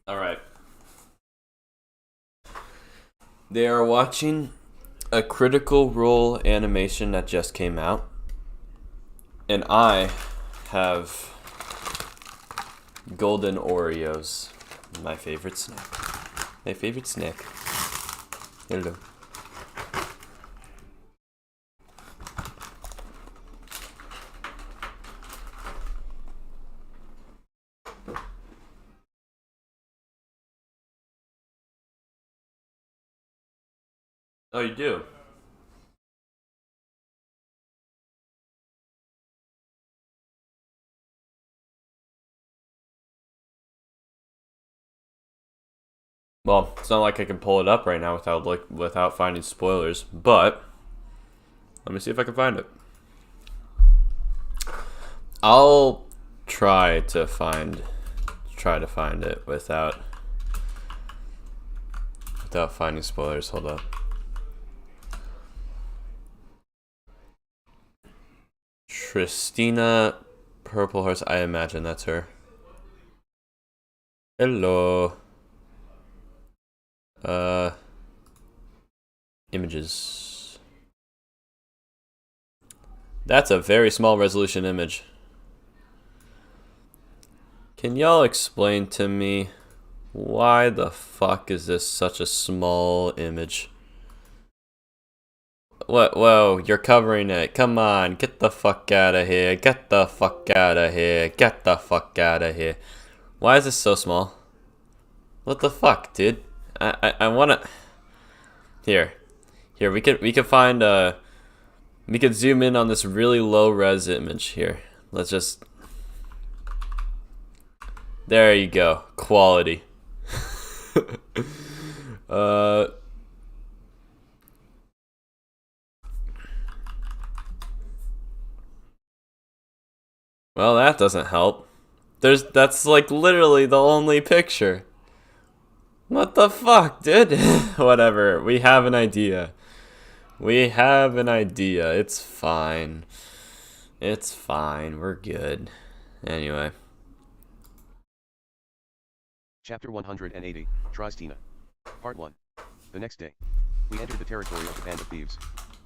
Alright. They are watching a Critical Role animation that just came out. And I have golden Oreos. My favorite snack. My favorite snack. Hello. Oh, you do? Well, it's not like I can pull it up right now without finding spoilers, but let me see if I can find it. I'll try to find it without finding spoilers. Hold up. Tristina Purple Horse, I imagine that's her. Hello. Images. That's a very small resolution image. Can y'all explain to me why the fuck is this such a small image? What? Whoa, you're covering it. Come on, get the fuck out of here. Get the fuck out of here. Get the fuck out of here. Why is this so small? What the fuck, dude? I wanna... Here, we could find we could zoom in on this really low res image here. Let's just... There you go. Quality. Well, that doesn't help. That's like literally the only picture. What the fuck, dude? Whatever. We have an idea. It's fine. It's fine. We're good. Anyway. Chapter 180, Tristina. Part 1. The next day, we entered the territory of the Band of Thieves.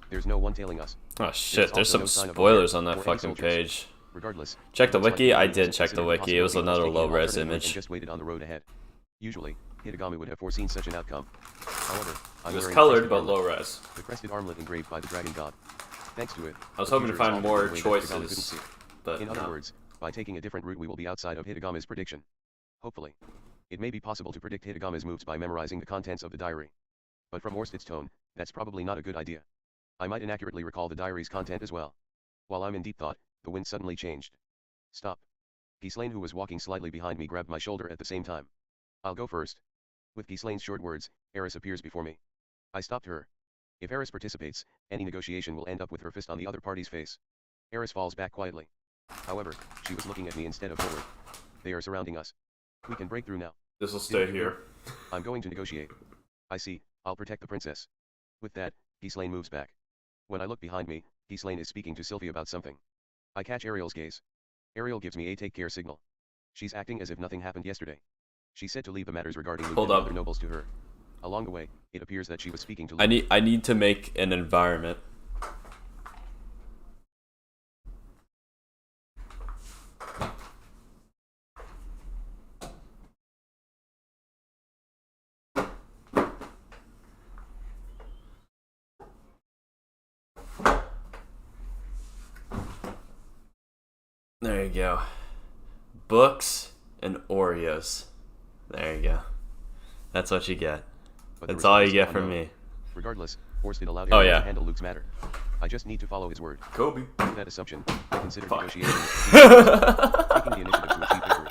There's no one tailing us. Oh shit, there's some spoilers on that fucking page. Regardless, check the wiki. I did check the wiki. It was another low-res image. And just waited on the road ahead. Usually, Hitagami would have foreseen such an outcome. However, it was colored but low-res. The crested armlet engraved by the dragon god. Thanks to it, I was hoping to find more choices, but in other words, by taking a different route we will be outside of Hitagami's prediction. Hopefully. It may be possible to predict Hitagami's moves by memorizing the contents of the diary. But from Orsted's tone, that's probably not a good idea. I might inaccurately recall the diary's content as well. While I'm in deep thought, the wind suddenly changed. Stop. Ghislaine, who was walking slightly behind me, grabbed my shoulder at the same time. I'll go first. With Ghislaine's short words, Eris appears before me. I stopped her. If Eris participates, any negotiation will end up with her fist on the other party's face. Eris falls back quietly. However, she was looking at me instead of forward. They are surrounding us. We can break through now. This'll stay here. I'm going to negotiate. I see. I'll protect the princess. With that, Ghislaine moves back. When I look behind me, Ghislaine is speaking to Sylvie about something. I catch Ariel's gaze. Ariel gives me a take care signal. She's acting as if nothing happened yesterday. She said to leave the matters regarding Luke and other nobles to her. Along the way, it appears that she was speaking to Luke. I need to make an environment. There you go. Books and Oreos. There you go. That's what you get. That's all you get from me. Regardless, Orsted allowed Ariel to handle Luke's matter. I just need to follow his word. Kobe. With that assumption, I consider negotiating taking the initiative to achieve victory.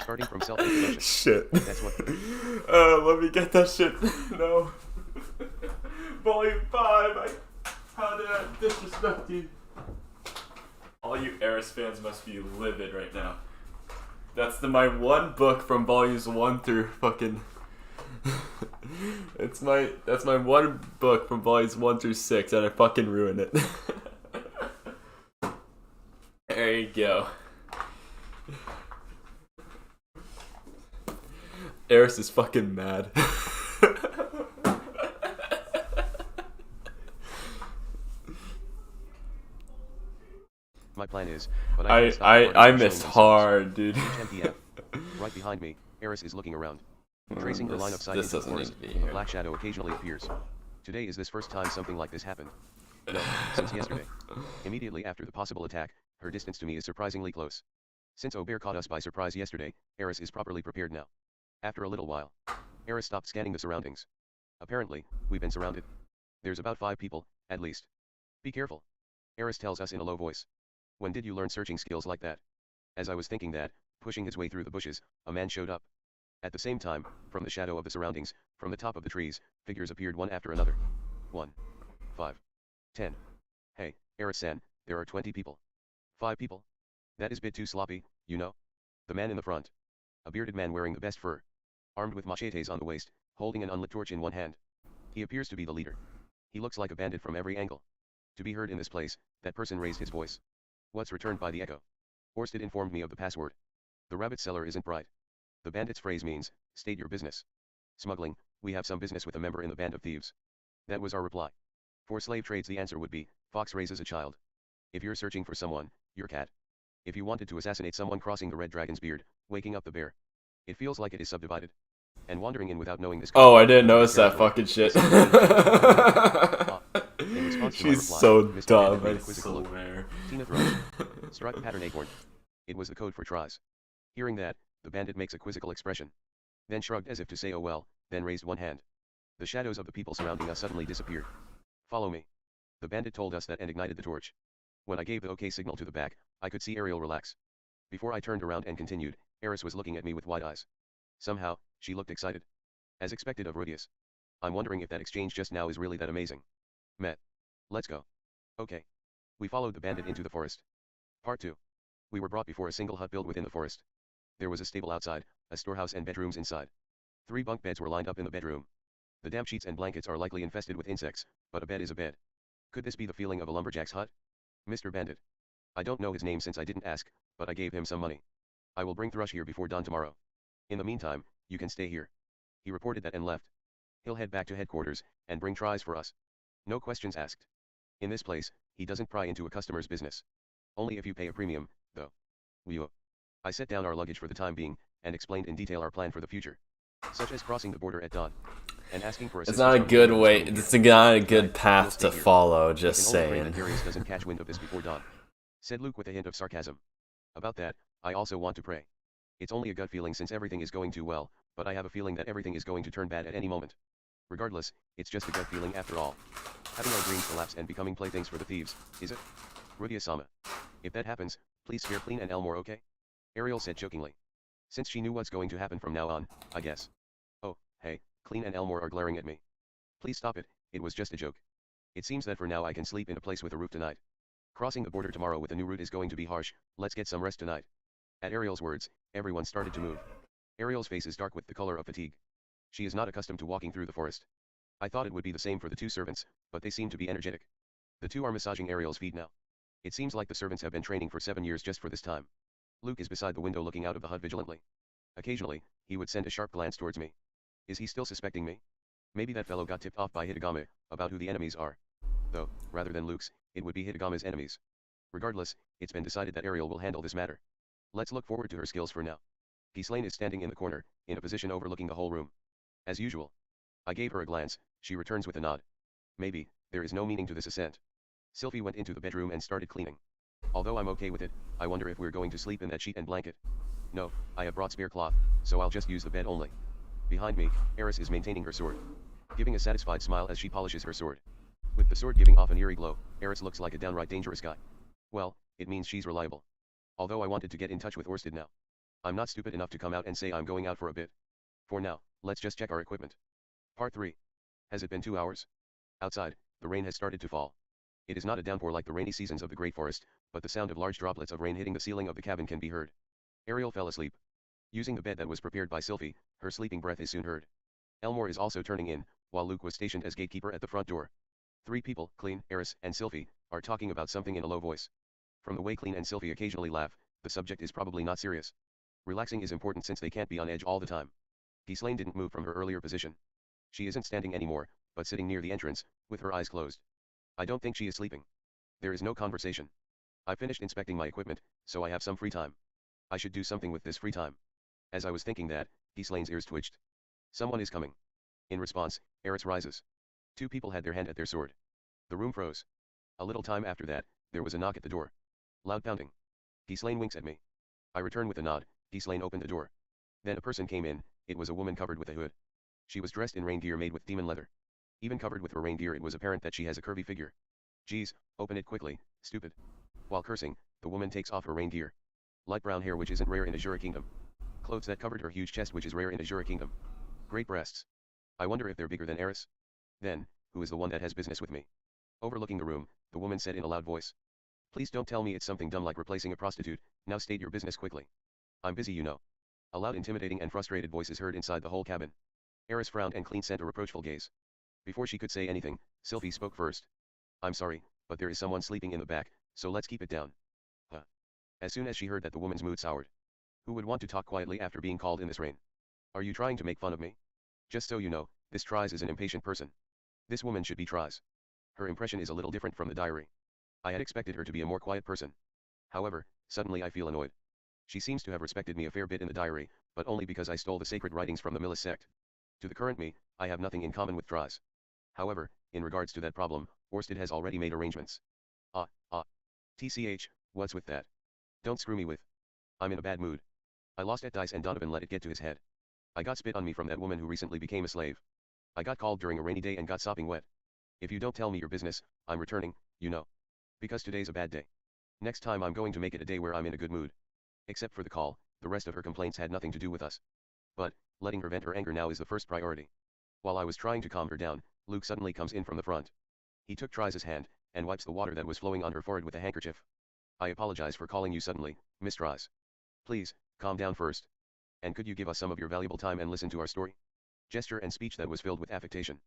Starting from self-introduction. Shit. That's what... let me get that shit. No. Volume 5. How did I disrespect you? All you Eris fans must be livid right now. That's my one book from volumes 1 through fucking... that's my one book from volumes 1 through 6, and I fucking ruined it. There you go. Eris is fucking mad. My plan is, but I can't stop the party I from showing missed themselves. hard, dude. HMTF. Right behind me, Eris is looking around. Tracing her line of sight This into the doesn't need forest, to be a here. black shadow occasionally appears. Today is this first time something like this happened. No, since yesterday. Immediately after the possible attack, her distance to me is surprisingly close. Since Obear caught us by surprise yesterday, Eris is properly prepared now. After a little while, Eris stopped scanning the surroundings. Apparently, we've been surrounded. There's about 5 people, at least. Be careful. Eris tells us in a low voice. When did you learn searching skills like that? As I was thinking that, pushing his way through the bushes, a man showed up. At the same time, from the shadow of the surroundings, from the top of the trees, figures appeared one after another. 1, 5, 10. Hey, Eris-san, there are 20 people. 5 people? That is a bit too sloppy, you know? The man in the front. A bearded man wearing the best fur. Armed with machetes on the waist, holding an unlit torch in one hand. He appears to be the leader. He looks like a bandit from every angle. To be heard in this place, that person raised his voice. What's returned by the echo? Orsted informed me of the password. The rabbit seller isn't bright. The bandit's phrase means, state your business. Smuggling, we have some business with a member in the band of thieves. That was our reply. For slave trades the answer would be, fox raises a child. If you're searching for someone, your cat. If you wanted to assassinate someone crossing the red dragon's beard, waking up the bear. It feels like it is subdivided. And wandering in without knowing this code, Oh, I didn't entered notice that territory. fucking shit. In response to my She's reply, so Mr. Bandit dumb, made I a quizzical look. swear. Tina throws. Strut pattern acorn. It was the code for tries. Hearing that, the bandit makes a quizzical expression. Then shrugged as if to say oh well, then raised one hand. The shadows of the people surrounding us suddenly disappeared. Follow me. The bandit told us that and ignited the torch. When I gave the OK signal to the back, I could see Ariel relax. Before I turned around and continued, Eris was looking at me with wide eyes. Somehow, she looked excited. As expected of Perugius. I'm wondering if that exchange just now is really that amazing. Met. Let's go. Okay. We followed the bandit into the forest. Part 2. We were brought before a single hut built within the forest. There was a stable outside, a storehouse and bedrooms inside. 3 bunk beds were lined up in the bedroom. The damp sheets and blankets are likely infested with insects, but a bed is a bed. Could this be the feeling of a lumberjack's hut? Mr. Bandit. I don't know his name since I didn't ask, but I gave him some money. I will bring Thrush here before dawn tomorrow. In the meantime, you can stay here. He reported that and left. He'll head back to headquarters, and bring tries for us. No questions asked. In this place, he doesn't pry into a customer's business. Only if you pay a premium, though. I set down our luggage for the time being, and explained in detail our plan for the future. Such as crossing the border at dawn, and asking for It's assistance not a from good whoever is way. coming It's here. not a good Tonight, we'll path stay to here. follow. We Just can only pray saying. that Darius doesn't catch wind of this before dawn. Said Luke with a hint of sarcasm. About that, I also want to pray. It's only a gut feeling since everything is going too well, but I have a feeling that everything is going to turn bad at any moment. Regardless, it's just a gut feeling after all. Having our dreams collapse and becoming playthings for the thieves, is it? Rudia-sama. If that happens, please spare Clean and Elmore, okay? Ariel said jokingly. Since she knew what's going to happen from now on, I guess. Oh, hey, Clean and Elmore are glaring at me. Please stop it, it was just a joke. It seems that for now I can sleep in a place with a roof tonight. Crossing the border tomorrow with a new route is going to be harsh, let's get some rest tonight. At Ariel's words, everyone started to move. Ariel's face is dark with the color of fatigue. She is not accustomed to walking through the forest. I thought it would be the same for the 2 servants, but they seem to be energetic. The 2 are massaging Ariel's feet now. It seems like the servants have been training for 7 years just for this time. Luke is beside the window looking out of the hut vigilantly. Occasionally, he would send a sharp glance towards me. Is he still suspecting me? Maybe that fellow got tipped off by Hitagame, about who the enemies are. Though, rather than Luke's, it would be Hitagame's enemies. Regardless, it's been decided that Ariel will handle this matter. Let's look forward to her skills for now. Ghislaine is standing in the corner, in a position overlooking the whole room. As usual. I gave her a glance, she returns with a nod. Maybe, there is no meaning to this assent. Sylvie went into the bedroom and started cleaning. Although I'm okay with it, I wonder if we're going to sleep in that sheet and blanket. No, I have brought spare cloth, so I'll just use the bed only. Behind me, Eris is maintaining her sword. Giving a satisfied smile as she polishes her sword. With the sword giving off an eerie glow, Eris looks like a downright dangerous guy. Well, it means she's reliable. Although I wanted to get in touch with Orsted now. I'm not stupid enough to come out and say I'm going out for a bit. For now, let's just check our equipment. Part 3. Has it been 2 hours? Outside, the rain has started to fall. It is not a downpour like the rainy seasons of the Great Forest, but the sound of large droplets of rain hitting the ceiling of the cabin can be heard. Ariel fell asleep. Using the bed that was prepared by Sylvie, her sleeping breath is soon heard. Elmore is also turning in, while Luke was stationed as gatekeeper at the front door. 3 people, Clean, Eris, and Sylvie, are talking about something in a low voice. From the way Clean and Sylvie occasionally laugh, the subject is probably not serious. Relaxing is important since they can't be on edge all the time. Ghislaine didn't move from her earlier position. She isn't standing anymore, but sitting near the entrance, with her eyes closed. I don't think she is sleeping. There is no conversation. I finished inspecting my equipment, so I have some free time. I should do something with this free time. As I was thinking that, Ghislaine's ears twitched. Someone is coming. In response, Eris rises. Two people had their hand at their sword. The room froze. A little time after that, there was a knock at the door. Loud pounding. Ghislaine winks at me. I return with a nod. Ghislaine opened the door. Then a person came in. It was a woman covered with a hood. She was dressed in rain gear made with demon leather. Even covered with her rain gear, it was apparent that she has a curvy figure. Geez, open it quickly, stupid. While cursing, the woman takes off her rain gear. Light brown hair, which isn't rare in Asura Kingdom. Clothes that covered her huge chest, which is rare in Asura Kingdom. Great breasts. I wonder if they're bigger than Eris. Then, who is the one that has business with me? Overlooking the room, the woman said in a loud voice. Please don't tell me it's something dumb like replacing a prostitute. Now state your business quickly. I'm busy, you know. A loud, intimidating and frustrated voice is heard inside the whole cabin. Eris frowned and Clean sent a reproachful gaze. Before she could say anything, Sylvie spoke first. I'm sorry, but there is someone sleeping in the back, so let's keep it down. Huh. As soon as she heard that, the woman's mood soured. Who would want to talk quietly after being called in this rain? Are you trying to make fun of me? Just so you know, this Triss is an impatient person. This woman should be Triss. Her impression is a little different from the diary. I had expected her to be a more quiet person. However, suddenly I feel annoyed. She seems to have respected me a fair bit in the diary, but only because I stole the sacred writings from the Milis sect. To the current me, I have nothing in common with Triss. However, in regards to that problem, Orsted has already made arrangements. TCH, what's with that? Don't screw me with. I'm in a bad mood. I lost at dice and Donovan let it get to his head. I got spit on me from that woman who recently became a slave. I got called during a rainy day and got sopping wet. If you don't tell me your business, I'm returning, you know. Because today's a bad day. Next time I'm going to make it a day where I'm in a good mood. Except for the call, the rest of her complaints had nothing to do with us. But, letting her vent her anger now is the first priority. While I was trying to calm her down, Luke suddenly comes in from the front. He took Triss's hand, and wipes the water that was flowing on her forehead with a handkerchief. I apologize for calling you suddenly, Miss Triss. Please, calm down first. And could you give us some of your valuable time and listen to our story? Gesture and speech that was filled with affectation.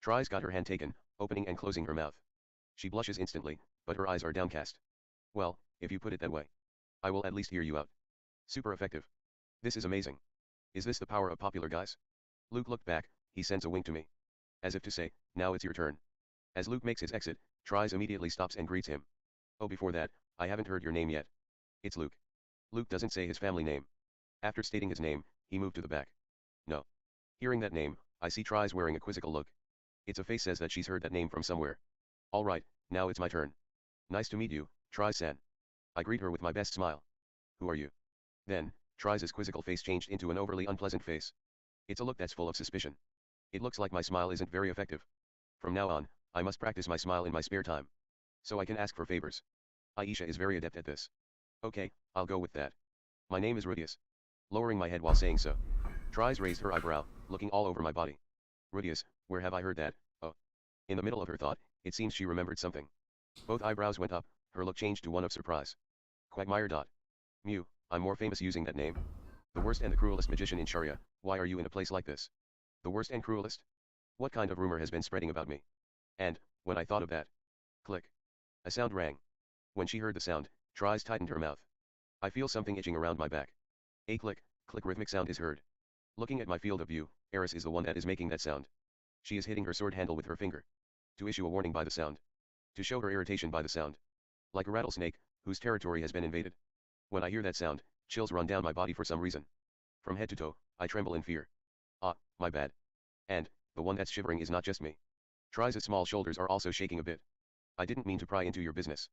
Triss got her hand taken, opening and closing her mouth. She blushes instantly, but her eyes are downcast. Well, if you put it that way. I will at least hear you out. Super effective. This is amazing. Is this the power of popular guys? Luke looked back, he sends a wink to me. As if to say, now it's your turn. As Luke makes his exit, Triss immediately stops and greets him. Oh, before that, I haven't heard your name yet. It's Luke. Luke doesn't say his family name. After stating his name, he moved to the back. No. Hearing that name, I see Triss wearing a quizzical look. Its a face says that she's heard that name from somewhere. Alright, now it's my turn. Nice to meet you, Triss-san. I greet her with my best smile. Who are you? Then, Triss's quizzical face changed into an overly unpleasant face. It's a look that's full of suspicion. It looks like my smile isn't very effective. From now on, I must practice my smile in my spare time. So I can ask for favors. Aisha is very adept at this. Okay, I'll go with that. My name is Rudius. Lowering my head while saying so. Triss raised her eyebrow, looking all over my body. Rudius, where have I heard that? Oh. In the middle of her thought, it seems she remembered something. Both eyebrows went up, her look changed to one of surprise. Quagmire. Mew, I'm more famous using that name. The worst and the cruelest magician in Sharia, why are you in a place like this? The worst and cruelest? What kind of rumor has been spreading about me? And, when I thought of that. Click. A sound rang. When she heard the sound, Triss tightened her mouth. I feel something itching around my back. A click, click rhythmic sound is heard. Looking at my field of view, Eris is the one that is making that sound. She is hitting her sword handle with her finger. To issue a warning by the sound. To show her irritation by the sound. Like a rattlesnake, whose territory has been invaded. When I hear that sound, chills run down my body for some reason. From head to toe, I tremble in fear. Ah, my bad. And, the one that's shivering is not just me. Triss's small shoulders are also shaking a bit. I didn't mean to pry into your business.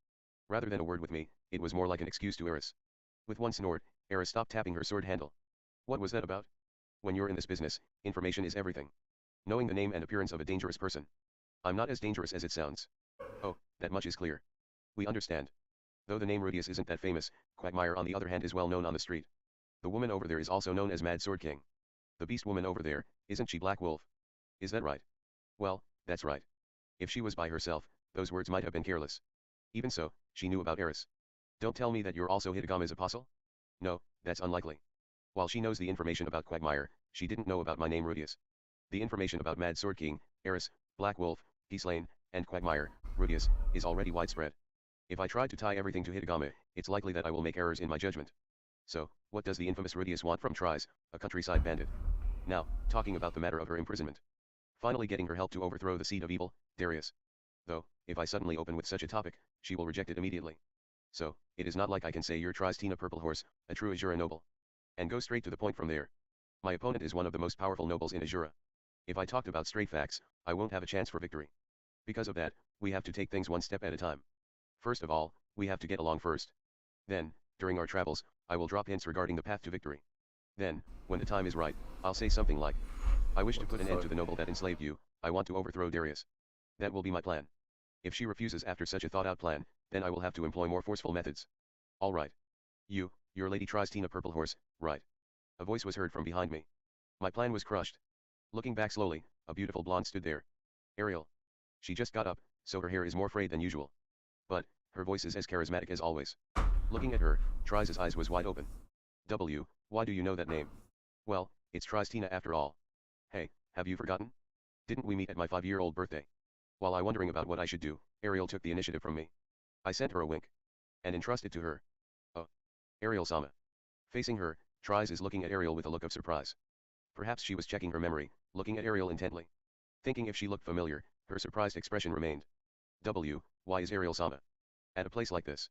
Rather than a word with me, it was more like an excuse to Eris. With one snort, Eris stopped tapping her sword handle. What was that about? When you're in this business, information is everything. Knowing the name and appearance of a dangerous person. I'm not as dangerous as it sounds. Oh, that much is clear. We understand. Though the name Rudius isn't that famous, Quagmire on the other hand is well known on the street. The woman over there is also known as Mad Sword King. The beast woman over there, isn't she Black Wolf? Is that right? Well, that's right. If she was by herself, those words might have been careless. Even so, she knew about Eris. Don't tell me that you're also Hitagame's apostle? No, that's unlikely. While she knows the information about Quagmire, she didn't know about my name Rudius. The information about Mad Sword King, Eris, Black Wolf, Ghislaine, and Quagmire, Rudius, is already widespread. If I try to tie everything to Hitagame, it's likely that I will make errors in my judgment. So, what does the infamous Rudius want from Triss, a countryside bandit? Now, talking about the matter of her imprisonment. Finally getting her help to overthrow the seed of evil, Darius. Though, if I suddenly open with such a topic, she will reject it immediately. So, it is not like I can say you're Triss Tina Purple Horse, a true Asura noble. And go straight to the point from there. My opponent is one of the most powerful nobles in Asura. If I talked about straight facts, I won't have a chance for victory. Because of that, we have to take things one step at a time. First of all, we have to get along first. Then, during our travels, I will drop hints regarding the path to victory. Then, when the time is right, I'll say something like, I wish to put an end to the noble that enslaved you, I want to overthrow Darius. That will be my plan. If she refuses after such a thought-out plan, then I will have to employ more forceful methods. Alright. Your lady Triss Tina Purple Horse, right? A voice was heard from behind me. My plan was crushed. Looking back slowly, a beautiful blonde stood there. Ariel. She just got up, so her hair is more frayed than usual. But, her voice is as charismatic as always. Looking at her, Triss's eyes was wide open. Why do you know that name? Well, it's Triss Tina after all. Hey, have you forgotten? Didn't we meet at my 5-year-old birthday? While I wondering about what I should do, Ariel took the initiative from me. I sent her a wink. And entrusted to her. Oh. Ariel-sama. Facing her, Triss is looking at Ariel with a look of surprise. Perhaps she was checking her memory, looking at Ariel intently. Thinking if she looked familiar, her surprised expression remained. Why is Ariel-sama at a place like this?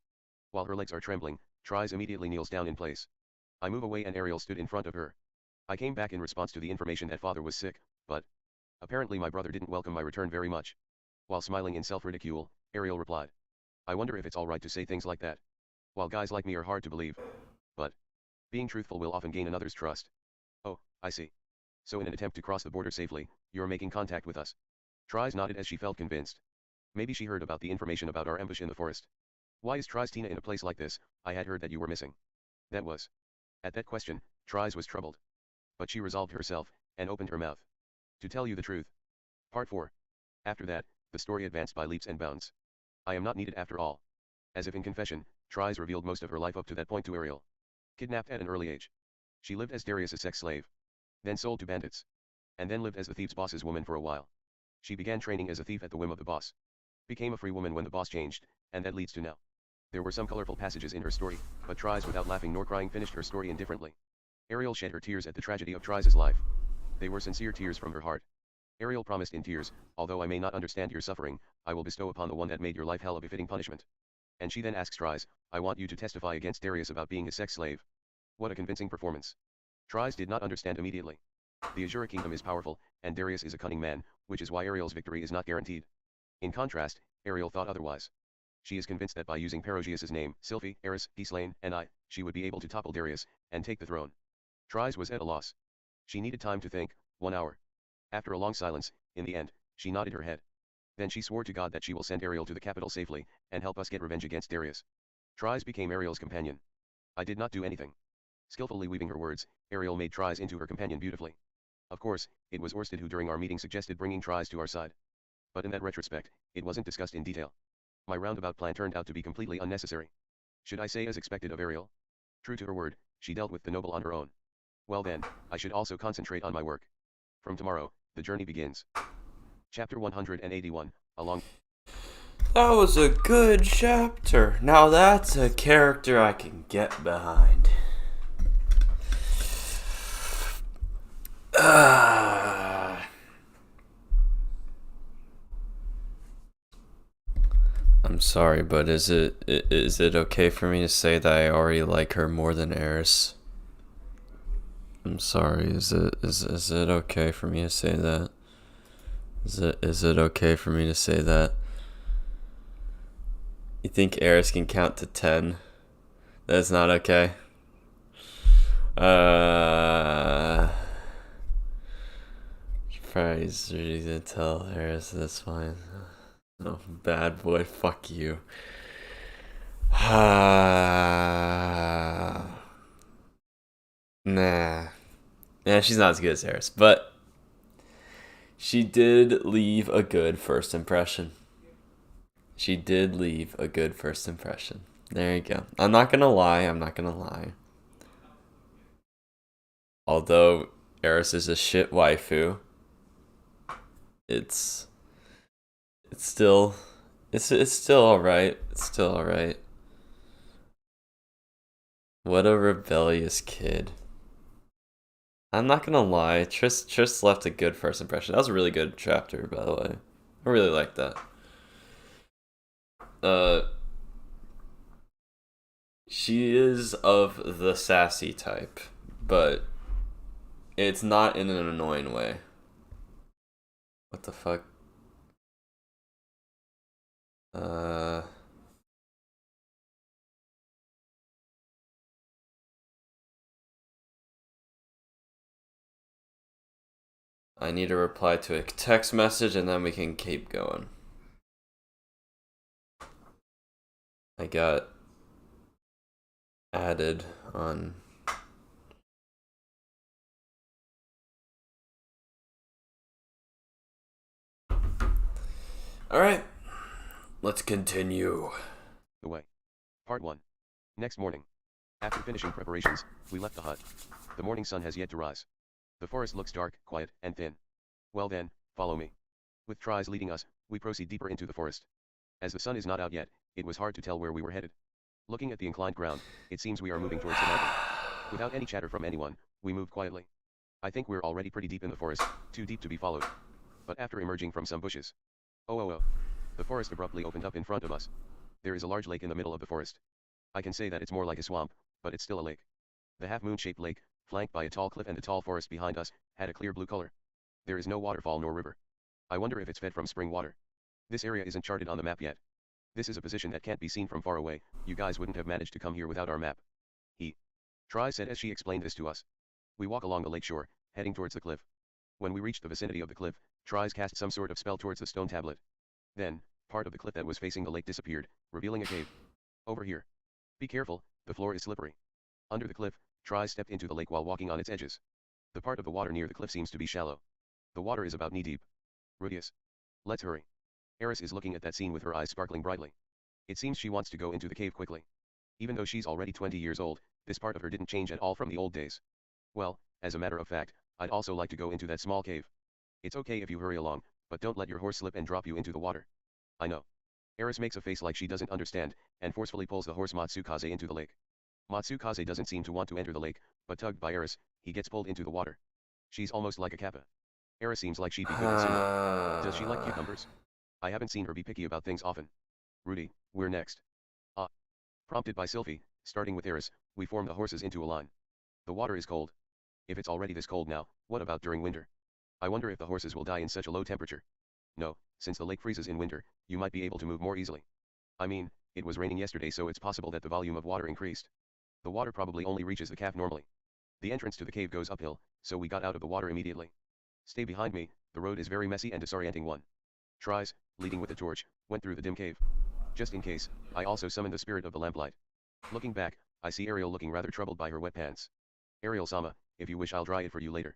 While her legs are trembling, Triss immediately kneels down in place. I move away and Ariel stood in front of her. I came back in response to the information that father was sick, but apparently my brother didn't welcome my return very much. While smiling in self-ridicule, Ariel replied. I wonder if it's alright to say things like that. While guys like me are hard to believe. But being truthful will often gain another's trust. Oh, I see. So in an attempt to cross the border safely, you're making contact with us. Triss nodded as she felt convinced. Maybe she heard about the information about our ambush in the forest. Why is Triss Tina in a place like this? I had heard that you were missing. That was. At that question, Triss was troubled. But she resolved herself, and opened her mouth. To tell you the truth. Part 4. After that, the story advanced by leaps and bounds. I am not needed after all. As if in confession, Triss revealed most of her life up to that point to Ariel. Kidnapped at an early age. She lived as Darius' sex slave. Then sold to bandits. And then lived as the thief's boss's woman for a while. She began training as a thief at the whim of the boss. Became a free woman when the boss changed, and that leads to now. There were some colorful passages in her story, but Triss without laughing nor crying finished her story indifferently. Ariel shed her tears at the tragedy of Triss's life. They were sincere tears from her heart. Ariel promised in tears, although I may not understand your suffering, I will bestow upon the one that made your life hell a befitting punishment. And she then asks Triss, I want you to testify against Darius about being his sex slave. What a convincing performance. Triss did not understand immediately. The Asura Kingdom is powerful, and Darius is a cunning man, which is why Ariel's victory is not guaranteed. In contrast, Ariel thought otherwise. She is convinced that by using Perugius' name, Sylphie, Eris, Heslane, and she would be able to topple Darius, and take the throne. Triss was at a loss. She needed time to think, 1 hour. After a long silence, in the end, she nodded her head. Then she swore to God that she will send Ariel to the capital safely, and help us get revenge against Darius. Triss became Ariel's companion. I did not do anything. Skillfully weaving her words, Ariel made Triss into her companion beautifully. Of course, it was Orsted who during our meeting suggested bringing Triss to our side. But in that retrospect, it wasn't discussed in detail. My roundabout plan turned out to be completely unnecessary. Should I say as expected of Ariel? True to her word, she dealt with the noble on her own. Well then, I should also concentrate on my work. From tomorrow, the journey begins. Chapter 181, along... That was a good chapter. Now that's a character I can get behind. I'm sorry, but is it okay for me to say that I already like her more than Eris? I'm sorry. Is it okay for me to say that? Is it okay for me to say that? You think Eris can count to 10? That's not okay. Probably ready to tell Eris that's fine. Oh, bad boy, fuck you. Nah. Yeah, she's not as good as Eris, but she did leave a good first impression. There you go. I'm not gonna lie. Although Eris is a shit waifu, it's still alright. What a rebellious kid. I'm not gonna lie, Triss left a good first impression. That was a really good chapter, by the way. I really like that. Uh, she is of the sassy type, but it's not in an annoying way. What the fuck? Uh, I need to reply to a text message and then we can keep going. I got added on. Alright, let's continue. The way. Part 1. Next morning. After finishing preparations, we left the hut. The morning sun has yet to rise. The forest looks dark, quiet, and thin. Well then, follow me. With Triss leading us, we proceed deeper into the forest. As the sun is not out yet, it was hard to tell where we were headed. Looking at the inclined ground, it seems we are moving towards the mountain. Without any chatter from anyone, we moved quietly. I think we're already pretty deep in the forest, too deep to be followed. But after emerging from some bushes, oh. The forest abruptly opened up in front of us. There is a large lake in the middle of the forest. I can say that it's more like a swamp, but it's still a lake. The half-moon-shaped lake, flanked by a tall cliff and the tall forest behind us, had a clear blue color. There is no waterfall nor river. I wonder if it's fed from spring water. This area isn't charted on the map yet. This is a position that can't be seen from far away. You guys wouldn't have managed to come here without our map. Triss said as she explained this to us. We walk along the lake shore, heading towards the cliff. When we reached the vicinity of the cliff, Triss cast some sort of spell towards the stone tablet. Then, part of the cliff that was facing the lake disappeared, revealing a cave. Over here. Be careful, the floor is slippery. Under the cliff, Triss stepped into the lake while walking on its edges. The part of the water near the cliff seems to be shallow. The water is about knee-deep. Perugius. Let's hurry. Eris is looking at that scene with her eyes sparkling brightly. It seems she wants to go into the cave quickly. Even though she's already 20 years old, this part of her didn't change at all from the old days. Well, as a matter of fact, I'd also like to go into that small cave. It's okay if you hurry along, but don't let your horse slip and drop you into the water. I know. Eris makes a face like she doesn't understand, and forcefully pulls the horse Matsukaze into the lake. Matsukaze doesn't seem to want to enter the lake, but tugged by Eris, he gets pulled into the water. She's almost like a kappa. Eris seems like she'd be good at sumo. Does she like cucumbers? I haven't seen her be picky about things often. Rudy, we're next. Prompted by Sylphie, starting with Eris, we form the horses into a line. The water is cold. If it's already this cold now, what about during winter? I wonder if the horses will die in such a low temperature. No, since the lake freezes in winter, you might be able to move more easily. I mean, it was raining yesterday, so it's possible that the volume of water increased. The water probably only reaches the calf normally. The entrance to the cave goes uphill, so we got out of the water immediately. Stay behind me, the road is very messy and disorienting one. Triss, leading with the torch, went through the dim cave. Just in case, I also summoned the spirit of the lamplight. Looking back, I see Ariel looking rather troubled by her wet pants. Ariel-sama, if you wish I'll dry it for you later.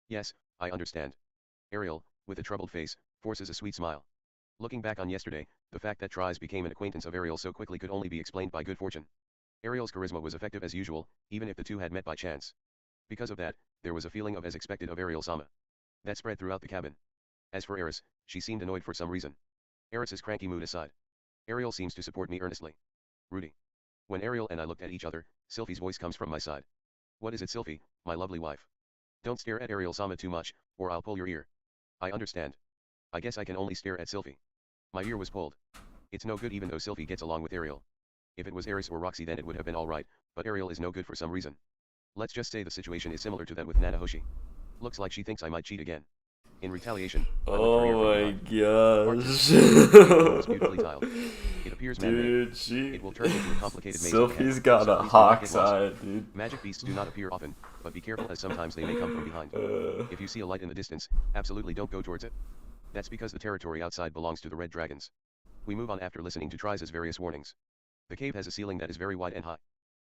Yes, I understand. Ariel, with a troubled face, forces a sweet smile. Looking back on yesterday, the fact that Triss became an acquaintance of Ariel so quickly could only be explained by good fortune. Ariel's charisma was effective as usual, even if the two had met by chance. Because of that, there was a feeling of as expected of Ariel-sama. That spread throughout the cabin. As for Eris, she seemed annoyed for some reason. Eris's cranky mood aside. Ariel seems to support me earnestly. Rudy. When Ariel and I looked at each other, Sylphie's voice comes from my side. What is it, Sylphie, my lovely wife? Don't stare at Ariel-sama too much, or I'll pull your ear. I understand. I guess I can only stare at Sylphie. My ear was pulled. It's no good even though Sylphie gets along with Ariel. If it was Eris or Roxy then it would have been alright, but Ariel is no good for some reason. Let's just say the situation is similar to that with Nanahoshi. Looks like she thinks I might cheat again. In retaliation, oh my gosh. Beautifully tiled. It appears man-made. It will turn into a complicated maze. Sylphie's got a hawk's eye, dude. Magic beasts do not appear often, but be careful as sometimes they may come from behind. If you see a light in the distance, absolutely don't go towards it. That's because the territory outside belongs to the red dragons. We move on after listening to Triss's various warnings. The cave has a ceiling that is very wide and high.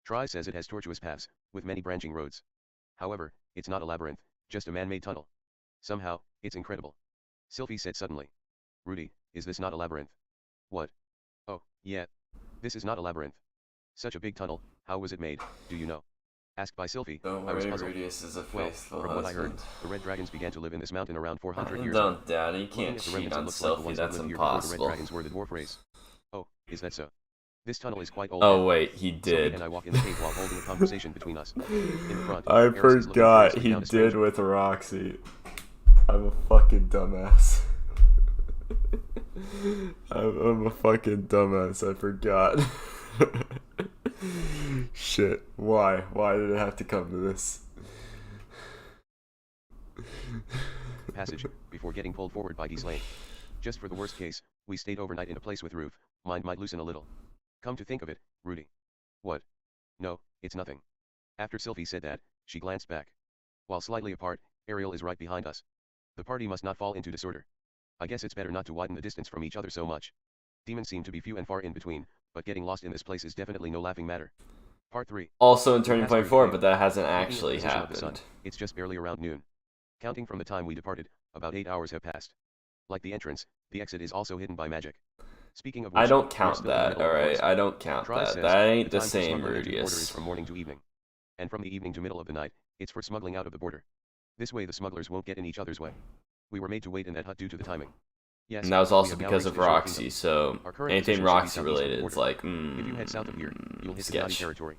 Triss says it has tortuous paths, with many branching roads. However, it's not a labyrinth, just a man-made tunnel. Somehow, it's incredible. Sylphie said suddenly. Rudy, is this not a labyrinth? What? Oh, yeah. This is not a labyrinth. Such a big tunnel, how was it made, do you know? Asked by Sylphie, I was puzzled. Is a Well, from what I heard, the red dragons began to live in this mountain around 400 years ago. ago. Don't, Daddy, you can't cheat on Sylphie, that's impossible. The red dragons were the dwarf race. Oh, is that so? This tunnel is quite old Oh now. wait, he Sylvie did. and I walk in the cave while holding a conversation between us. In the front, I Eris is looking forgot curiously he down a did stranger. with Roxy. I'm a fucking dumbass. I'm a fucking dumbass. I forgot. Shit. Why? Why did it have to come to this? Passage, before getting pulled forward by Dee's lane. Just for the worst case, we stayed overnight in a place with roof, mind might loosen a little. Come to think of it, Rudy. What? No, it's nothing. After Sylvie said that, she glanced back. While slightly apart, Ariel is right behind us. The party must not fall into disorder. I guess it's better not to widen the distance from each other so much. Demons seem to be few and far in between, but getting lost in this place is definitely no laughing matter. Part 3. Also in We Turning passed Point through the 4, cave. but that hasn't Looking at the actually position of the sun, happened. it's just barely around noon. Counting from the time we departed, about 8 hours have passed. Like the entrance, the exit is also hidden by magic. Speaking of I which, don't we're count still in the that, middle of the alright? forest. I don't count Triss that. says, That the ain't the time for same, smuggling entering the border is Perugius. from morning to evening. And from the evening to middle of the night, it's for smuggling out of the border. This way the smugglers won't get in each other's way. We were made to wait in that hut due to the timing. Yes, And that was we also have now because reached of the Asura Roxy, Kingdom. so Our current anything position should be Roxy southeast of related, the it's border. like, If you head south of here, you'll hit the Nadi sketch. territory.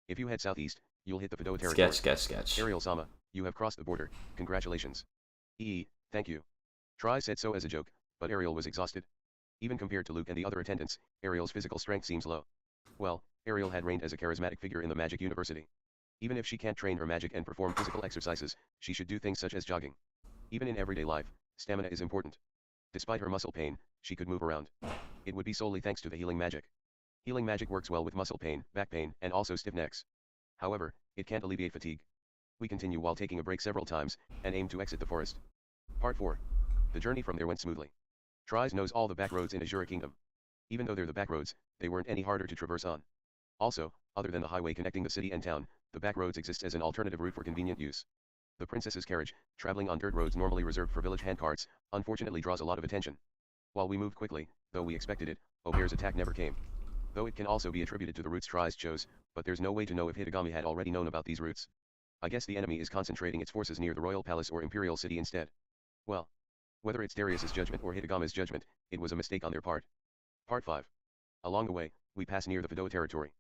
If you head southeast, you'll hit the Fado territory. Sketch. Ariel-sama, you have crossed the border, congratulations. Thank you. Triss said so as a joke, but Ariel was exhausted. Even compared to Luke and the other attendants, Ariel's physical strength seems low. Well, Ariel had reigned as a charismatic figure in the Magic University. Even if she can't train her magic and perform physical exercises, she should do things such as jogging. Even in everyday life, stamina is important. Despite her muscle pain, she could move around. It would be solely thanks to the healing magic. Healing magic works well with muscle pain, back pain, and also stiff necks. However, it can't alleviate fatigue. We continue while taking a break several times, and aim to exit the forest. Part 4. The journey from there went smoothly. Triss knows all the back roads in Asura Kingdom. Even though they're the back roads, they weren't any harder to traverse on. Also, other than the highway connecting the city and town, the back roads exist as an alternative route for convenient use. The princess's carriage, traveling on dirt roads normally reserved for village handcarts, unfortunately draws a lot of attention. While we moved quickly, though we expected it, Obear's attack never came. Though it can also be attributed to the routes Triss chose, but there's no way to know if Hitagami had already known about these routes. I guess the enemy is concentrating its forces near the royal palace or imperial city instead. Well, whether it's Darius's judgment or Hitagami's judgment, it was a mistake on their part. Part 5. Along the way, we pass near the Fado territory.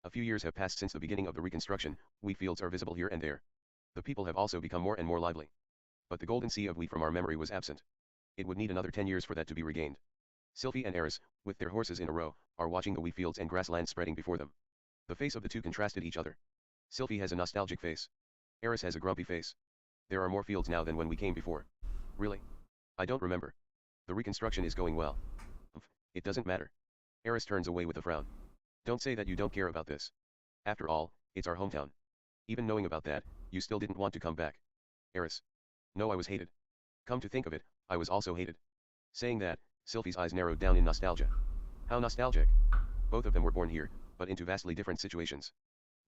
A few years have passed since the beginning of the reconstruction, wheat fields are visible here and there. The people have also become more and more lively. But the golden sea of wheat from our memory was absent. It would need another 10 years for that to be regained. Sylvie and Eris, with their horses in a row, are watching the wheat fields and grasslands spreading before them. The face of the two contrasted each other. Sylvie has a nostalgic face. Eris has a grumpy face. There are more fields now than when we came before. Really? I don't remember. The reconstruction is going well. It doesn't matter. Eris turns away with a frown. Don't say that you don't care about this. After all, it's our hometown. Even knowing about that, you still didn't want to come back. Eris. No, I was hated. Come to think of it, I was also hated. Saying that, Sylvie's eyes narrowed down in nostalgia. How nostalgic. Both of them were born here, but into vastly different situations.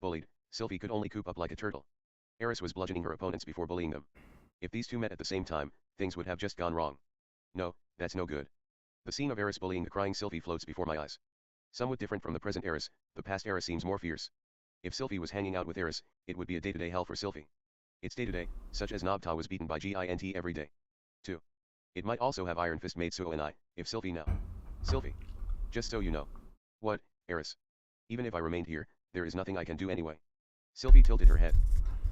Bullied, Sylvie could only coop up like a turtle. Eris was bludgeoning her opponents before bullying them. If these two met at the same time, things would have just gone wrong. No, that's no good. The scene of Eris bullying the crying Sylvie floats before my eyes. Somewhat different from the present Eris, the past Eris seems more fierce. If Sylvie was hanging out with Eris, it would be a day-to-day hell for Sylvie. It's day-to-day, such as Nobta was beaten by Gint every day. 2. It might also have Iron Fist made Suo and I, if Sylvie now. Sylvie. Just so you know. What, Eris? Even if I remained here, there is nothing I can do anyway. Sylvie tilted her head.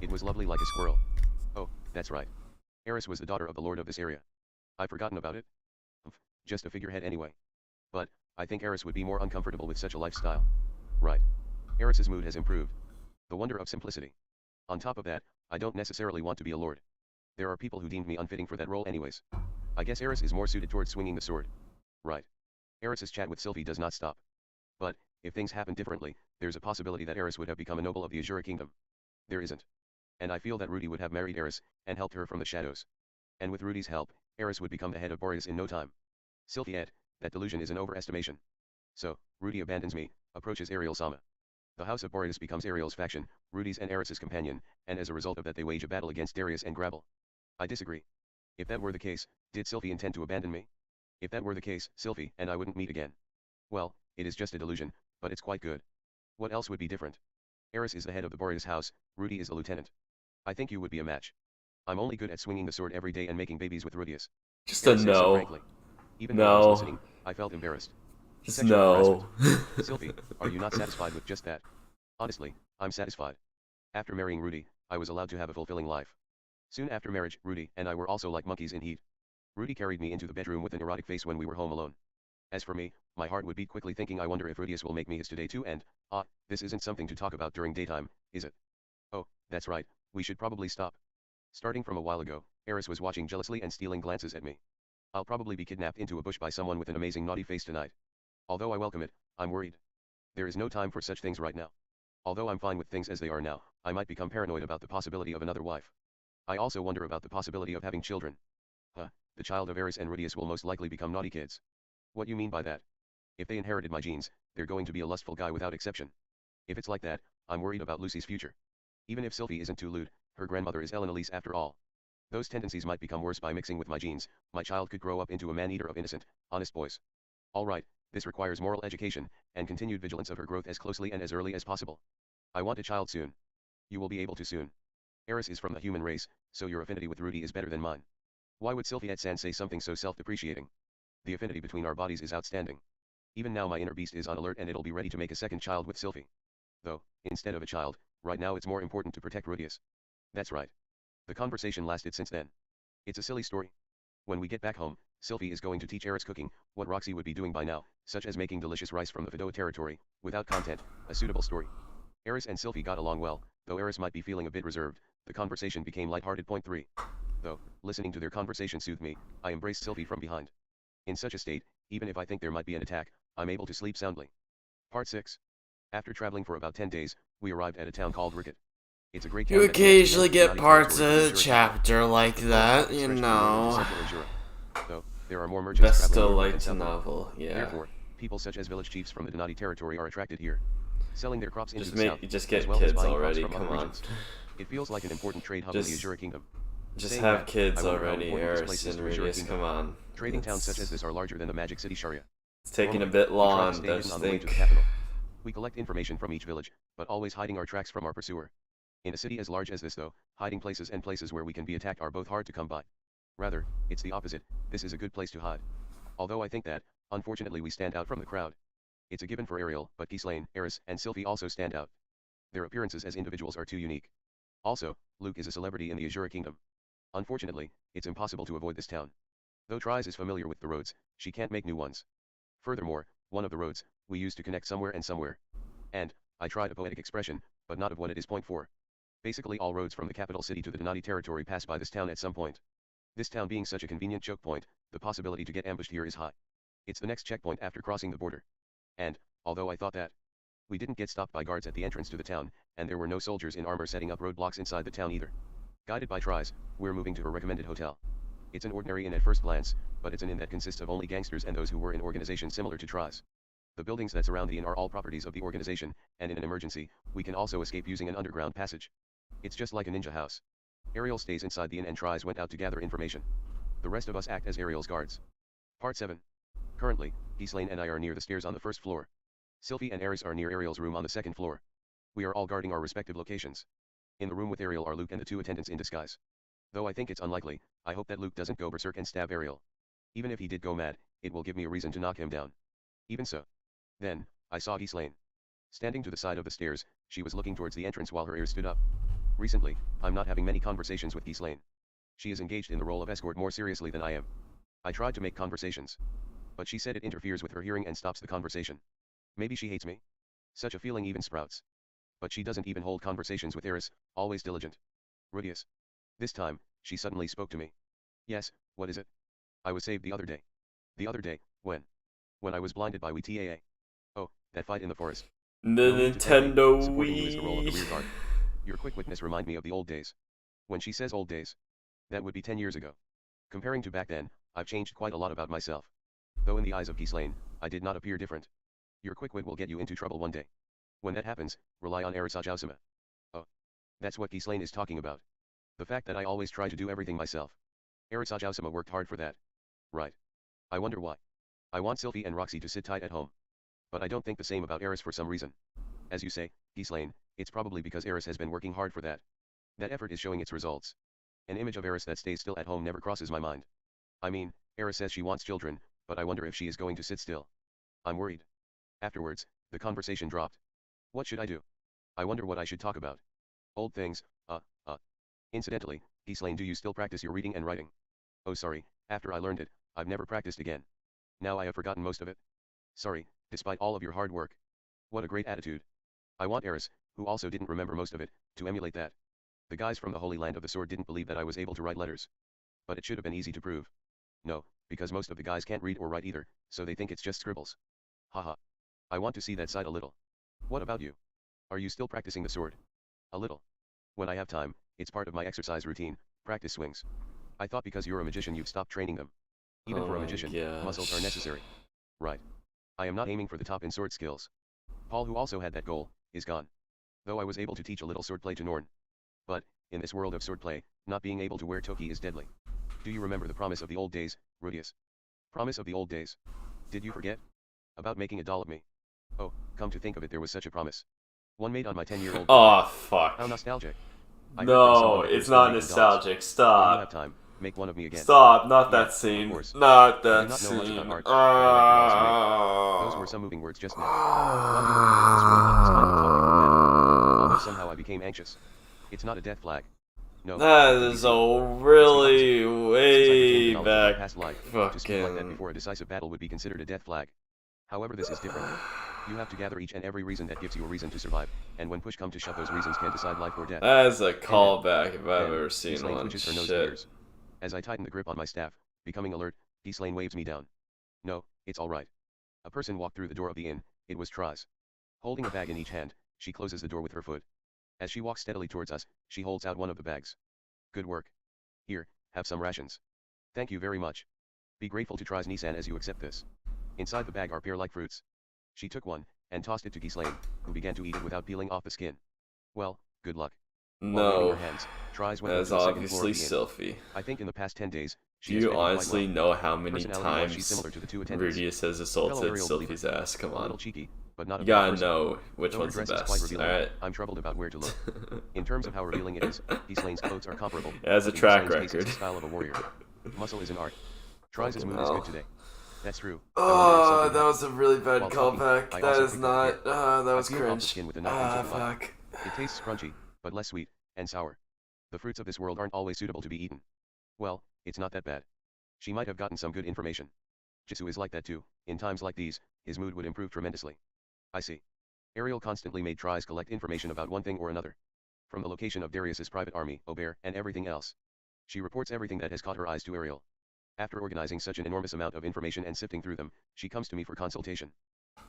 It was lovely like a squirrel. Oh, that's right. Eris was the daughter of the lord of this area. I've forgotten about it. Just a figurehead anyway. But, I think Eris would be more uncomfortable with such a lifestyle. Right. Eris's mood has improved. The wonder of simplicity. On top of that, I don't necessarily want to be a lord. There are people who deemed me unfitting for that role anyways. I guess Eris is more suited towards swinging the sword. Right. Eris's chat with Sylvie does not stop. But, if things happen differently, there's a possibility that Eris would have become a noble of the Asura Kingdom. There isn't. And I feel that Rudy would have married Eris, and helped her from the shadows. And with Rudy's help, Eris would become the head of Boreas in no time. Sylvie Ed, that delusion is an overestimation. So, Rudy abandons me, approaches Ariel-sama. The House of Boreas becomes Ariel's faction, Rudy's and Eris's companion, and as a result of that they wage a battle against Darius and Gravel. I disagree. If that were the case, did Sylvie intend to abandon me? If that were the case, Sylvie and I wouldn't meet again. Well, it is just a delusion, but it's quite good. What else would be different? Eris is the head of the Boreas house, Rudy is the lieutenant. I think you would be a match. I'm only good at swinging the sword every day and making babies with Rudius. Just a Eris said so no. frankly. Even though I was No. listening, I felt embarrassed. Sexual harassment. No. Sylvie, are you not satisfied with just that? Honestly, I'm satisfied. After marrying Rudy, I was allowed to have a fulfilling life. Soon after marriage, Rudy and I were also like monkeys in heat. Rudy carried me into the bedroom with an erotic face when we were home alone. As for me, my heart would beat quickly thinking I wonder if Rudius will make me his today too and, this isn't something to talk about during daytime, is it? Oh, that's right, we should probably stop. Starting from a while ago, Eris was watching jealously and stealing glances at me. I'll probably be kidnapped into a bush by someone with an amazing naughty face tonight. Although I welcome it, I'm worried. There is no time for such things right now. Although I'm fine with things as they are now, I might become paranoid about the possibility of another wife. I also wonder about the possibility of having children. The child of Eris and Rudius will most likely become naughty kids. What you mean by that? If they inherited my genes, they're going to be a lustful guy without exception. If it's like that, I'm worried about Lucy's future. Even if Sylvie isn't too lewd, her grandmother is Ellen Elise after all. Those tendencies might become worse by mixing with my genes. My child could grow up into a man-eater of innocent, honest boys. Alright, this requires moral education, and continued vigilance of her growth as closely and as early as possible. I want a child soon. You will be able to soon. Eris is from the human race, so your affinity with Rudy is better than mine. Why would Sylvie-san say something so self-depreciating? The affinity between our bodies is outstanding. Even now my inner beast is on alert and it'll be ready to make a second child with Sylvie. Though, instead of a child, right now it's more important to protect Rudius. That's right. The conversation lasted since then. It's a silly story. When we get back home, Sylvie is going to teach Eris cooking, what Roxy would be doing by now, such as making delicious rice from the Fidoa territory, without content, a suitable story. Eris and Sylvie got along well, though Eris might be feeling a bit reserved, the conversation became lighthearted. Point 3. Though, listening to their conversation soothed me, I embraced Sylvie from behind. In such a state, even if I think there might be an attack, I'm able to sleep soundly. Part 6. After traveling for about 10 days, we arrived at a town called Ricket. It's a great town You that connects the occasionally get Denali parts territory of to the Asura Kingdom. chapter like that, you Stretched from northern to know. central Asura. Though, there are more merchants Best traveling still northward than light southward. novel, yeah. Therefore, people such as village chiefs from the Denali territory are attracted here, selling their crops into Just the south, just as get well as kids buying already, crops from come other on. regions. It feels like an important trade hub in the Asura Kingdom. Just Saying have that, kids I wonder how already, important this Eris place is and to Asura Rudius, Kingdom. come on. Trading towns such as this are larger than the Magic City Sharia. It's taking a Normally, bit we try to long, stay don't hidden you on the way to the think? capital. We collect information from each village, but always hiding our tracks from our pursuer. In a city as large as this though, hiding places and places where we can be attacked are both hard to come by. Rather, it's the opposite, this is a good place to hide. Although I think that, unfortunately we stand out from the crowd. It's a given for Ariel, but Ghislaine, Eris, and Sylvie also stand out. Their appearances as individuals are too unique. Also, Luke is a celebrity in the Asura Kingdom. Unfortunately, it's impossible to avoid this town. Though Triss is familiar with the roads, she can't make new ones. Furthermore, one of the roads, we use to connect somewhere and somewhere. And, I tried a poetic expression, but not of what it is. Point 4. Basically all roads from the capital city to the Denali territory pass by this town at some point. This town being such a convenient choke point, the possibility to get ambushed here is high. It's the next checkpoint after crossing the border. And, although I thought that we didn't get stopped by guards at the entrance to the town, and there were no soldiers in armor setting up roadblocks inside the town either. Guided by Triss, we're moving to a recommended hotel. It's an ordinary inn at first glance, but it's an inn that consists of only gangsters and those who were in organizations similar to Triss. The buildings that surround the inn are all properties of the organization, and in an emergency, we can also escape using an underground passage. It's just like a ninja house. Ariel stays inside the inn and Triss went out to gather information. The rest of us act as Ariel's guards. Part 7. Currently, Ghislaine and I are near the stairs on the first floor. Sylvie and Eris are near Ariel's room on the second floor. We are all guarding our respective locations. In the room with Ariel are Luke and the two attendants in disguise. Though I think it's unlikely, I hope that Luke doesn't go berserk and stab Ariel. Even if he did go mad, it will give me a reason to knock him down. Even so. Then, I saw Ghislaine. Standing to the side of the stairs, she was looking towards the entrance while her ears stood up. Recently, I'm not having many conversations with Ghislaine. She is engaged in the role of escort more seriously than I am. I tried to make conversations. But she said it interferes with her hearing and stops the conversation. Maybe she hates me? Such a feeling even sprouts. But she doesn't even hold conversations with Eris, always diligent. Rudius. This time, she suddenly spoke to me. Yes, what is it? I was saved the other day. The other day, when? When I was blinded by WTAA. Oh, that fight in the forest. The No need to thank me, Nintendo supporting you is the role of the Wii. rear guard. Your quick witness remind me of the old days. When she says old days, that would be 10 years ago. Comparing to back then, I've changed quite a lot about myself. Though in the eyes of Ghislaine, I did not appear different. Your quick wit will get you into trouble one day. When that happens, rely on Arisajausama. Oh. That's what Ghislaine is talking about. The fact that I always try to do everything myself. Arisajausama worked hard for that. Right. I wonder why. I want Sylvie and Roxy to sit tight at home. But I don't think the same about Eris for some reason. As you say, Ghislaine, it's probably because Eris has been working hard for that. That effort is showing its results. An image of Eris that stays still at home never crosses my mind. I mean, Eris says she wants children, but I wonder if she is going to sit still. I'm worried. Afterwards, the conversation dropped. What should I do? I wonder what I should talk about. Old things, uh, uh. Incidentally, Ghislaine, do you still practice your reading and writing? Oh sorry, after I learned it, I've never practiced again. Now I have forgotten most of it. Sorry, despite all of your hard work. What a great attitude. I want Eris, who also didn't remember most of it, to emulate that. The guys from the Holy Land of the Sword didn't believe that I was able to write letters. But it should have been easy to prove. No, because most of the guys can't read or write either, so they think it's just scribbles. Haha. I want to see that side a little. What about you? Are you still practicing the sword? A little. When I have time, it's part of my exercise routine, practice swings. I thought because you're a magician you've stopped training them. Even Oh for a my magician, gosh. muscles are necessary. Right. I am not aiming for the top in sword skills. Paul, who also had that goal, is gone. Though I was able to teach a little swordplay to Norn. But, in this world of swordplay, not being able to wear toki is deadly. Do you remember the promise of the old days, Rudius? Promise of the old days? Did you forget? About making a doll of me? Oh, come to think of it, there was such a promise. One made on my 10-year-old birthday. Oh, fuck. How nostalgic. I heard from No, someone that you're it's still not making dolls. nostalgic. When you Stop. have time, make one of me again. Stop. Not Yeah, that scene. of course. Not I do that not know much about scene. art, but I like the dolls you make. Those were some moving words just now. Not even the of this world had this kind of talking format. Although somehow I became anxious. It's not a death flag. No, That it can be is seen. a It's the really opposite. way Since I retained the knowledge of my back past life, to speak like that fucking. before a decisive battle would be considered a death flag. However, this is different. You have to gather each and every reason that gives you a reason to survive, and when push come to shove, those reasons can decide life or death. That is a And callback if I've then, ever seen Ghislaine one. twitches her nose and Shit. ears. As I tighten the grip on my staff, becoming alert, Ghislaine waves me down. No, it's all right. A person walked through the door of the inn. It was Triss. Holding a bag in each hand, she closes the door with her foot. As she walks steadily towards us, she holds out one of the bags. Good work. Here, have some rations. Thank you very much. Be grateful to Triss Nissan as you accept this. Inside the bag are pear-like fruits. She took one, and tossed it to Ghislaine, who began to eat it without peeling off the skin. Well, good luck. While waving No, her hands, Triss went that up is to the second floor obviously of the inn. Sylphie. I think in the past 10 days, Do she has you fed me quite honestly well. know how many Personality-wise, she's times similar to the two attendants. Rudius has Fellow assaulted Ariel believer. Sylphie's ass? Come A little on. cheeky, but not a You bad gotta person. know which Though her one's the dress is quite best. revealing, Alright. I'm troubled about where to look. In terms of how revealing it is, Ghislaine's clothes are comparable. It has a but in track Ghislaine's case, it's record. the style of a warrior. Muscle is an art. Triss's mood is hell. good today. That's true. I wonder if something That happened. was a really bad While talking, callback. I That also is picked up a not. That I was peeled off the cringe. skin with a knife and took a bite. Fuck. It tastes crunchy, but less sweet and sour. The fruits of this world aren't always suitable to be eaten. Well, it's not that bad. She might have gotten some good information. Jisoo is like that too. In times like these, his mood would improve tremendously. I see. Ariel constantly made Triss collect information about one thing or another. From the location of Darius's private army, Obear, and everything else. She reports everything that has caught her eyes to Ariel. After organizing such an enormous amount of information and sifting through them, she comes to me for consultation.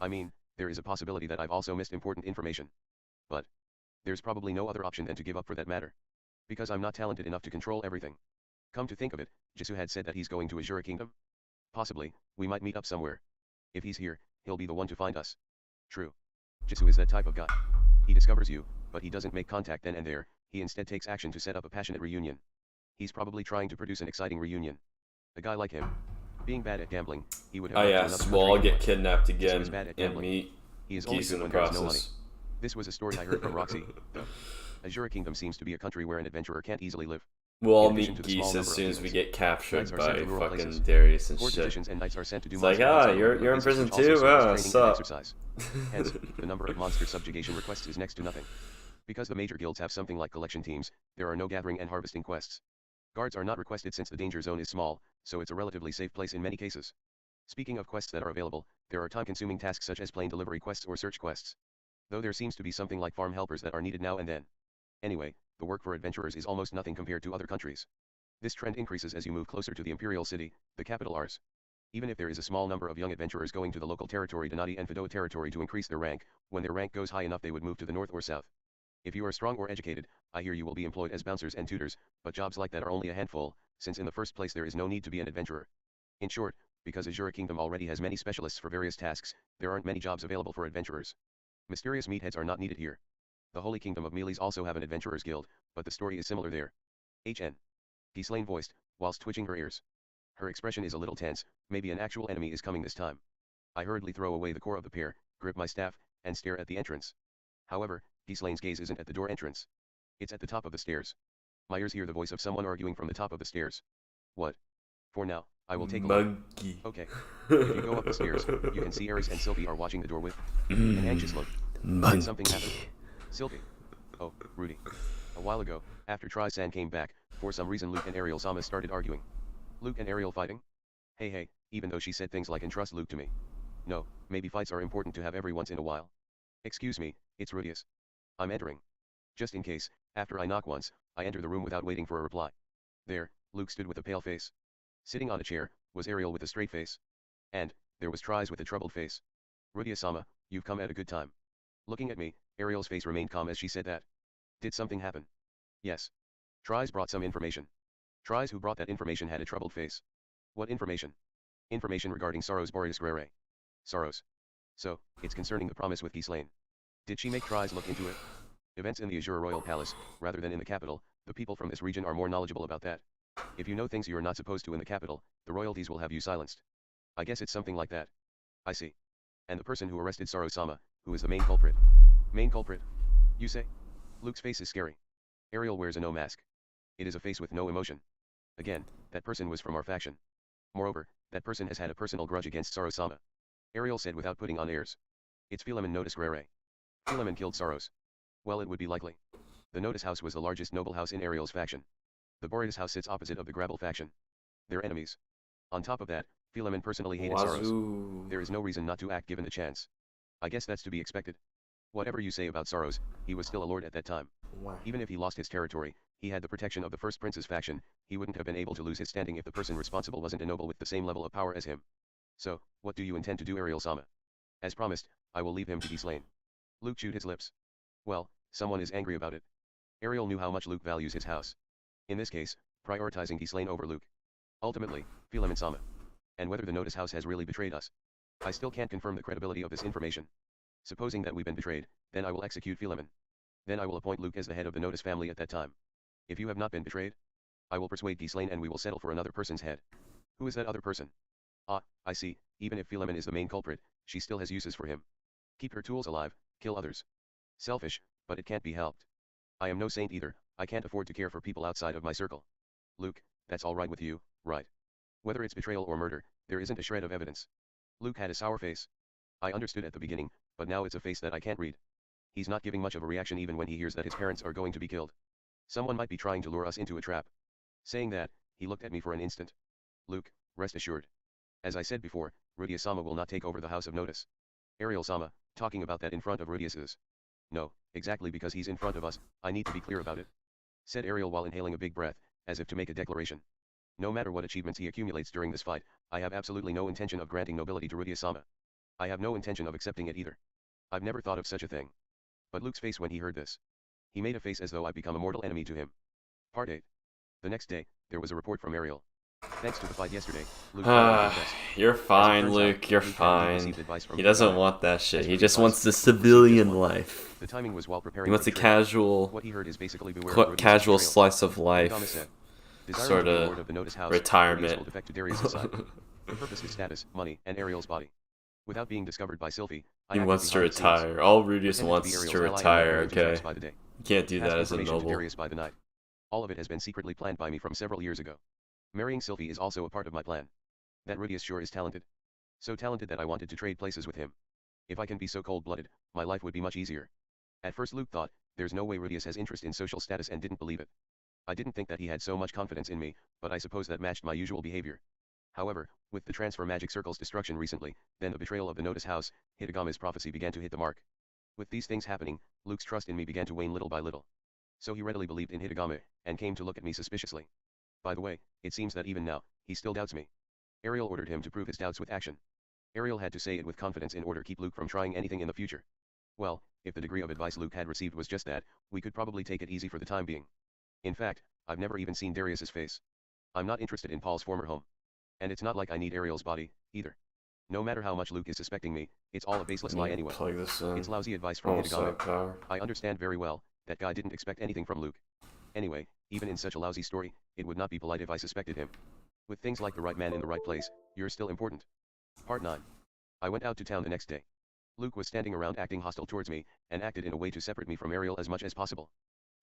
I mean, there is a possibility that I've also missed important information. But there's probably no other option than to give up for that matter. Because I'm not talented enough to control everything. Come to think of it, Jisoo had said that he's going to Asura Kingdom. Possibly, we might meet up somewhere. If he's here, he'll be the one to find us. True. Jisoo is that type of guy. He discovers you, but he doesn't make contact then and there, he instead takes action to set up a passionate reunion. He's probably trying to produce an exciting reunion. A guy like him. Being bad at gambling, he would have Oh gone to yeah, another so we'll all country get anyway. kidnapped Jisoo again is bad at and gambling. meet He is only geese good in the when there is no money. process. This was a story I heard from Roxy, though. Asura Kingdom seems to be a country where an adventurer can't easily live. We'll all In addition meet to the small geese as number of soon as we demons, get captured knights are sent by to rural fucking places. Darius and Court shit. magicians and knights are sent to do It's like, monster hunts ah, and you're regular in places, prison which also too? serve as Ah, training and sup? exercise. Hence, the number of monster subjugation requests is next to nothing. Because the major guilds have something like collection teams, there are no gathering and harvesting quests. Guards are not requested since the danger zone is small, so it's a relatively safe place in many cases. Speaking of quests that are available, there are time-consuming tasks such as plane delivery quests or search quests. Though there seems to be something like farm helpers that are needed now and then. Anyway, the work for adventurers is almost nothing compared to other countries. This trend increases as you move closer to the imperial city, the capital Ars. Even if there is a small number of young adventurers going to the local territory Donati and Fidoa territory to increase their rank, when their rank goes high enough they would move to the north or south. If you are strong or educated, I hear you will be employed as bouncers and tutors, but jobs like that are only a handful, since in the first place there is no need to be an adventurer. In short, because Asura Kingdom already has many specialists for various tasks, there aren't many jobs available for adventurers. Mysterious meatheads are not needed here. The Holy Kingdom of Meles also have an adventurers guild, but the story is similar there. HN. Ghislaine voiced, whilst twitching her ears. Her expression is a little tense, maybe an actual enemy is coming this time. I hurriedly throw away the core of the pear, grip my staff, and stare at the entrance. However, Ghislaine's gaze isn't at the door entrance. It's at the top of the stairs. My ears hear the voice of someone arguing from the top of the stairs. What? For now, I will take a look. Monkey. Okay. If you go up the stairs, you can see Aries and Sylvie are watching the door with an anxious look. Did something happen? Monkey. Sylvie. Oh, Rudy. A while ago, after Triss came back, for some reason Luke and Ariel Sama started arguing. Luke and Ariel fighting? Hey, even though she said things like entrust Luke to me. No, maybe fights are important to have every once in a while. Excuse me, it's Rudius. I'm entering. Just in case, after I knock once, I enter the room without waiting for a reply. There, Luke stood with a pale face. Sitting on a chair, was Ariel with a straight face. And, there was Triss with a troubled face. Rudius-sama, you've come at a good time. Looking at me, Ariel's face remained calm as she said that. Did something happen? Yes. Triss brought some information. Triss who brought that information had a troubled face. What information? Information regarding Sorrow's Boreas Grere. Sorrows. So, it's concerning the promise with Ghislaine. Did she make Triss look into it? Events in the Azure Royal Palace, rather than in the capital, the people from this region are more knowledgeable about that. If you know things you are not supposed to in the capital, the royalties will have you silenced. I guess it's something like that. I see. And the person who arrested Sorrow-sama, who is the main culprit? Main culprit? You say? Luke's face is scary. Ariel wears a no mask. It is a face with no emotion. Again, that person was from our faction. Moreover, that person has had a personal grudge against Sorrow-sama. Ariel said without putting on airs. It's Philemon Notice Grere. Philemon killed Sorrows. Well, it would be likely. The Notice house was the largest noble house in Ariel's faction. The Boreas house sits opposite of the Grabble faction. They're enemies. On top of that, Philemon personally hated Sorrows. There is no reason not to act given the chance. I guess that's to be expected. Whatever you say about Sorrows, he was still a lord at that time. Even if he lost his territory, he had the protection of the First Prince's faction. He wouldn't have been able to lose his standing if the person responsible wasn't a noble with the same level of power as him. So, what do you intend to do, Ariel-sama? As promised, I will leave him to be slain. Luke chewed his lips. Well, someone is angry about it. Ariel knew how much Luke values his house. In this case, prioritizing Ghislaine over Luke. Ultimately, Philemon-sama. And whether the Notice house has really betrayed us. I still can't confirm the credibility of this information. Supposing that we've been betrayed, then I will execute Philemon. Then I will appoint Luke as the head of the Notice family at that time. If you have not been betrayed, I will persuade Ghislaine and we will settle for another person's head. Who is that other person? Ah, I see, even if Philemon is the main culprit, she still has uses for him. Keep her tools alive, kill others. Selfish, but it can't be helped. I am no saint either, I can't afford to care for people outside of my circle. Luke, that's alright with you, right? Whether it's betrayal or murder, there isn't a shred of evidence. Luke had a sour face. I understood at the beginning, but now it's a face that I can't read. He's not giving much of a reaction even when he hears that his parents are going to be killed. Someone might be trying to lure us into a trap. Saying that, he looked at me for an instant. Luke, rest assured. As I said before, Rudius-sama will not take over the House of Notice. Ariel-sama, talking about that in front of Rudius is. No, exactly because he's in front of us, I need to be clear about it. Said Ariel while inhaling a big breath, as if to make a declaration. No matter what achievements he accumulates during this fight, I have absolutely no intention of granting nobility to Rudius-sama. I have no intention of accepting it either. I've never thought of such a thing. But Luke's face when he heard this. He made a face as though I'd become a mortal enemy to him. Part 8. The next day, there was a report from Ariel. Thanks to the fight yesterday, Luke you're fine, Luke, you're fine. He doesn't want that shit. He just wants the civilian life. The timing was while preparing he wants a casual, what he heard is basically casual slice of life, sort of retirement. The purpose is status, money, and Ariel's body. Without being discovered by Sylvie, he wants to retire. All Rudius wants is to retire, okay? You can't do that as a noble. By the night. All of it has been secretly planned by me from several years ago. Marrying Sylvie is also a part of my plan. That Rudius sure is talented. So talented that I wanted to trade places with him. If I can be so cold-blooded, my life would be much easier. At first Luke thought, there's no way Rudius has interest in social status and didn't believe it. I didn't think that he had so much confidence in me, but I suppose that matched my usual behavior. However, with the transfer magic circle's destruction recently, then the betrayal of the Notice house, Hitagame's prophecy began to hit the mark. With these things happening, Luke's trust in me began to wane little by little. So he readily believed in Hitagame, and came to look at me suspiciously. By the way, it seems that even now, he still doubts me. Ariel ordered him to prove his doubts with action. Ariel had to say it with confidence in order to keep Luke from trying anything in the future. Well, if the degree of advice Luke had received was just that, we could probably take it easy for the time being. In fact, I've never even seen Darius's face. I'm not interested in Paul's former home. And it's not like I need Ariel's body, either. No matter how much Luke is suspecting me, it's all a baseless lie anyway. It's lousy advice from Hitagame. I understand very well, that guy didn't expect anything from Luke. Anyway, even in such a lousy story, it would not be polite if I suspected him. With things like the right man in the right place, you're still important. Part 9. I went out to town the next day. Luke was standing around acting hostile towards me, and acted in a way to separate me from Ariel as much as possible.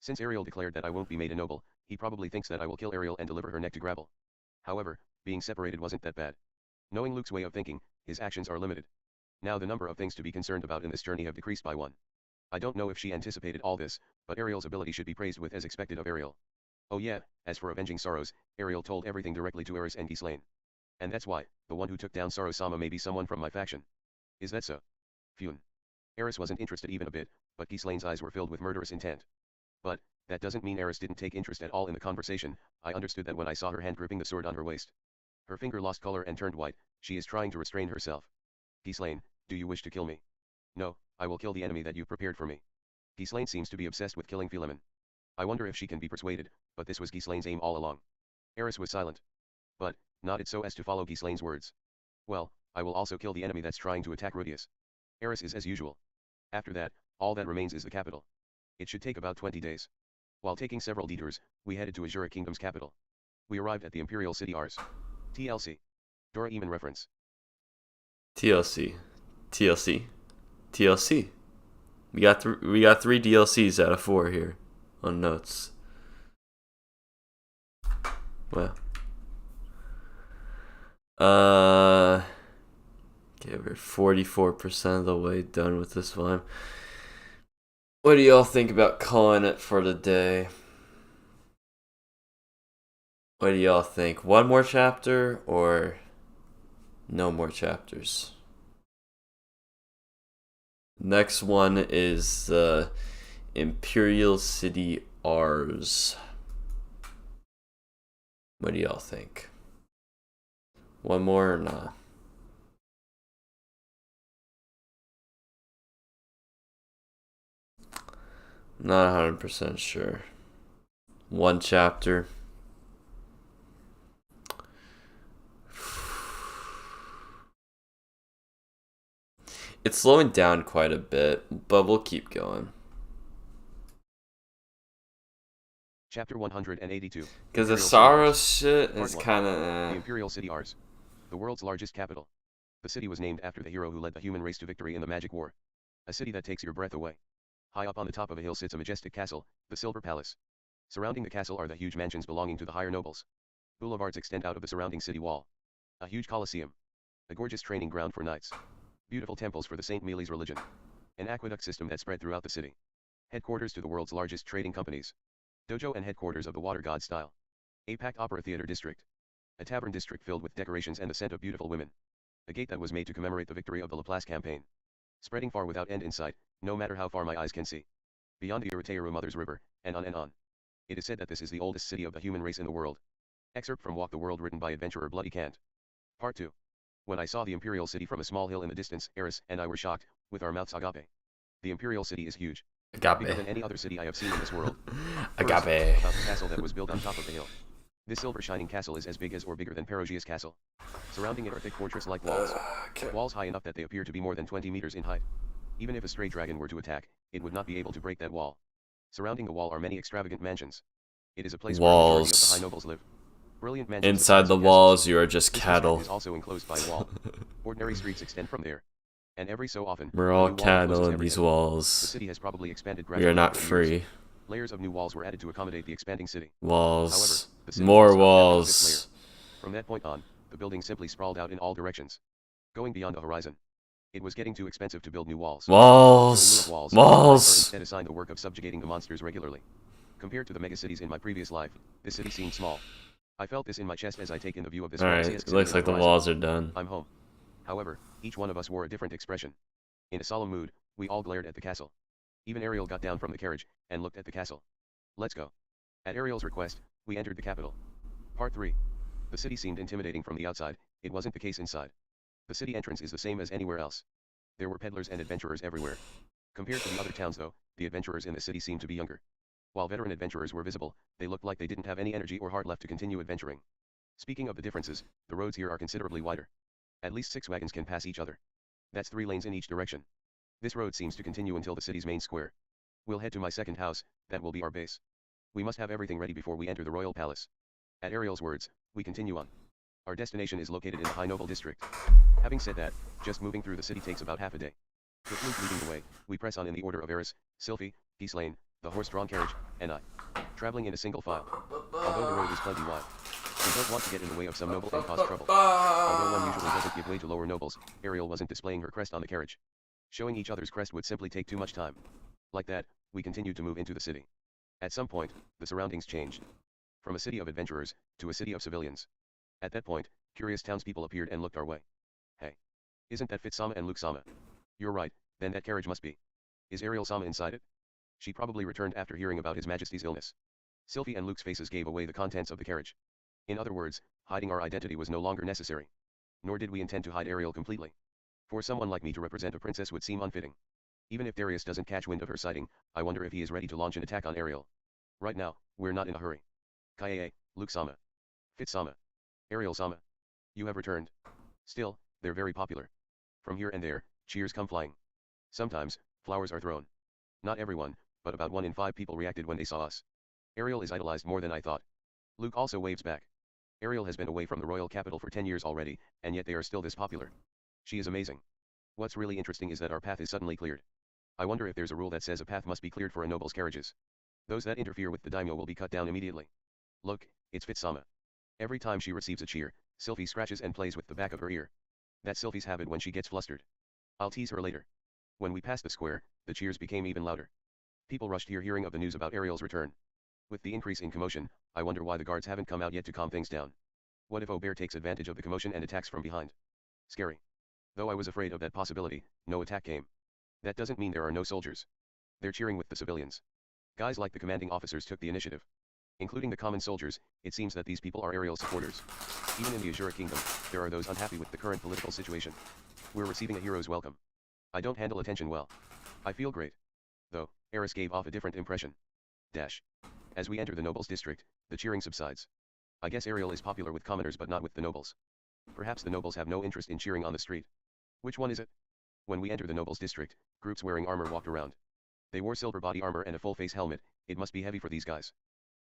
Since Ariel declared that I won't be made a noble, he probably thinks that I will kill Ariel and deliver her neck to Grabble. However, Being separated wasn't that bad. Knowing Luke's way of thinking, his actions are limited. Now the number of things to be concerned about in this journey have decreased by one. I don't know if she anticipated all this, but Ariel's ability should be praised with as expected of Ariel. Oh yeah, as for avenging sorrows, Ariel told everything directly to Eris and Ghislaine. And that's why, the one who took down Sorrow-sama may be someone from my faction. Is that so? Phew. Eris wasn't interested even a bit, but Ghislaine's eyes were filled with murderous intent. But, that doesn't mean Eris didn't take interest at all in the conversation. I understood that when I saw her hand gripping the sword on her waist. Her finger lost color and turned white. She is trying to restrain herself. Ghislaine, do you wish to kill me? No, I will kill the enemy that you prepared for me. Ghislaine seems to be obsessed with killing Philemon. I wonder if she can be persuaded, but this was Ghislaine's aim all along. Eris was silent. But, nodded so as to follow Ghislaine's words. Well, I will also kill the enemy that's trying to attack Perugius. Eris is as usual. After that, all that remains is the capital. It should take about 20 days. While taking several detours, we headed to Asura Kingdom's capital. We arrived at the Imperial City Rs. TLC. Doraemon reference. TLC. TLC. TLC. We got 3 DLCs out of 4 here on notes. Well. Okay, we're 44% of the way done with this volume. What do y'all think about calling it for the day? What do y'all think? One more chapter or no more chapters? Next one is the Imperial City Rs. What do y'all think? One more or not? Not 100% sure. One chapter. It's slowing down quite a bit, but we'll keep going. Chapter 182. Because the sorrow shit is kind of... The Imperial City Rs. The world's largest capital. The city was named after the hero who led the human race to victory in the Magic War. A city that takes your breath away. High up on the top of a hill sits a majestic castle, the Silver Palace. Surrounding the castle are the huge mansions belonging to the higher nobles. Boulevards extend out of the surrounding city wall. A huge coliseum. A gorgeous training ground for knights. Beautiful temples for the St. Mealy's religion. An aqueduct system that spread throughout the city. Headquarters to the world's largest trading companies. Dojo and headquarters of the water god style. A packed opera theater district. A tavern district filled with decorations and the scent of beautiful women. A gate that was made to commemorate the victory of the Laplace campaign. Spreading far without end in sight, no matter how far my eyes can see. Beyond the Uratearu Mother's River, and on and on. It is said that this is the oldest city of the human race in the world. Excerpt from Walk the World written by adventurer Bloody Cant. Part 2. When I saw the Imperial City from a small hill in the distance, Eris and I were shocked, with our mouths agape. The Imperial City is huge. Agape. Bigger than any other city I have seen in this world. Agape. First, about the castle that was built on top of the hill. This silver shining castle is as big as or bigger than Perugius Castle. Surrounding it are thick fortress-like walls. Walls high enough that they appear to be more than 20 meters in height. Even if a stray dragon were to attack, it would not be able to break that wall. Surrounding the wall are many extravagant mansions. It is a place where the majority of the high nobles live. Brilliant mansions. Inside the walls, you are just cattle. This is also enclosed by a wall. Ordinary streets extend from there. And every so often, we're all cattle in these walls. The city has probably expanded gradually. We are not free. Layers of new walls were added to accommodate the expanding city. Walls. However, more walls. From that point on, the building simply sprawled out in all directions. Going beyond the horizon. It was getting too expensive to build new walls. Walls. Walls. Instead assigned the work of subjugating the monsters regularly. Compared to the megacities in my previous life, this city seemed small. I felt this in my chest as I take in the view of this. Alright, it looks like the walls are done. I'm home. However, each one of us wore a different expression. In a solemn mood, we all glared at the castle. Even Ariel got down from the carriage, and looked at the castle. Let's go. At Ariel's request, we entered the capital. Part 3. The city seemed intimidating from the outside, it wasn't the case inside. The city entrance is the same as anywhere else. There were peddlers and adventurers everywhere. Compared to the other towns though, the adventurers in the city seemed to be younger. While veteran adventurers were visible, they looked like they didn't have any energy or heart left to continue adventuring. Speaking of the differences, the roads here are considerably wider. At least 6 wagons can pass each other. That's 3 lanes in each direction. This road seems to continue until the city's main square. We'll head to my second house, that will be our base. We must have everything ready before we enter the royal palace. At Ariel's words, we continue on. Our destination is located in the High Noble district. Having said that, just moving through the city takes about half a day. With Luke leading the way, we press on in the order of Eris, Sylphie, Ghislaine, the horse-drawn carriage, and I. Traveling in a single file. Although the road is plenty wide. They don't want to get in the way of some noble and cause trouble. Although one usually doesn't give way to lower nobles, Ariel wasn't displaying her crest on the carriage. Showing each other's crest would simply take too much time. Like that, we continued to move into the city. At some point, the surroundings changed. From a city of adventurers, to a city of civilians. At that point, curious townspeople appeared and looked our way. Hey. Isn't that Fitz-sama and Luke-sama? You're right, then that carriage must be. Is Ariel-sama inside it? She probably returned after hearing about His Majesty's illness. Sylvie and Luke's faces gave away the contents of the carriage. In other words, hiding our identity was no longer necessary. Nor did we intend to hide Ariel completely. For someone like me to represent a princess would seem unfitting. Even if Darius doesn't catch wind of her sighting, I wonder if he is ready to launch an attack on Ariel. Right now, we're not in a hurry. Kaie, Luke-sama. Fitz-sama. Ariel-sama. You have returned. Still, they're very popular. From here and there, cheers come flying. Sometimes, flowers are thrown. Not everyone, but about 1 in 5 people reacted when they saw us. Ariel is idolized more than I thought. Luke also waves back. Ariel has been away from the royal capital for 10 years already, and yet they are still this popular. She is amazing. What's really interesting is that our path is suddenly cleared. I wonder if there's a rule that says a path must be cleared for a noble's carriages. Those that interfere with the daimyo will be cut down immediately. Look, it's Fitz-sama. Every time she receives a cheer, Sylvie scratches and plays with the back of her ear. That's Sylvie's habit when she gets flustered. I'll tease her later. When we passed the square, the cheers became even louder. People rushed here hearing of the news about Ariel's return. With the increase in commotion, I wonder why the guards haven't come out yet to calm things down. What if Aubert takes advantage of the commotion and attacks from behind? Scary. Though I was afraid of that possibility, no attack came. That doesn't mean there are no soldiers. They're cheering with the civilians. Guys like the commanding officers took the initiative. Including the common soldiers, it seems that these people are Ariel supporters. Even in the Asura Kingdom, there are those unhappy with the current political situation. We're receiving a hero's welcome. I don't handle attention well. I feel great. Though, Eris gave off a different impression. Dash. As we enter the nobles' district, the cheering subsides. I guess Ariel is popular with commoners but not with the nobles. Perhaps the nobles have no interest in cheering on the street. Which one is it? When we enter the nobles' district, groups wearing armor walked around. They wore silver body armor and a full-face helmet. It must be heavy for these guys.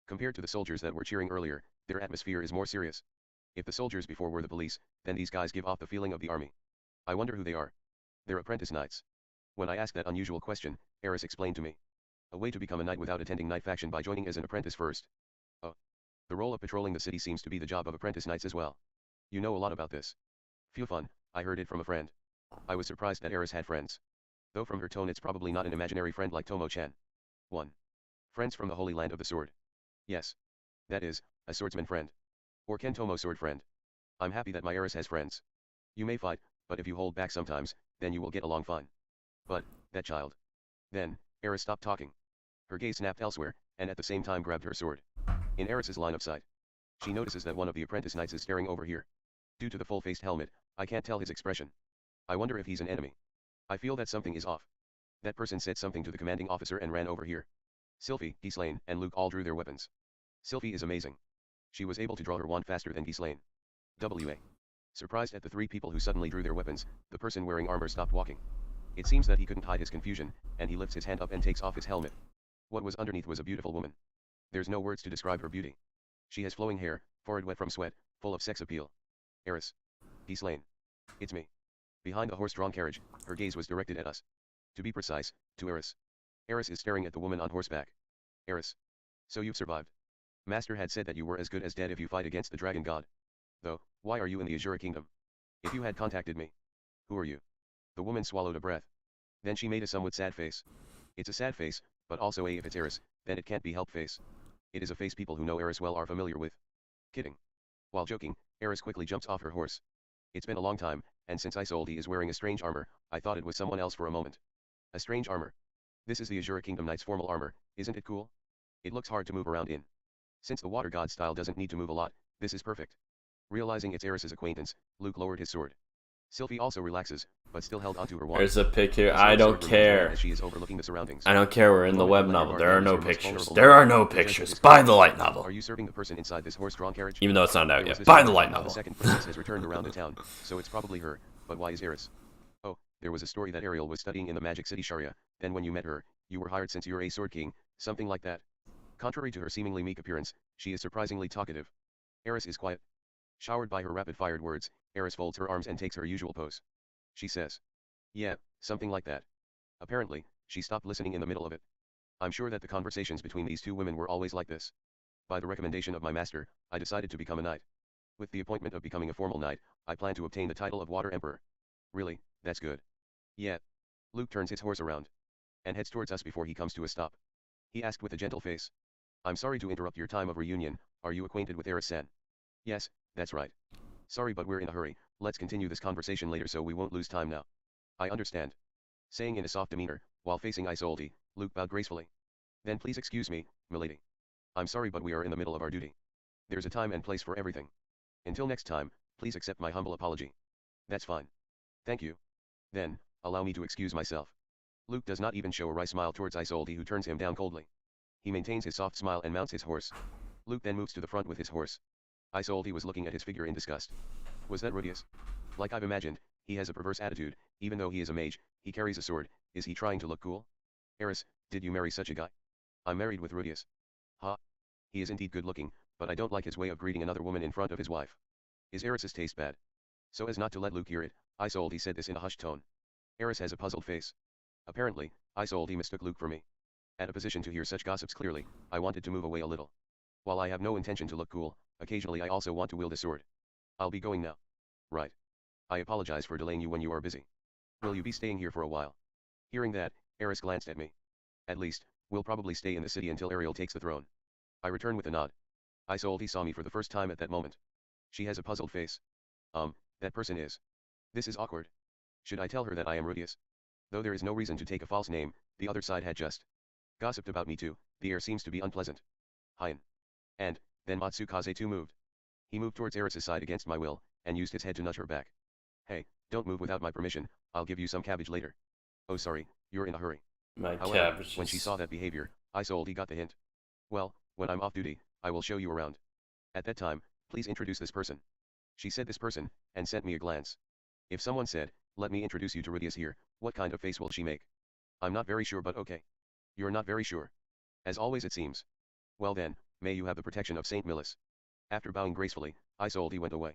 Compared to the soldiers that were cheering earlier, their atmosphere is more serious. If the soldiers before were the police, then these guys give off the feeling of the army. I wonder who they are. They're apprentice knights. When I asked that unusual question, Eris explained to me. A way to become a knight without attending knight faction by joining as an apprentice first. Oh. The role of patrolling the city seems to be the job of apprentice knights as well. You know a lot about this. Phew, fun, I heard it from a friend. I was surprised that Eris had friends. Though from her tone it's probably not an imaginary friend like Tomo-chan. 1. Friends from the Holy Land of the Sword. Yes. That is, a swordsman friend. Or Ken Tomo sword friend. I'm happy that my Eris has friends. You may fight, but if you hold back sometimes, then you will get along fine. But, that child. Then, Eris stopped talking. Her gaze snapped elsewhere, and at the same time grabbed her sword. In Eris's line of sight. She notices that one of the apprentice knights is staring over here. Due to the full-faced helmet, I can't tell his expression. I wonder if he's an enemy. I feel that something is off. That person said something to the commanding officer and ran over here. Sylvie, Ghislaine, and Luke all drew their weapons. Sylvie is amazing. She was able to draw her wand faster than Ghislaine. WA. Surprised at the 3 people who suddenly drew their weapons, the person wearing armor stopped walking. It seems that he couldn't hide his confusion, and he lifts his hand up and takes off his helmet. What was underneath was a beautiful woman. There's no words to describe her beauty. She has flowing hair, forehead wet from sweat, full of sex appeal. Eris. Ghislaine. It's me. Behind the horse-drawn carriage, her gaze was directed at us. To be precise, to Eris. Eris is staring at the woman on horseback. Eris. So you've survived. Master had said that you were as good as dead if you fight against the dragon god. Though, why are you in the Asura Kingdom? If you had contacted me. Who are you? The woman swallowed a breath. Then she made a somewhat sad face. It's a sad face, but also if it's Eris, then it can't be helped face. It is a face people who know Eris well are familiar with. Kidding. While joking, Eris quickly jumps off her horse. It's been a long time, and since Isolde is wearing a strange armor, I thought it was someone else for a moment. A strange armor. This is the Asura Kingdom Knight's formal armor, isn't it cool? It looks hard to move around in. Since the water god style doesn't need to move a lot, this is perfect. Realizing it's Eris's acquaintance, Luke lowered his sword. Sylvie also relaxes, but still held onto her wand. There's a pic here. I don't care. As she is overlooking the surroundings. I don't care. We're in the web novel. There are no pictures. There are no pictures. Buy the light novel. Are you serving the person inside this horse-drawn carriage? Even though it's not out yet. Buy the light novel. The second princess has returned around the town, so it's probably her. But why is Eris? Oh, there was a story that Ariel was studying in the Magic City Sharia. Then when you met her, you were hired since you're a sword king, something like that. Contrary to her seemingly meek appearance, she is surprisingly talkative. Eris is quiet. Showered by her rapid-fired words, Eris folds her arms and takes her usual pose. She says. Yeah, something like that. Apparently, she stopped listening in the middle of it. I'm sure that the conversations between these 2 women were always like this. By the recommendation of my master, I decided to become a knight. With the appointment of becoming a formal knight, I plan to obtain the title of Water Emperor. Really, that's good. Yeah. Luke turns his horse around and heads towards us before he comes to a stop. He asked with a gentle face. I'm sorry to interrupt your time of reunion, are you acquainted with Eris-san? Yes, that's right. Sorry but we're in a hurry, let's continue this conversation later so we won't lose time now. I understand. Saying in a soft demeanor, while facing Isolde, Luke bowed gracefully. Then please excuse me, milady. I'm sorry but we are in the middle of our duty. There's a time and place for everything. Until next time, please accept my humble apology. That's fine. Thank you. Then, allow me to excuse myself. Luke does not even show a wry smile towards Isolde who turns him down coldly. He maintains his soft smile and mounts his horse. Luke then moves to the front with his horse. Isolde was looking at his figure in disgust. Was that Rudius? Like I've imagined, he has a perverse attitude, even though he is a mage, he carries a sword, is he trying to look cool? Eris, did you marry such a guy? I'm married with Rudius. Ha. He is indeed good looking, but I don't like his way of greeting another woman in front of his wife. Is Eris's taste bad? So as not to let Luke hear it, Isolde said this in a hushed tone. Eris has a puzzled face. Apparently, Isolde mistook Luke for me. At a position to hear such gossips clearly, I wanted to move away a little. While I have no intention to look cool, occasionally I also want to wield a sword. I'll be going now. Right. I apologize for delaying you when you are busy. Will you be staying here for a while? Hearing that, Eris glanced at me. At least, we'll probably stay in the city until Ariel takes the throne. I return with a nod. Isolde saw me for the first time at that moment. She has a puzzled face. That person is. This is awkward. Should I tell her that I am Rudius? Though there is no reason to take a false name, the other side had just gossiped about me too, the air seems to be unpleasant. Hein. And, then Matsukaze too moved. He moved towards Eris's side against my will, and used his head to nudge her back. Hey, don't move without my permission, I'll give you some cabbage later. Oh sorry, you're in a hurry. My However, cabbages. when she saw that behavior, Isolde got the hint. Well, when I'm off duty, I will show you around. At that time, please introduce this person. She said this person, and sent me a glance. If someone said, let me introduce you to Rudius here, what kind of face will she make? I'm not very sure but okay. You're not very sure. As always it seems. Well then, may you have the protection of Saint Millis. After bowing gracefully, Isolde went away.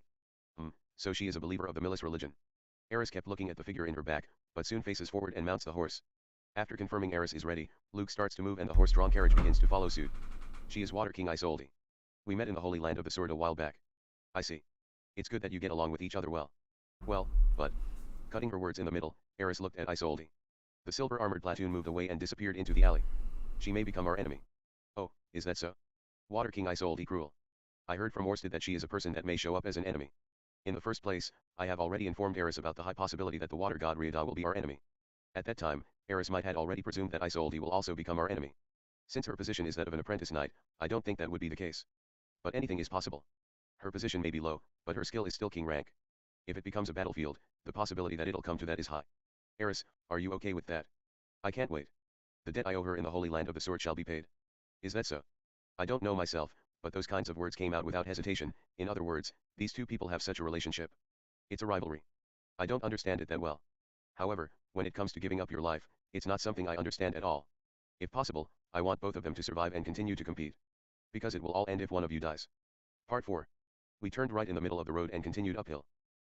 So she is a believer of the Millis religion. Eris kept looking at the figure in her back, but soon faces forward and mounts the horse. After confirming Eris is ready, Luke starts to move and the horse-drawn carriage begins to follow suit. She is Water King Isolde. We met in the Holy Land of the Sword a while back. I see. It's good that you get along with each other well. Well, but... Cutting her words in the middle, Eris looked at Isolde. The silver-armored platoon moved away and disappeared into the alley. She may become our enemy. Oh, is that so? Water King Isolde cruel. I heard from Orsted that she is a person that may show up as an enemy. In the first place, I have already informed Eris about the high possibility that the water god Riada will be our enemy. At that time, Eris might had already presumed that Isolde will also become our enemy. Since her position is that of an apprentice knight, I don't think that would be the case. But anything is possible. Her position may be low, but her skill is still king rank. If it becomes a battlefield, the possibility that it'll come to that is high. Eris, are you okay with that? I can't wait. The debt I owe her in the Holy Land of the Sword shall be paid. Is that so? I don't know myself, but those kinds of words came out without hesitation. In other words, these two people have such a relationship. It's a rivalry. I don't understand it that well. However, when it comes to giving up your life, it's not something I understand at all. If possible, I want both of them to survive and continue to compete. Because it will all end if one of you dies. Part 4. We turned right in the middle of the road and continued uphill.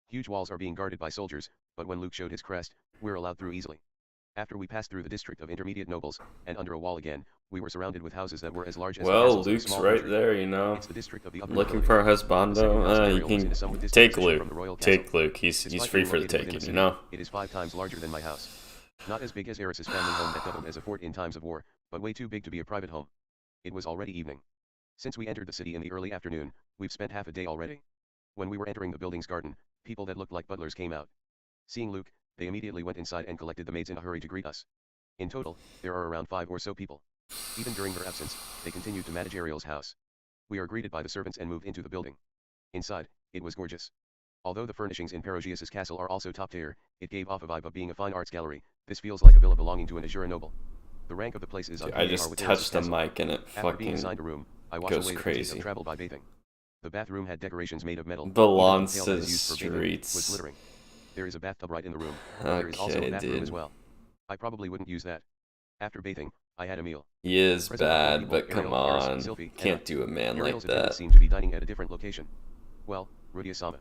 Huge walls are being guarded by soldiers, but when Luke showed his crest, we're allowed through easily. After we passed through the district of intermediate nobles, and under a wall again, we were surrounded with houses that were as large as the Well, castles of a Luke's small right country. there, you know. It's the district of the upper Looking nobility. for a The second house husbando. You Ariel was in a somewhat can distant take position Luke. from the royal castle. Take Luke. He's Despite free being for the located within taking, the you city, know. it is 5 times larger than my house. Not as big as Eris's family home that doubled as a fort in times of war, but way too big to be a private home. It was already evening. Since we entered the city in the early afternoon, we've spent half a day already. When we were entering the building's garden, people that looked like butlers came out. Seeing Luke, they immediately went inside and collected the maids in a hurry to greet us. In total, there are around 5 or so people. Even during her absence, they continued to manage Ariel's house. We are greeted by the servants and moved into the building. Inside, it was gorgeous. Although the furnishings in Perugius' castle are also top tier, it gave off a vibe of being a fine arts gallery. This feels like a villa belonging to an Asura noble. The rank of the place is on I par just with Eris's touched the castle. mic and it After being fucking assigned a room, I washed goes away the fatigue crazy. of travel by bathing. The bathroom had decorations made of metal. Belongs Even to the the tail that is used for bathing streets. was glittering. There is a bathtub right in the room, but there is also a Okay, bathroom as dude. well. I probably wouldn't use that. After bathing, I had a meal. He is Present were 4 bad, people, but come Ariel, Eris, on. Sylvie, and Can't I. do a man like Ariel's attendants that. seemed to be dining at a different location. Well, Rudia-sama.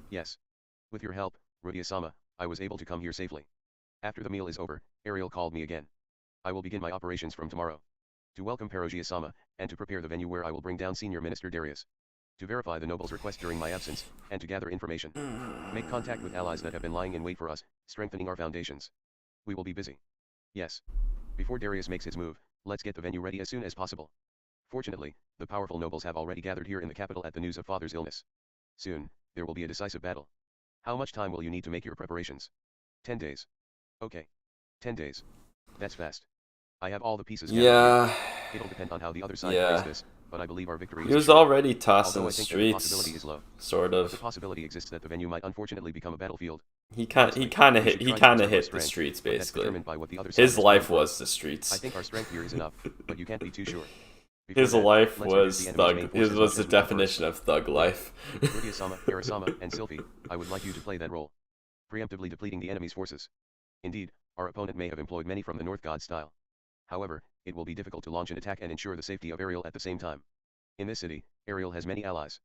Yes. With your help, Rudia-sama, I was able to come here safely. After the meal is over, Ariel called me again. I will begin my operations from tomorrow. To welcome Perugius-sama, and to prepare the venue where I will bring down Senior Minister Darius. To verify the noble's request during my absence, and to gather information. Make contact with allies that have been lying in wait for us, strengthening our foundations. We will be busy. Yes. Before Darius makes his move, let's get the venue ready as soon as possible. Fortunately, the powerful nobles have already gathered here in the capital at the news of father's illness. Soon, there will be a decisive battle. How much time will you need to make your preparations? 10 days. Okay. 10 days. That's fast. I have all the pieces gathered Yeah. here. It'll depend on how the other side Yeah. plays this, but I believe our victory He is was assured. already tossing Although the I think that the possibility is streets, low. sort But the of. possibility exists that the venue might unfortunately become a battlefield. He Honestly, kind of we hit should try to preserve our the strength, streets but that's basically. determined by what the other side His has life planned for was us. the I streets. think our strength here is enough, but you can't be too sure. Before His that, life let's reduce was the enemy's main thug. force His as was much the as we can first. definition of thug life. Rudia-sama, Arasama, and Sylphie, I would like you to play that role. Preemptively depleting the enemy's forces. Indeed, our opponent may have employed many from the North God style. However, it will be difficult to launch an attack and ensure the safety of Ariel at the same time. In this city, Ariel has many allies.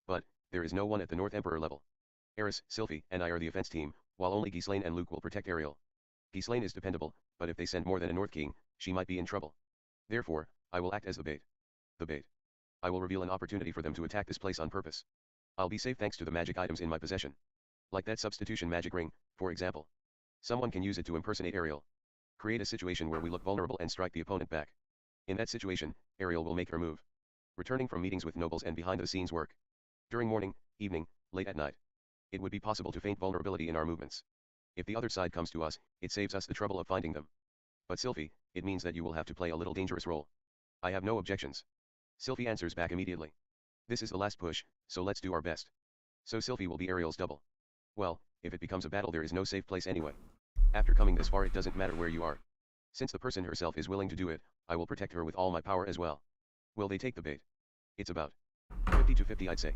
But, there is no one at the North Emperor level. Eris, Sylphie, and I are the offense team, while only Ghislaine and Luke will protect Ariel. Ghislaine is dependable, but if they send more than a North King, she might be in trouble. Therefore, I will act as the bait. The bait. I will reveal an opportunity for them to attack this place on purpose. I'll be safe thanks to the magic items in my possession. Like that substitution magic ring, for example. Someone can use it to impersonate Ariel. Create a situation where we look vulnerable and strike the opponent back. In that situation, Ariel will make her move. Returning from meetings with nobles and behind-the-scenes work. During morning, evening, late at night. It would be possible to feign vulnerability in our movements. If the other side comes to us, it saves us the trouble of finding them. But Sylphie, it means that you will have to play a little dangerous role. I have no objections. Sylphie answers back immediately. This is the last push, so let's do our best. So Sylphie will be Ariel's double. Well, if it becomes a battle there is no safe place anyway. After coming this far it doesn't matter where you are. Since the person herself is willing to do it, I will protect her with all my power as well. Will they take the bait? It's about 50 to 50 I'd say.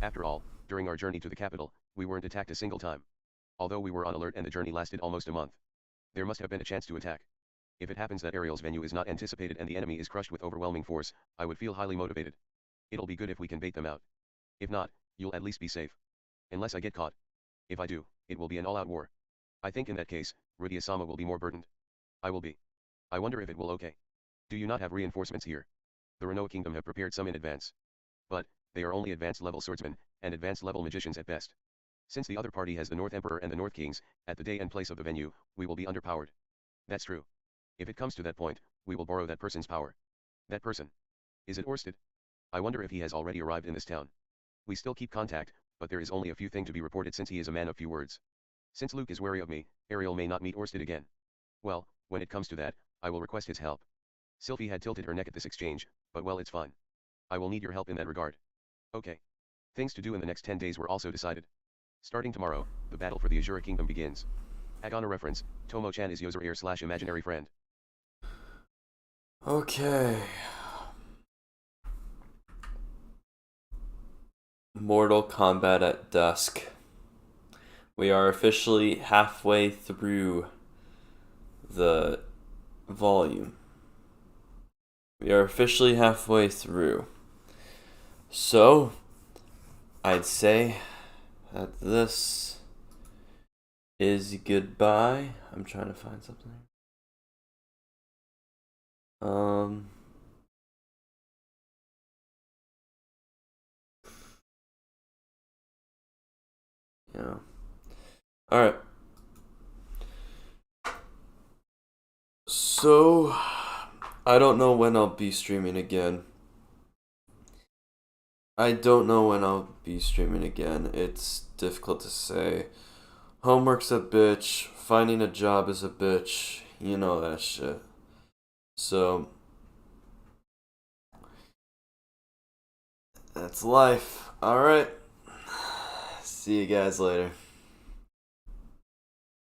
After all, during our journey to the capital, we weren't attacked a single time. Although we were on alert and the journey lasted almost a month. There must have been a chance to attack. If it happens that Ariel's venue is not anticipated and the enemy is crushed with overwhelming force, I would feel highly motivated. It'll be good if we can bait them out. If not, you'll at least be safe. Unless I get caught. If I do, it will be an all-out war. I think in that case, Rudia-sama will be more burdened. I will be. I wonder if it will okay. Do you not have reinforcements here? The Renoa Kingdom have prepared some in advance. But, they are only advanced level swordsmen, and advanced level magicians at best. Since the other party has the North Emperor and the North Kings, at the day and place of the venue, we will be underpowered. That's true. If it comes to that point, we will borrow that person's power. That person. Is it Orsted? I wonder if he has already arrived in this town. We still keep contact, but there is only a few things to be reported since he is a man of few words. Since Luke is wary of me, Ariel may not meet Orsted again. Well, when it comes to that, I will request his help. Sylphie had tilted her neck at this exchange, but well it's fine. I will need your help in that regard. Okay. Things to do in the next 10 days were also decided. Starting tomorrow, the battle for the Asura Kingdom begins. Agana reference, Tomo-chan is Yozer/imaginary friend. Okay. Mortal Kombat at dusk. We are officially halfway through the volume. We are officially halfway through. So, I'd say that this is goodbye. I'm trying to find something. Yeah. All right. So, I don't know when I'll be streaming again. It's difficult to say. Homework's a bitch. Finding a job is a bitch. You know that shit. So, that's life. Alright. See you guys later.